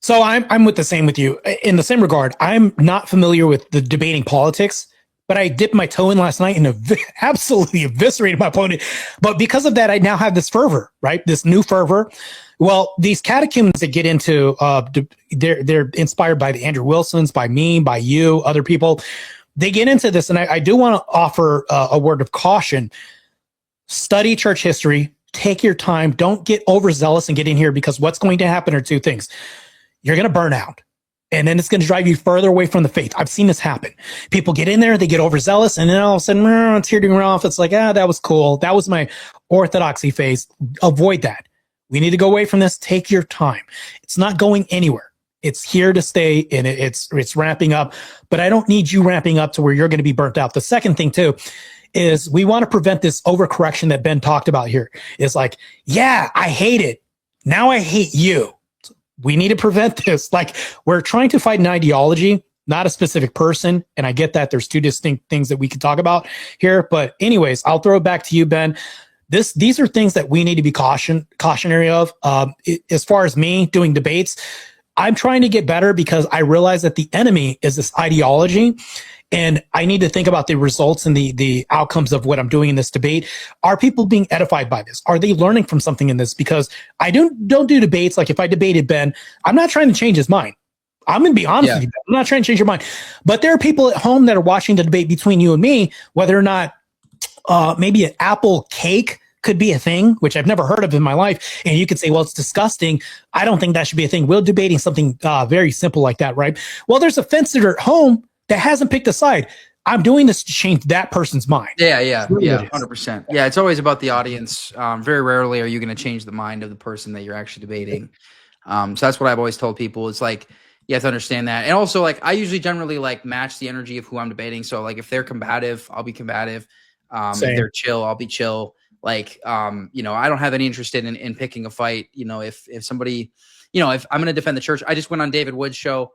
So I'm with you in the same regard. I'm not familiar with the debating politics, but I dipped my toe in last night and absolutely eviscerated my opponent. But because of that, I now have this fervor, right? This new fervor. Well, these catechumens that get into, they're inspired by the Andrew Wilsons, by me, by you, other people. They get into this, and I do want to offer a word of caution. Study church history. Take your time. Don't get overzealous and get in here, because what's going to happen are two things. You're going to burn out, and then it's going to drive you further away from the faith. I've seen this happen. People get in there, they get overzealous, and then all of a sudden, it's teetering off. It's like, that was cool. That was my orthodoxy phase. Avoid that. We need to go away from this. Take your time. It's not going anywhere. It's here to stay, and it's ramping up, but I don't need you ramping up to where you're going to be burnt out. The second thing, too, is we want to prevent this overcorrection that Ben talked about here. It's like, yeah, I hate it. Now I hate you. We need to prevent this. Like, we're trying to fight an ideology, not a specific person. And I get that there's two distinct things that we can talk about here. But anyways, I'll throw it back to you, Ben. These are things that we need to be cautionary of. As far as me doing debates, I'm trying to get better, because I realize that the enemy is this ideology. And I need to think about the results and the outcomes of what I'm doing in this debate. Are people being edified by this? Are they learning from something in this? Because I don't do debates. Like, if I debated Ben, I'm not trying to change his mind. I'm going to be honest with you. I'm not trying to change your mind. But there are people at home that are watching the debate between you and me, whether or not maybe an apple cake could be a thing, which I've never heard of in my life. And you could say, well, it's disgusting. I don't think that should be a thing. We're debating something very simple like that, right? Well, there's a fence sitter at home that hasn't picked a side. I'm doing this to change that person's mind. Yeah, 100%. Yeah, it's always about the audience. Very rarely are you going to change the mind of the person that you're actually debating. So that's what I've always told people. It's like, you have to understand that. And also, like, I usually generally like match the energy of who I'm debating. So like, if they're combative, I'll be combative. If they're chill, I'll be chill. Like, you know, I don't have any interest in picking a fight. You know, if somebody, you know, if I'm going to defend the church, I just went on David Wood's show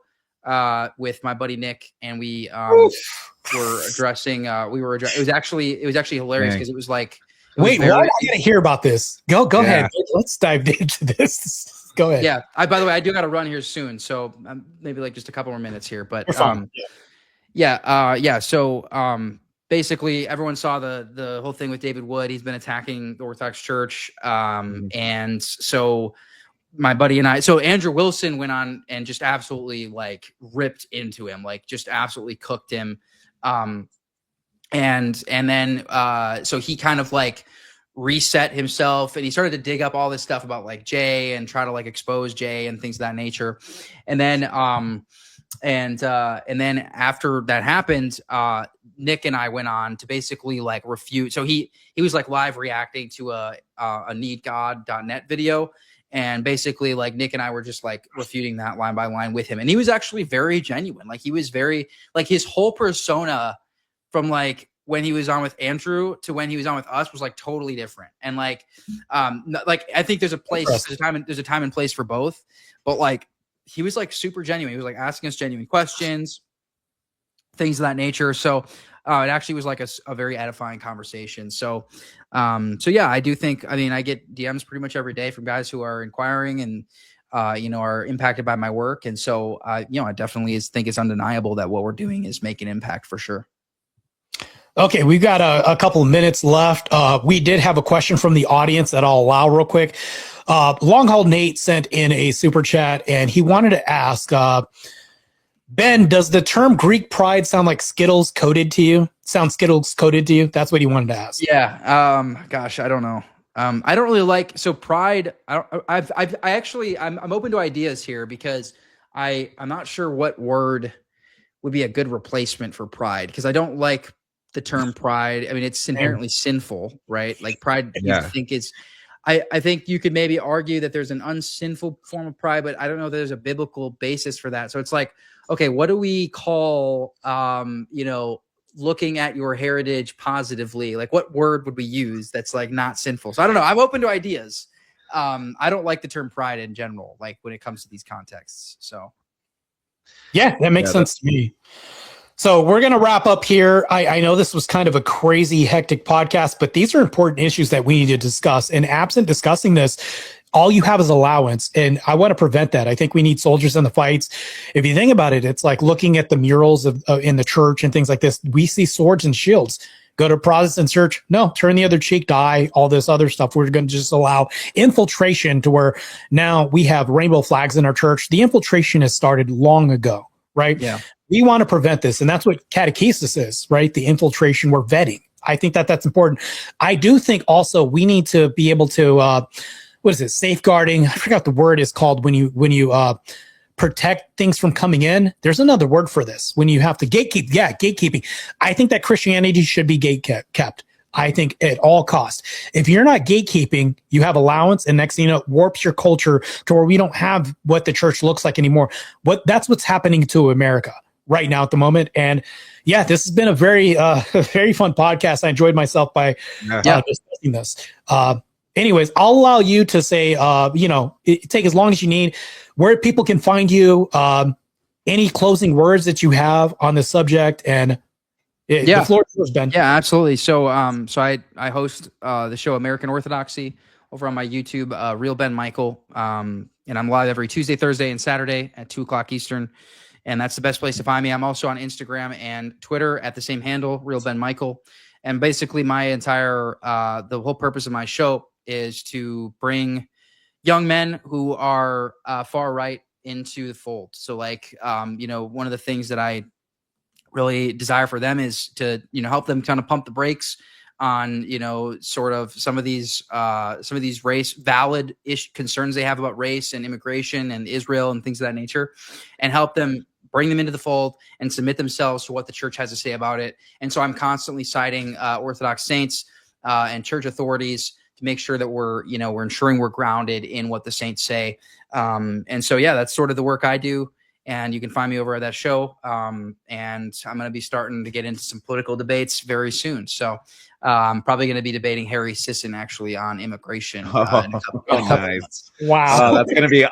with my buddy Nick, and we were addressing. It was actually hilarious because it was like. Wait, I got to hear about this. Go ahead. Let's dive into this. Go ahead. Yeah. By the way, I do got to run here soon, so maybe like just a couple more minutes here. But So basically, everyone saw the whole thing with David Wood. He's been attacking the Orthodox Church, and so my buddy and I. So Andrew Wilson went on and just absolutely like ripped into him, like just absolutely cooked him. And then so he kind of like reset himself, and he started to dig up all this stuff about like Jay and try to like expose Jay and things of that nature. And then and then after that happened, Nick and I went on to basically like refute. So he was like live reacting to a needgod.net video. And basically, like, Nick and I were just like refuting that line by line with him. And he was actually very genuine. Like, he was very, like, his whole persona from like when he was on with Andrew to when he was on with us was like totally different. And like I think there's a place, there's a time and place for both. But like, he was like super genuine. He was like asking us genuine questions, things of that nature. So it actually was like a very edifying conversation. So yeah, I do think, I mean, I get DMs pretty much every day from guys who are inquiring and, you know, are impacted by my work. And so, you know, I definitely think it's undeniable that what we're doing is making impact for sure. Okay, we've got a couple of minutes left. We did have a question from the audience that I'll allow real quick. Long Haul Nate sent in a super chat, and he wanted to ask, Ben, does the term Greek pride sound like Skittles coded to you? Sound Skittles coded to you? That's what he wanted to ask. Yeah. Gosh, I don't know. I don't really like, so pride. I'm open to ideas here because I'm not sure what word would be a good replacement for pride, because I don't like the term pride. I mean, it's inherently sinful, right? Like pride, you think is, I think you could maybe argue that there's an unsinful form of pride, but I don't know that there's a biblical basis for that. So it's like, okay, what do we call, you know, looking at your heritage positively? Like, what word would we use that's like not sinful? So I don't know. I'm open to ideas. I don't like the term pride in general, like when it comes to these contexts. So. Yeah, that makes sense to me. So we're going to wrap up here. I know this was kind of a crazy, hectic podcast, but these are important issues that we need to discuss. And absent discussing this, all you have is allowance. And I want to prevent that. I think we need soldiers in the fights. If you think about it, it's like looking at the murals of in the church and things like this. We see swords and shields. Go to Protestant church. No, turn the other cheek, die, all this other stuff. We're going to just allow infiltration to where now we have rainbow flags in our church. The infiltration has started long ago, right? Yeah. We want to prevent this. And that's what catechesis is, right? The infiltration, we're vetting. I think that that's important. I do think also we need to be able to, what is it? Safeguarding. I forgot the word is called when you protect things from coming in. There's another word for this when you have to gatekeep. Yeah, gatekeeping. I think that Christianity should be gate kept. I think at all costs. If you're not gatekeeping, you have allowance, and next thing you know, it warps your culture to where we don't have what the church looks like anymore. That's what's happening to America right now at the moment. And yeah, this has been a very, very fun podcast. I enjoyed myself by discussing this. Anyways, I'll allow you to say, you know, take as long as you need, where people can find you, any closing words that you have on the subject, and the floor is yours, Ben. Yeah, absolutely. So, I host the show American Orthodoxy over on my YouTube, Real Ben Michael, and I'm live every Tuesday, Thursday, and Saturday at 2:00 Eastern, and that's the best place to find me. I'm also on Instagram and Twitter at the same handle, Real Ben Michael, and basically my entire the whole purpose of my show is to bring young men who are far right into the fold. So, like, you know, one of the things that I really desire for them is to, you know, help them kind of pump the brakes on, you know, sort of some of these race valid concerns they have about race and immigration and Israel and things of that nature, and help them bring them into the fold and submit themselves to what the church has to say about it. And so I'm constantly citing Orthodox saints and church authorities to make sure that we're ensuring we're grounded in what the saints say. And so, yeah, that's sort of the work I do. And you can find me over at that show. And I'm going to be starting to get into some political debates very soon. So I'm probably going to be debating Harry Sisson actually on immigration. Nice. Wow. That's going to be,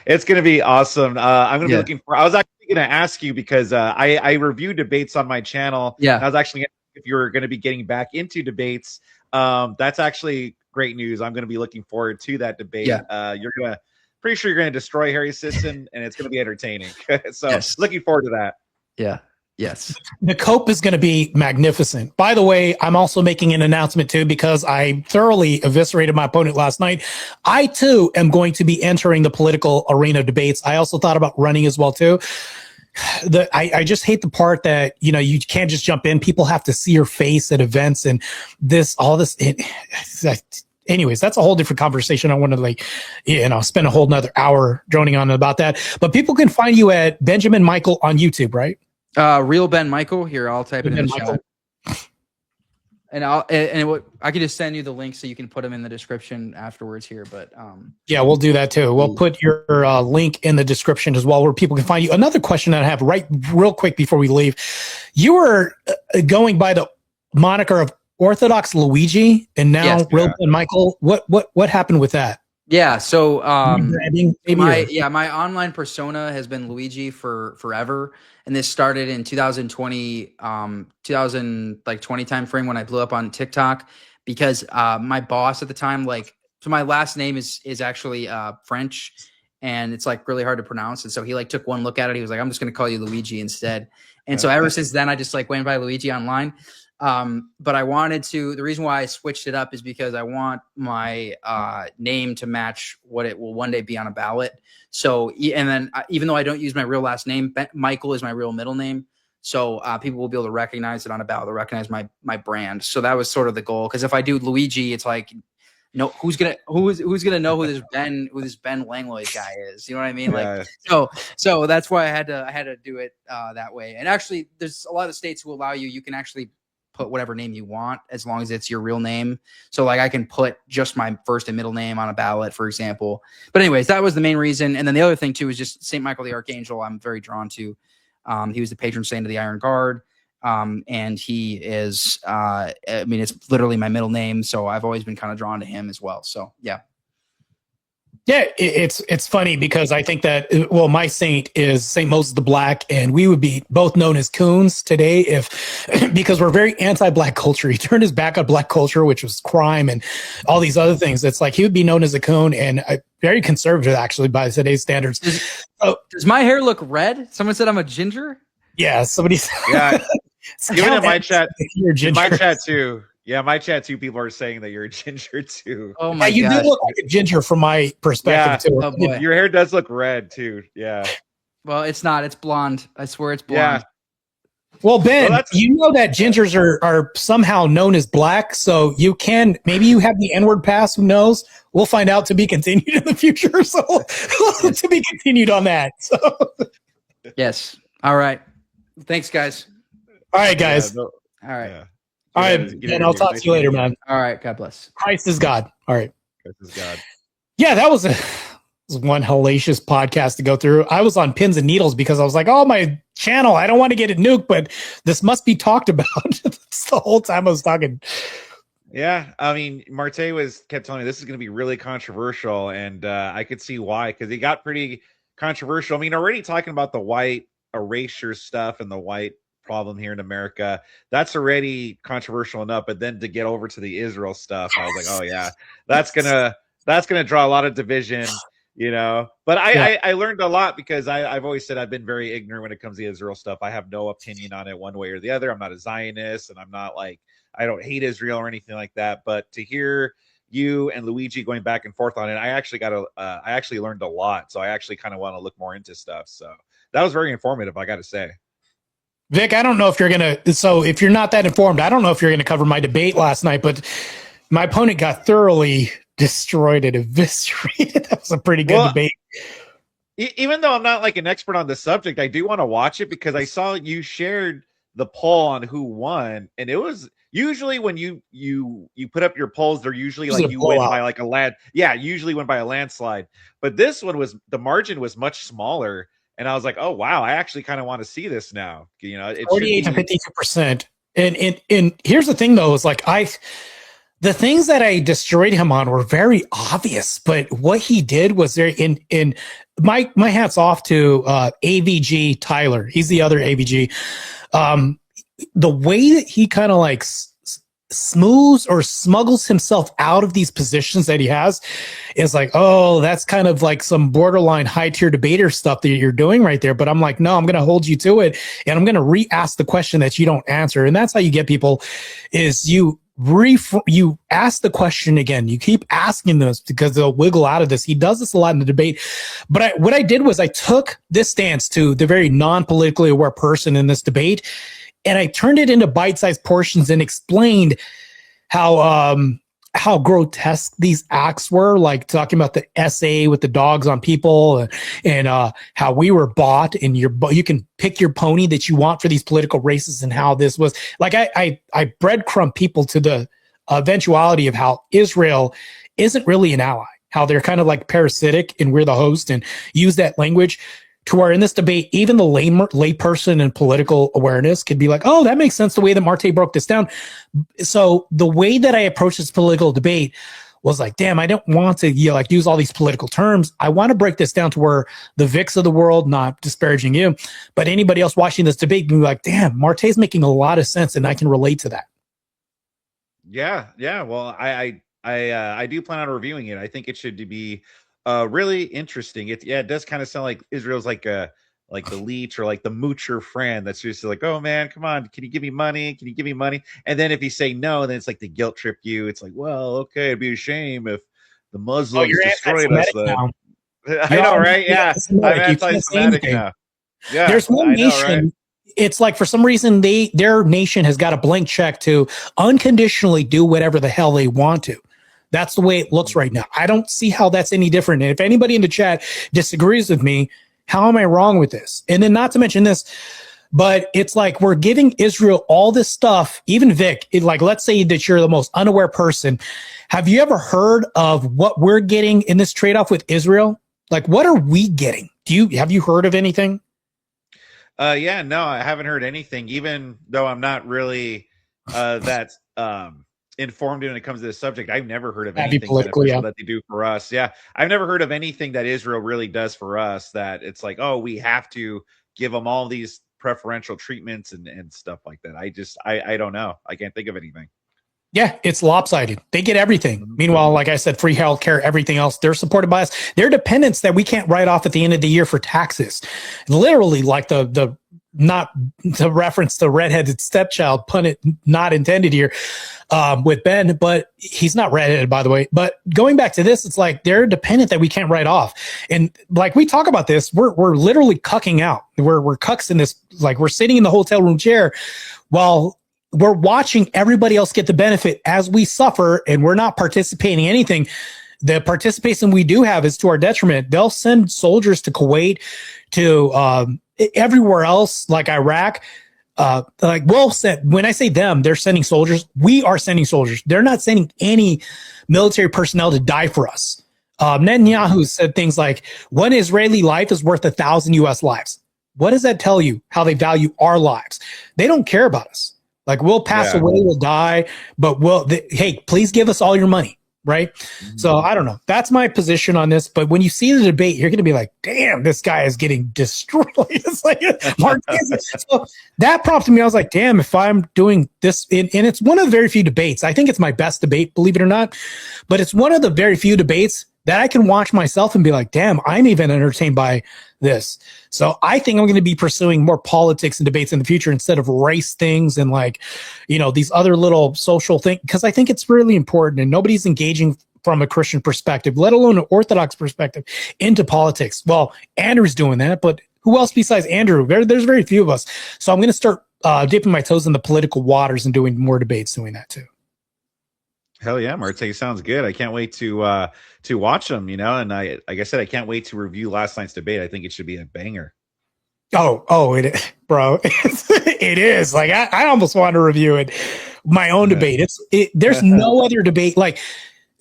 it's going to be awesome. I'm going to be looking for, I was actually going to ask you because I review debates on my channel. Yeah. I was actually, if you're going to be getting back into debates, that's actually great news. I'm going to be looking forward to that debate. Yeah. Pretty sure you're going to destroy Harry Sisson, and it's going to be entertaining. So Yes. looking forward to that. Yeah. Yes. The cope is going to be magnificent. By the way, I'm also making an announcement too, because I thoroughly eviscerated my opponent last night. I too am going to be entering the political arena debates. I also thought about running as well too. I just hate the part that, you know, you can't just jump in. People have to see your face at events and anyways, that's a whole different conversation. I want to spend a whole nother hour droning on about that. But people can find you at Benjamin Michael on YouTube, right? Real Ben Michael. Here, I'll type it in the chat. And I can just send you the link so you can put them in the description afterwards here. But yeah, we'll do that too. We'll put your link in the description as well, where people can find you. Another question that I have real quick before we leave: you were going by the moniker of Orthodox Luigi, and now Yes, Real Ben Michael. What happened with that? yeah, so my online persona has been Luigi for forever, and this started in 2020 time frame when I blew up on TikTok, because my boss at the time, so my last name is actually French, and it's like really hard to pronounce, and so he took one look at it. He was like, I'm just going to call you Luigi instead. And so ever since then, I just went by Luigi online. But I wanted to, the reason why I switched it up is because I want my name to match what it will one day be on a ballot. So, and then even though I don't use my real last name, Michael is my real middle name. So people will be able to recognize it on a ballot. They'll recognize my brand. So that was sort of the goal. Because if I do Luigi, it's like, no, who's gonna know who this Ben Langlois guy is? You know what I mean? Yeah. So that's why I had to do it that way. And actually, there's a lot of states who allow you can actually put whatever name you want as long as it's your real name. So I can put just my first and middle name on a ballot, for example. But anyways, that was the main reason. And then the other thing too is just St. Michael the Archangel. I'm very drawn to. He was the patron saint of the Iron Guard. And he is, it's literally my middle name. So I've always been kind of drawn to him as well. So yeah. Yeah, it's funny because I think that, my saint is St. Moses the Black, and we would be both known as coons today because we're very anti-Black culture. He turned his back on Black culture, which was crime and all these other things. It's like he would be known as a coon, and very conservative actually by today's standards. Does my hair look red? Someone said I'm a ginger. Yeah, somebody said. Yeah, even in my chat, ginger. Too. Yeah, my chat too. People are saying that you're a ginger too. Oh my god, you do look like a ginger from my perspective too. Oh boy. Your hair does look red too. Yeah. Well, it's not. It's blonde. I swear it's blonde. Yeah. Well, Ben, you know that gingers are somehow known as black, so maybe you have the N-word pass. Who knows? We'll find out, to be continued in the future. So to be continued on that. So. Yes. All right. Thanks, guys. All right, guys. All right. Yeah. All right, and I'll talk to you later, man. All right. God bless. Christ is God. All right. Christ is God. Yeah, that was one hellacious podcast to go through. I was on pins and needles because I was like, oh, my channel, I don't want to get it nuked, but this must be talked about. That's the whole time I was talking. Yeah, I mean, Marte kept telling me this is going to be really controversial, and I could see why, because it got pretty controversial. I mean, already talking about the white erasure stuff and the white problem here in America, that's already controversial enough. But then to get over to the Israel stuff, I was like, oh yeah, that's gonna draw a lot of division, you know. But I learned a lot because I've always said I've been very ignorant when it comes to Israel stuff. I have no opinion on it one way or the other. I'm not a Zionist, and I'm not I don't hate Israel or anything like that. But to hear you and Luigi going back and forth on it, I actually learned a lot. So I actually kind of want to look more into stuff. So that was very informative, I got to say. Vic, I don't know if you're going to, so if you're not that informed, I don't know if you're going to cover my debate last night, but my opponent got thoroughly destroyed and eviscerated. That was a pretty good debate. Even though I'm not like an expert on the subject, I do want to watch it because I saw you shared the poll on who won, and it was usually when you put up your polls, they're usually like you win by like a land. Yeah, usually win by a landslide. But this one was, the margin was much smaller. And I was like, oh wow, I actually kind of want to see this now. You know, it 48 to 52%. And here's the thing though, is like the things that I destroyed him on were very obvious, but what he did was there in my hats off to AVG Tyler. He's the other AVG. The way that he kind of like smooths or smuggles himself out of these positions that he has is like, oh, that's kind of like some borderline high tier debater stuff that you're doing right there. But I'm like, no, I'm going to hold you to it. And I'm going to re-ask the question that you don't answer. And that's how you get people is you ask the question again. You keep asking this because they'll wiggle out of this. He does this a lot in the debate. But what I did was I took this stance to the very non-politically aware person in this debate, and I turned it into bite-sized portions and explained how grotesque these acts were, like talking about the SA with the dogs on people and how we were bought and you can pick your pony that you want for these political races, and how this was like I breadcrumb people to the eventuality of how Israel isn't really an ally, how they're kind of like parasitic and we're the host, and use that language to where in this debate, even the layperson and political awareness could be like, oh, that makes sense the way that Marte broke this down. So the way that I approached this political debate was like, damn, I don't want to use all these political terms. I want to break this down to where the Vics of the world, not disparaging you, but anybody else watching this debate can be like, damn, Marte's making a lot of sense and I can relate to that. Yeah. Well, I do plan on reviewing it. I think it should be really interesting. It does kind of sound like Israel's like the leech or like the moocher friend that's just like, oh man, come on, can you give me money? Can you give me money? And then if you say no, then it's like the guilt trip you. It's like, well, okay, it'd be a shame if the Muslims destroyed us. I know, right? Yeah, I'm anti-Semitic now. Yeah, there's one nation. Know, right? It's like for some reason their nation has got a blank check to unconditionally do whatever the hell they want to. That's the way it looks right now. I don't see how that's any different. And if anybody in the chat disagrees with me, how am I wrong with this? And then not to mention this, but it's like we're giving Israel all this stuff. Even Vic, like let's say that you're the most unaware person. Have you ever heard of what we're getting in this trade-off with Israel? Like, what are we getting? Have you heard of anything? Yeah, no, I haven't heard anything, even though I'm not really that informed when it comes to this subject. I've never heard of anything that they do for us. Yeah, I've never heard of anything that Israel really does for us that it's like, oh, we have to give them all these preferential treatments and stuff like that. I don't know. I can't think of anything. Yeah, it's lopsided. They get everything. Meanwhile, like I said, free healthcare, everything else, they're supported by us. They're dependents that we can't write off at the end of the year for taxes. Literally, like the not to reference the redheaded stepchild, pun it not intended here, with Ben, but he's not redheaded, by the way. But going back to this, it's like they're dependent that we can't write off. And like we talk about this, we're literally cucking out. We're cucks in this, like we're sitting in the hotel room chair while we're watching everybody else get the benefit as we suffer, and we're not participating in anything. The participation we do have is to our detriment. They'll send soldiers to Kuwait, to everywhere else, like Iraq. Like we'll send, when I say them, they're sending soldiers. We are sending soldiers. They're not sending any military personnel to die for us. Netanyahu said things like, one Israeli life is worth 1,000 US lives. What does that tell you? How they value our lives? They don't care about us. Like we'll pass away, we'll die, but hey, please give us all your money. Right. Mm-hmm. So I don't know. That's my position on this. But when you see the debate, you're going to be like, damn, this guy is getting destroyed. It's like so that prompted me. I was like, damn, if I'm doing this, and it's one of the very few debates. I think it's my best debate, believe it or not. But it's one of the very few debates that I can watch myself and be like, damn, I'm even entertained by this. So I think I'm going to be pursuing more politics and debates in the future instead of race things and like, these other little social things, because I think it's really important and nobody's engaging from a Christian perspective, let alone an Orthodox perspective, into politics. Well, Andrew's doing that, but Who else besides Andrew? There's very few of us. So I'm going to start dipping my toes in the political waters and doing more debates doing that too. Hell yeah, Marte, sounds good. I can't wait to watch them, and like I said, I can't wait to review last night's debate. I think it should be a banger. Bro, it is. Like I almost want to review it, my own debate. There's no other debate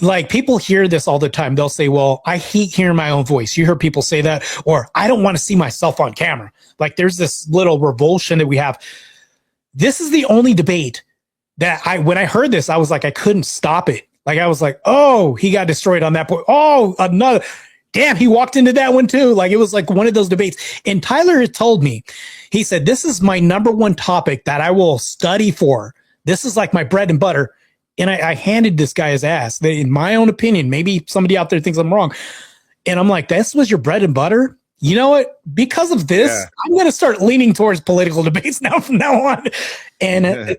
like people hear this all the time. They'll say, well, I hate hearing my own voice. You hear people say that, or I don't want to see myself on camera. Like there's this little revulsion that we have. This is the only debate that when I heard this, I was like, I couldn't stop it. Like I was like, oh, he got destroyed on that point. Oh, another. Damn, he walked into that one too. Like it was like one of those debates. And Tyler had told me, he said, this is my number one topic that I will study for. This is like my bread and butter. And I handed this guy his ass. In my own opinion, maybe somebody out there thinks I'm wrong. And I'm like, this was your bread and butter? You know what? Because of this, I'm going to start leaning towards political debates now from now on. And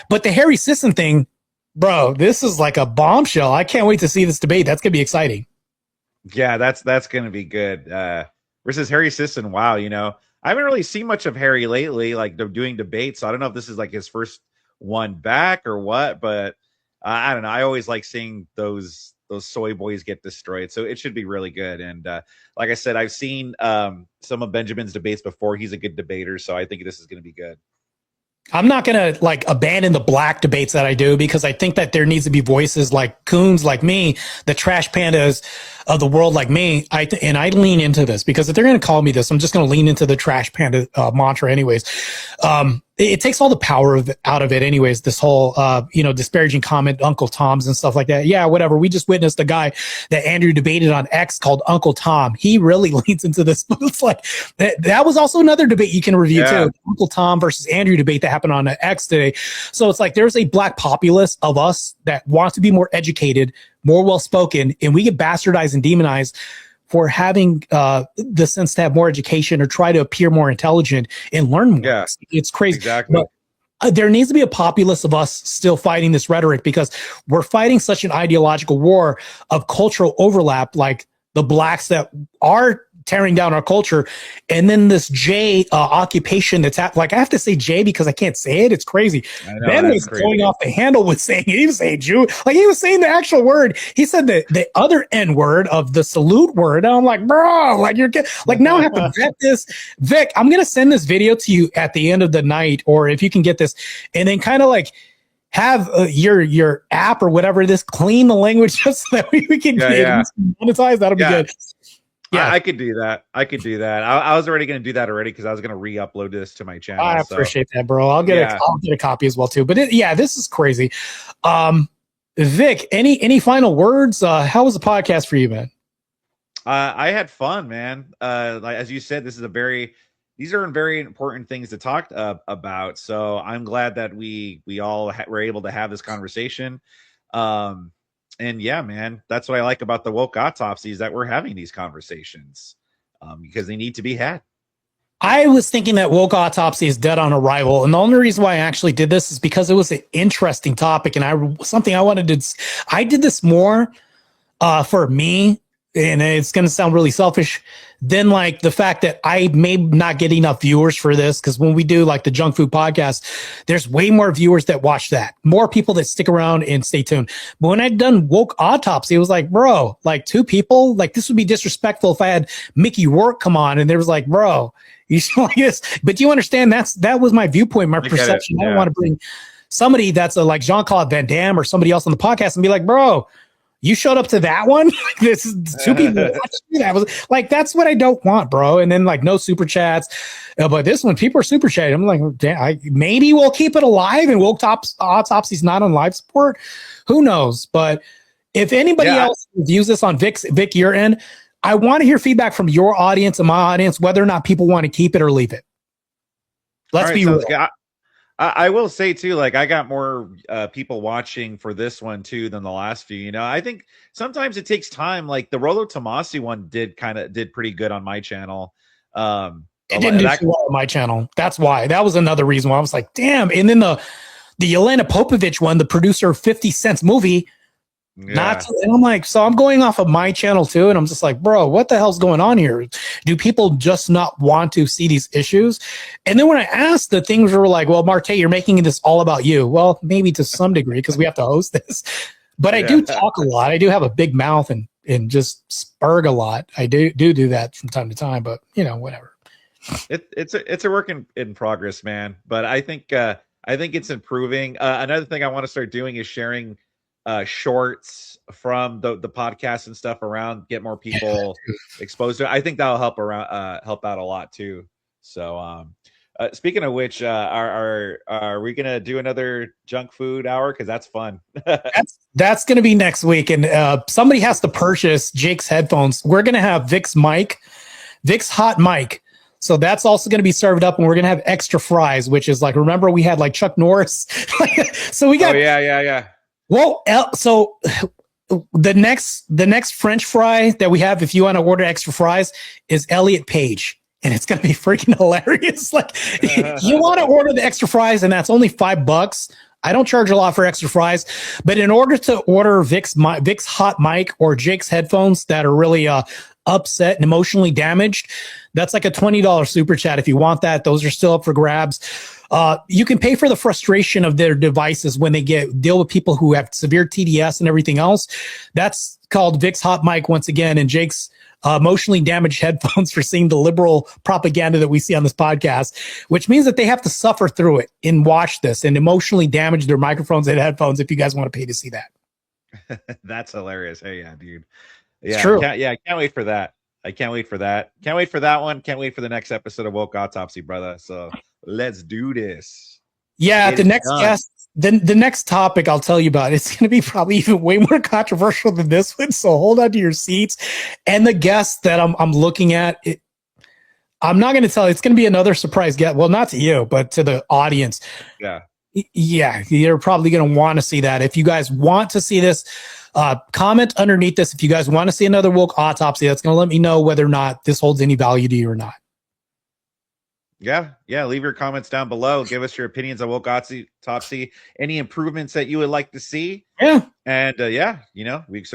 but the Harry Sisson thing, bro, this is like a bombshell. I can't wait to see this debate. That's going to be exciting. Yeah, that's going to be good. Versus Harry Sisson. Wow. I haven't really seen much of Harry lately, like doing debates. So I don't know if this is like his first one back or what, but I don't know. I always like seeing those soy boys get destroyed. So it should be really good. And like I said, I've seen some of Benjamin's debates before. He's a good debater. So I think this is going to be good. I'm not going to like abandon the black debates that I do because I think that there needs to be voices like coons like me, the trash pandas of the world like me. And I lean into this because if they're going to call me this, I'm just going to lean into the trash panda mantra anyways. It takes all the power out of it anyways, this whole, disparaging comment, Uncle Tom's and stuff like that. Yeah, whatever. We just witnessed a guy that Andrew debated on X called Uncle Tom. He really leans into this. It's like, that was also another debate you can review too. Uncle Tom versus Andrew debate that happened on X today. So it's like, there's a black populace of us that wants to be more educated, more well-spoken, and we get bastardized and demonized for having the sense to have more education or try to appear more intelligent and learn more. Yeah, it's crazy. Exactly. But there needs to be a populace of us still fighting this rhetoric because we're fighting such an ideological war of cultural overlap, like the blacks that are tearing down our culture. And then this J occupation that's like, I have to say J because I can't say it. It's crazy. Ben was going off the handle with saying, he was saying Jew, like he was saying the actual word. He said the other N word of the salute word. And I'm like, bro, like you're like, now I have to vet this. Vic, I'm going to send this video to you at the end of the night, or if you can get this, and then kind of like have your app or whatever this clean the language just so that we can monetize. That'll be good. Yeah, I could do that. I was already going to do that already because I was going to re-upload this to my channel. I appreciate that, bro. I'll get a copy as well too. But this is crazy. Vic, any final words? How was the podcast for you, man? I had fun, man. Like as you said, these are very important things to talk about. So I'm glad that we all were able to have this conversation. And yeah, man, that's what I like about the woke autopsy is that we're having these conversations because they need to be had. I was thinking that woke autopsy is dead on arrival. And the only reason why I actually did this is because it was an interesting topic. And I did this more for me. And it's going to sound really selfish, then like the fact that I may not get enough viewers for this. Cause when we do like the junk food podcast, there's way more viewers that watch that, more people that stick around and stay tuned. But when I'd done woke autopsy, it was like, bro, like 2 people, like this would be disrespectful if I had Mickey Rourke come on and there was like, bro, you should like this. But you understand that was my viewpoint, my perception. I don't want to bring somebody that's like Jean-Claude Van Damme or somebody else on the podcast and be like, bro, you showed up to that one? This is 2 people watching. That was like, that's what I don't want, bro. And then like no super chats. But this one, people are super chatting. I'm like, damn, maybe we'll keep it alive and woke autopsy's not on live support. Who knows? But if anybody else views this on Vic, your end, I want to hear feedback from your audience and my audience, whether or not people want to keep it or leave it. Let's be real. I will say too, like I got more people watching for this one too than the last few. I think sometimes it takes time. Like the Rollo Tomasi one did pretty good on my channel. It didn't do too well on my channel. That's why. That was another reason why I was like, damn. And then the Yelena Popovich one, the producer of 50 Cent's movie, Yeah. And I'm like, so I'm going off of my channel too, and I'm just like, bro, what the hell's going on here? Do people just not want to see these issues? And then when I asked, the things were like, well, Marte, you're making this all about you. Well, maybe to some degree because we have to host this, but I do talk a lot. I do have a big mouth and just spurg a lot. I do that from time to time, but whatever. It's a work in progress, man. But I think it's improving. Another thing I want to start doing is sharing shorts from the podcast and stuff around, get more people exposed to it. I think that'll help out a lot too. So speaking of which, are we gonna do another junk food hour? Because that's fun. That's gonna be next week, and somebody has to purchase Jake's headphones. We're gonna have Vic's hot mic. So that's also going to be served up, and we're going to have extra fries, which is like, remember we had like Chuck Norris. So we got, yeah. Well, so the next French fry that we have, if you want to order extra fries, is Elliot Page, and it's going to be freaking hilarious. Like, you want to order the extra fries, and that's only $5. I don't charge a lot for extra fries, but in order to order Vic's hot mic or Jake's headphones that are really upset and emotionally damaged, that's like a $20 super chat. If you want that, those are still up for grabs. You can pay for the frustration of their devices when they deal with people who have severe TDS and everything else. That's called Vic's hot mic once again, and Jake's emotionally damaged headphones for seeing the liberal propaganda that we see on this podcast, which means that they have to suffer through it and watch this and emotionally damage their microphones and headphones if you guys want to pay to see that. That's hilarious. Hey, yeah, dude. Yeah, it's true. I can't wait for that. I can't wait for that. Can't wait for that one. Can't wait for the next episode of Woke Autopsy, brother. So let's do this. Yeah, the next guest, the next topic I'll tell you about, it's going to be probably even way more controversial than this one. So hold on to your seats. And the guest that I'm looking at, I'm not going to tell you. It's going to be another surprise guest. Well, not to you, but to the audience. Yeah. Yeah, you're probably going to want to see that. If you guys want to see this, comment underneath this. If you guys want to see another Woke Autopsy, that's going to let me know whether or not this holds any value to you or not. Yeah. Leave your comments down below. Give us your opinions on Woke Autopsy. Any improvements that you would like to see. Yeah. And so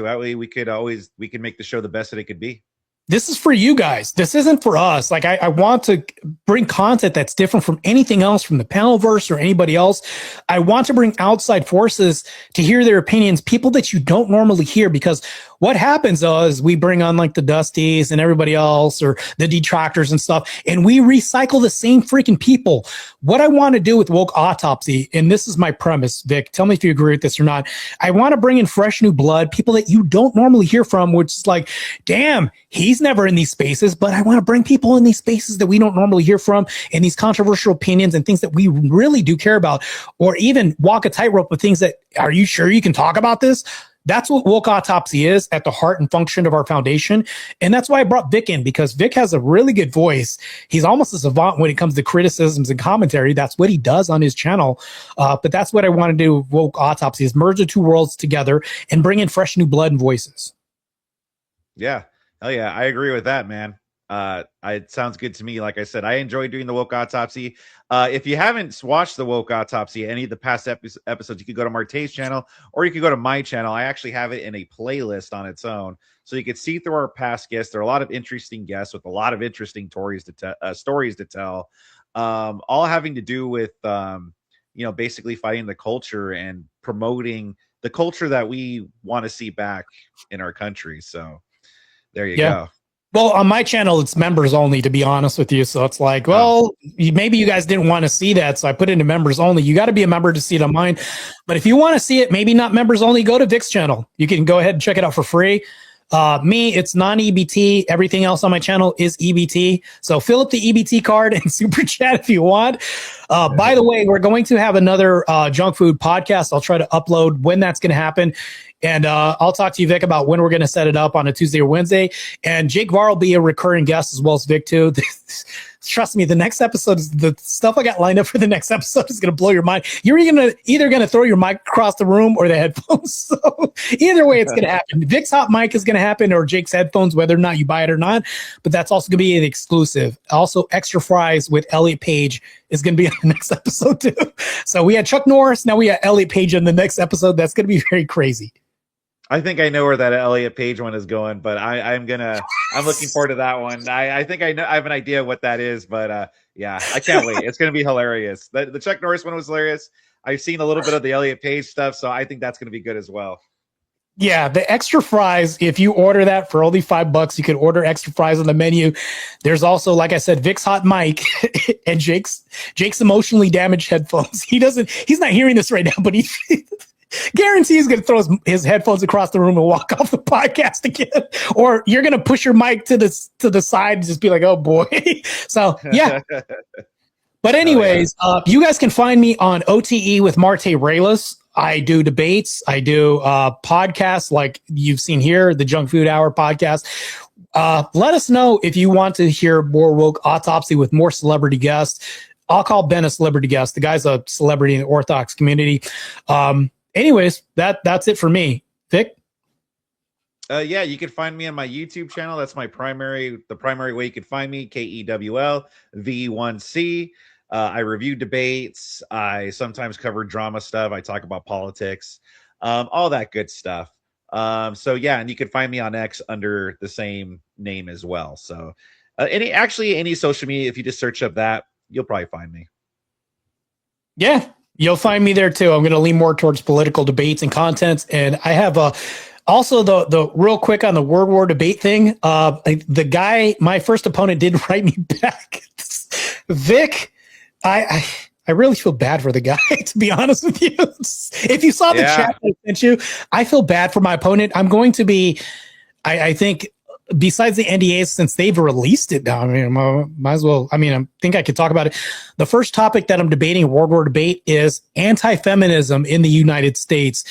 that way we can make the show the best that it could be. This is for you guys. This isn't for us. Like, I want to bring content that's different from anything else, from the Panelverse or anybody else. I want to bring outside forces to hear their opinions, people that you don't normally hear, because what happens is we bring on like the Dusties and everybody else, or the detractors and stuff, and we recycle the same freaking people. What I want to do with Woke Autopsy, and this is my premise, Vic, tell me if you agree with this or not. I want to bring in fresh new blood, people that you don't normally hear from, which is like, damn, he's never in these spaces, but I want to bring people in these spaces that we don't normally hear from, and these controversial opinions and things that we really do care about, or even walk a tightrope with things that, are you sure you can talk about this? That's what Woke Autopsy is at the heart and function of our foundation. And that's why I brought Vic in, because Vic has a really good voice. He's almost a savant when it comes to criticisms and commentary. That's what he does on his channel. But that's what I want to do with Woke Autopsy, is merge the two worlds together and bring in fresh new blood and voices. Yeah. Hell yeah. I agree with that, man. It sounds good to me. Like I said, I enjoy doing the Woke Autopsy. If you haven't watched the Woke Autopsy, any of the past episodes, you could go to Marte's channel, or you could go to my channel. I actually have it in a playlist on its own, so you could see through our past guests. There are a lot of interesting guests with a lot of interesting stories to tell, all having to do with basically fighting the culture and promoting the culture that we want to see back in our country. So there you go. Well, on my channel, it's members only, to be honest with you. So it's like, well, maybe you guys didn't want to see that, so I put it into members only. You got to be a member to see it on mine. But if you want to see it, maybe not members only, go to Vic's channel. You can go ahead and check it out for free. Me, it's non-EBT. Everything else on my channel is EBT. So fill up the EBT card and super chat if you want. By the way, we're going to have another junk food podcast. I'll try to upload when that's going to happen. And I'll talk to you, Vic, about when we're going to set it up on a Tuesday or Wednesday. And Jake Varr will be a recurring guest, as well as Vic, too. Trust me, the next episode is the stuff I got lined up for the next episode is going to blow your mind. You're either going to throw your mic across the room or the headphones. So either way, it's going to happen. Vic's hot mic is going to happen, or Jake's headphones, whether or not you buy it or not. But that's also going to be an exclusive. Also, extra fries with Elliot Page is going to be on the next episode, too. So we had Chuck Norris. Now we got Elliot Page in the next episode. That's going to be very crazy. I think I know where that Elliot Page one is going, but I'm looking forward to that one. I think I have an idea what that is, but yeah, I can't wait. It's gonna be hilarious. The Chuck Norris one was hilarious. I've seen a little bit of the Elliot Page stuff, so I think that's gonna be good as well. Yeah, the extra fries, if you order that for only $5, you could order extra fries on the menu. There's also, like I said, Vic's hot mic and Jake's emotionally damaged headphones. He's not hearing this right now, but he guarantee he's going to throw his headphones across the room and walk off the podcast again. Or you're going to push your mic to the side and just be like, oh boy. So yeah. But anyways, you guys can find me on OTE with Marte Reyes. I do debates. I do podcasts like you've seen here, the Junk Food Hour podcast. Let us know if you want to hear more woke autopsy with more celebrity guests. I'll call Ben a celebrity guest. The guy's a celebrity in the Orthodox community. Anyways, that's it for me. Vic? Yeah, you can find me on my YouTube channel. That's the primary way you can find me, KEWLV1C. I review debates. I sometimes cover drama stuff. I talk about politics, all that good stuff. So yeah, and you can find me on X under the same name as well. So any social media, if you just search up that, you'll probably find me. Yeah, you'll find me there too. I'm going to lean more towards political debates and content. And I have also the real quick on the World War debate thing. The guy, my first opponent, did write me back. Vic, I really feel bad for the guy, to be honest with you. If you saw the chat I sent you, I feel bad for my opponent. I'm going to be, I think, besides the NDAs, since they've released it now, I mean, might as well, I mean, I think I could talk about it. The first topic that I'm debating in World War debate is anti-feminism in the United States.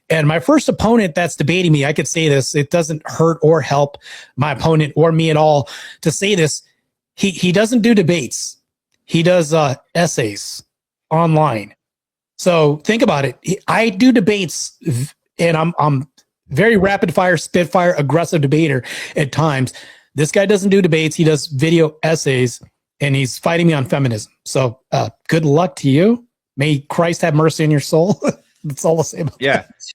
And my first opponent that's debating me, I could say this, it doesn't hurt or help my opponent or me at all to say this. He doesn't do debates. He does essays online. So think about it. I do debates, and I'm very rapid fire, spitfire, aggressive debater at times. This guy doesn't do debates. He does video essays, and he's fighting me on feminism. So good luck to you. May Christ have mercy on your soul. That's all I'll say about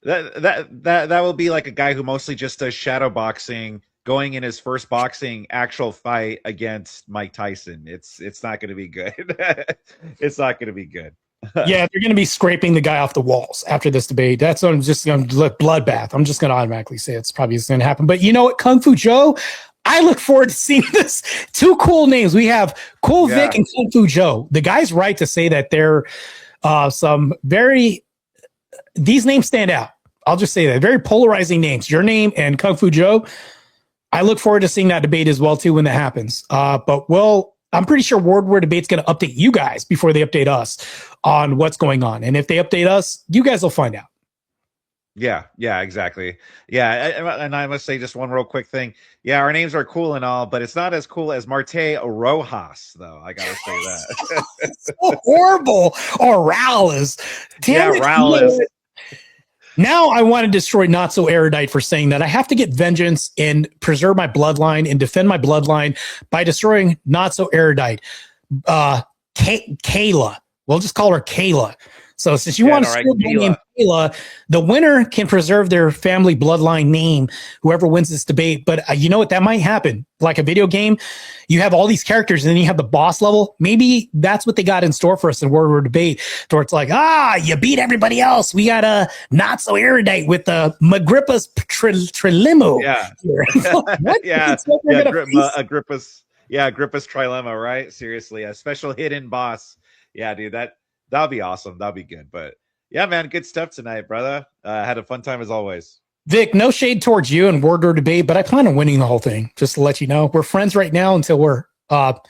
that will be like a guy who mostly just does shadow boxing, going in his first boxing actual fight against Mike Tyson. It's not going to be good. It's not going to be good. Yeah, they're going to be scraping the guy off the walls after this debate. That's what I'm just going to look bloodbath. I'm just going to automatically say it's probably going to happen. But you know what, Kung Fu Joe, I look forward to seeing this. Two cool names. We have Cool Vic and Kung Fu Joe. The guy's right to say that they're these names stand out. I'll just say that. Very polarizing names. Your name and Kung Fu Joe. I look forward to seeing that debate as well, too, when that happens. But I'm pretty sure World War Debate's going to update you guys before they update us on what's going on. And if they update us, you guys will find out. Yeah, exactly. Yeah, and I must say just one real quick thing. Yeah, our names are cool and all, but it's not as cool as Marte Rojas, though. I gotta say that. So horrible. Or Rowles. Rowles. Now I want to destroy Not So Erudite for saying that. I have to get vengeance and preserve my bloodline and defend my bloodline by destroying Not So Erudite. Kayla. We'll just call her Kayla. So since you want to steal my name, Kayla, the winner can preserve their family bloodline name, whoever wins this debate. But you know what? That might happen. Like a video game, you have all these characters and then you have the boss level. Maybe that's what they got in store for us in World War Debate, where it's like, you beat everybody else. We got a Not So Erudite with the Agrippa's trilemma. Yeah. Agrippa's trilemma, right? Seriously, a special hidden boss. Yeah, dude, that'll be awesome. That'll be good. But yeah, man, good stuff tonight, brother. Had a fun time as always. Vic, no shade towards you and World War Debate, but I plan on winning the whole thing. Just to let you know, we're friends right now until we're. Well,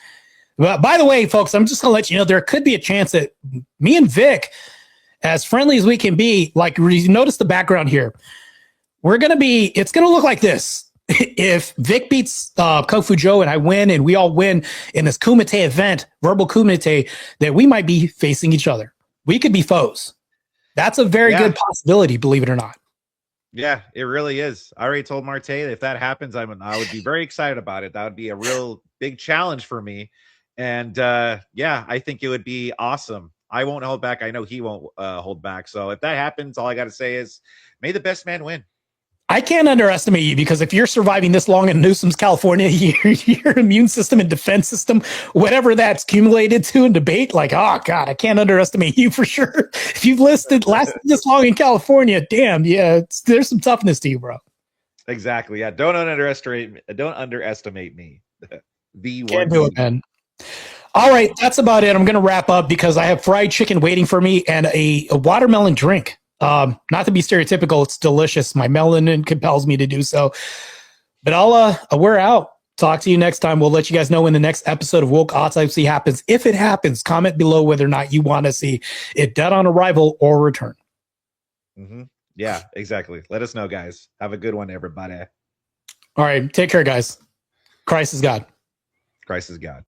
by the way, folks, I'm just gonna let you know there could be a chance that me and Vic, as friendly as we can be, like notice the background here. It's gonna look like this. If Vic beats Kung Fu Joe and I win and we all win in this Kumite event, verbal Kumite, that we might be facing each other. We could be foes. That's a very good possibility, believe it or not. Yeah, it really is. I already told Marte that if that happens, I would be very excited about it. That would be a real big challenge for me. And I think it would be awesome. I won't hold back. I know he won't hold back. So if that happens, all I got to say is may the best man win. I can't underestimate you, because if you're surviving this long in Newsom's California, your immune system and defense system, whatever that's accumulated to in debate, like, oh God, I can't underestimate you for sure. If you've lasted this long in California, damn, yeah, there's some toughness to you, bro. Exactly. Yeah. Don't underestimate me. Can't do it, man. All right, that's about it. I'm going to wrap up because I have fried chicken waiting for me and a watermelon drink. Not to be stereotypical, it's delicious. My melanin compels me to do so. But we're out. Talk to you next time. We'll let you guys know when the next episode of Woke Autopsy happens. If it happens, comment below whether or not you want to see it dead on arrival or return. Mm-hmm. Yeah, exactly. Let us know, guys. Have a good one, everybody. All right, take care, guys. Christ is God. Christ is God.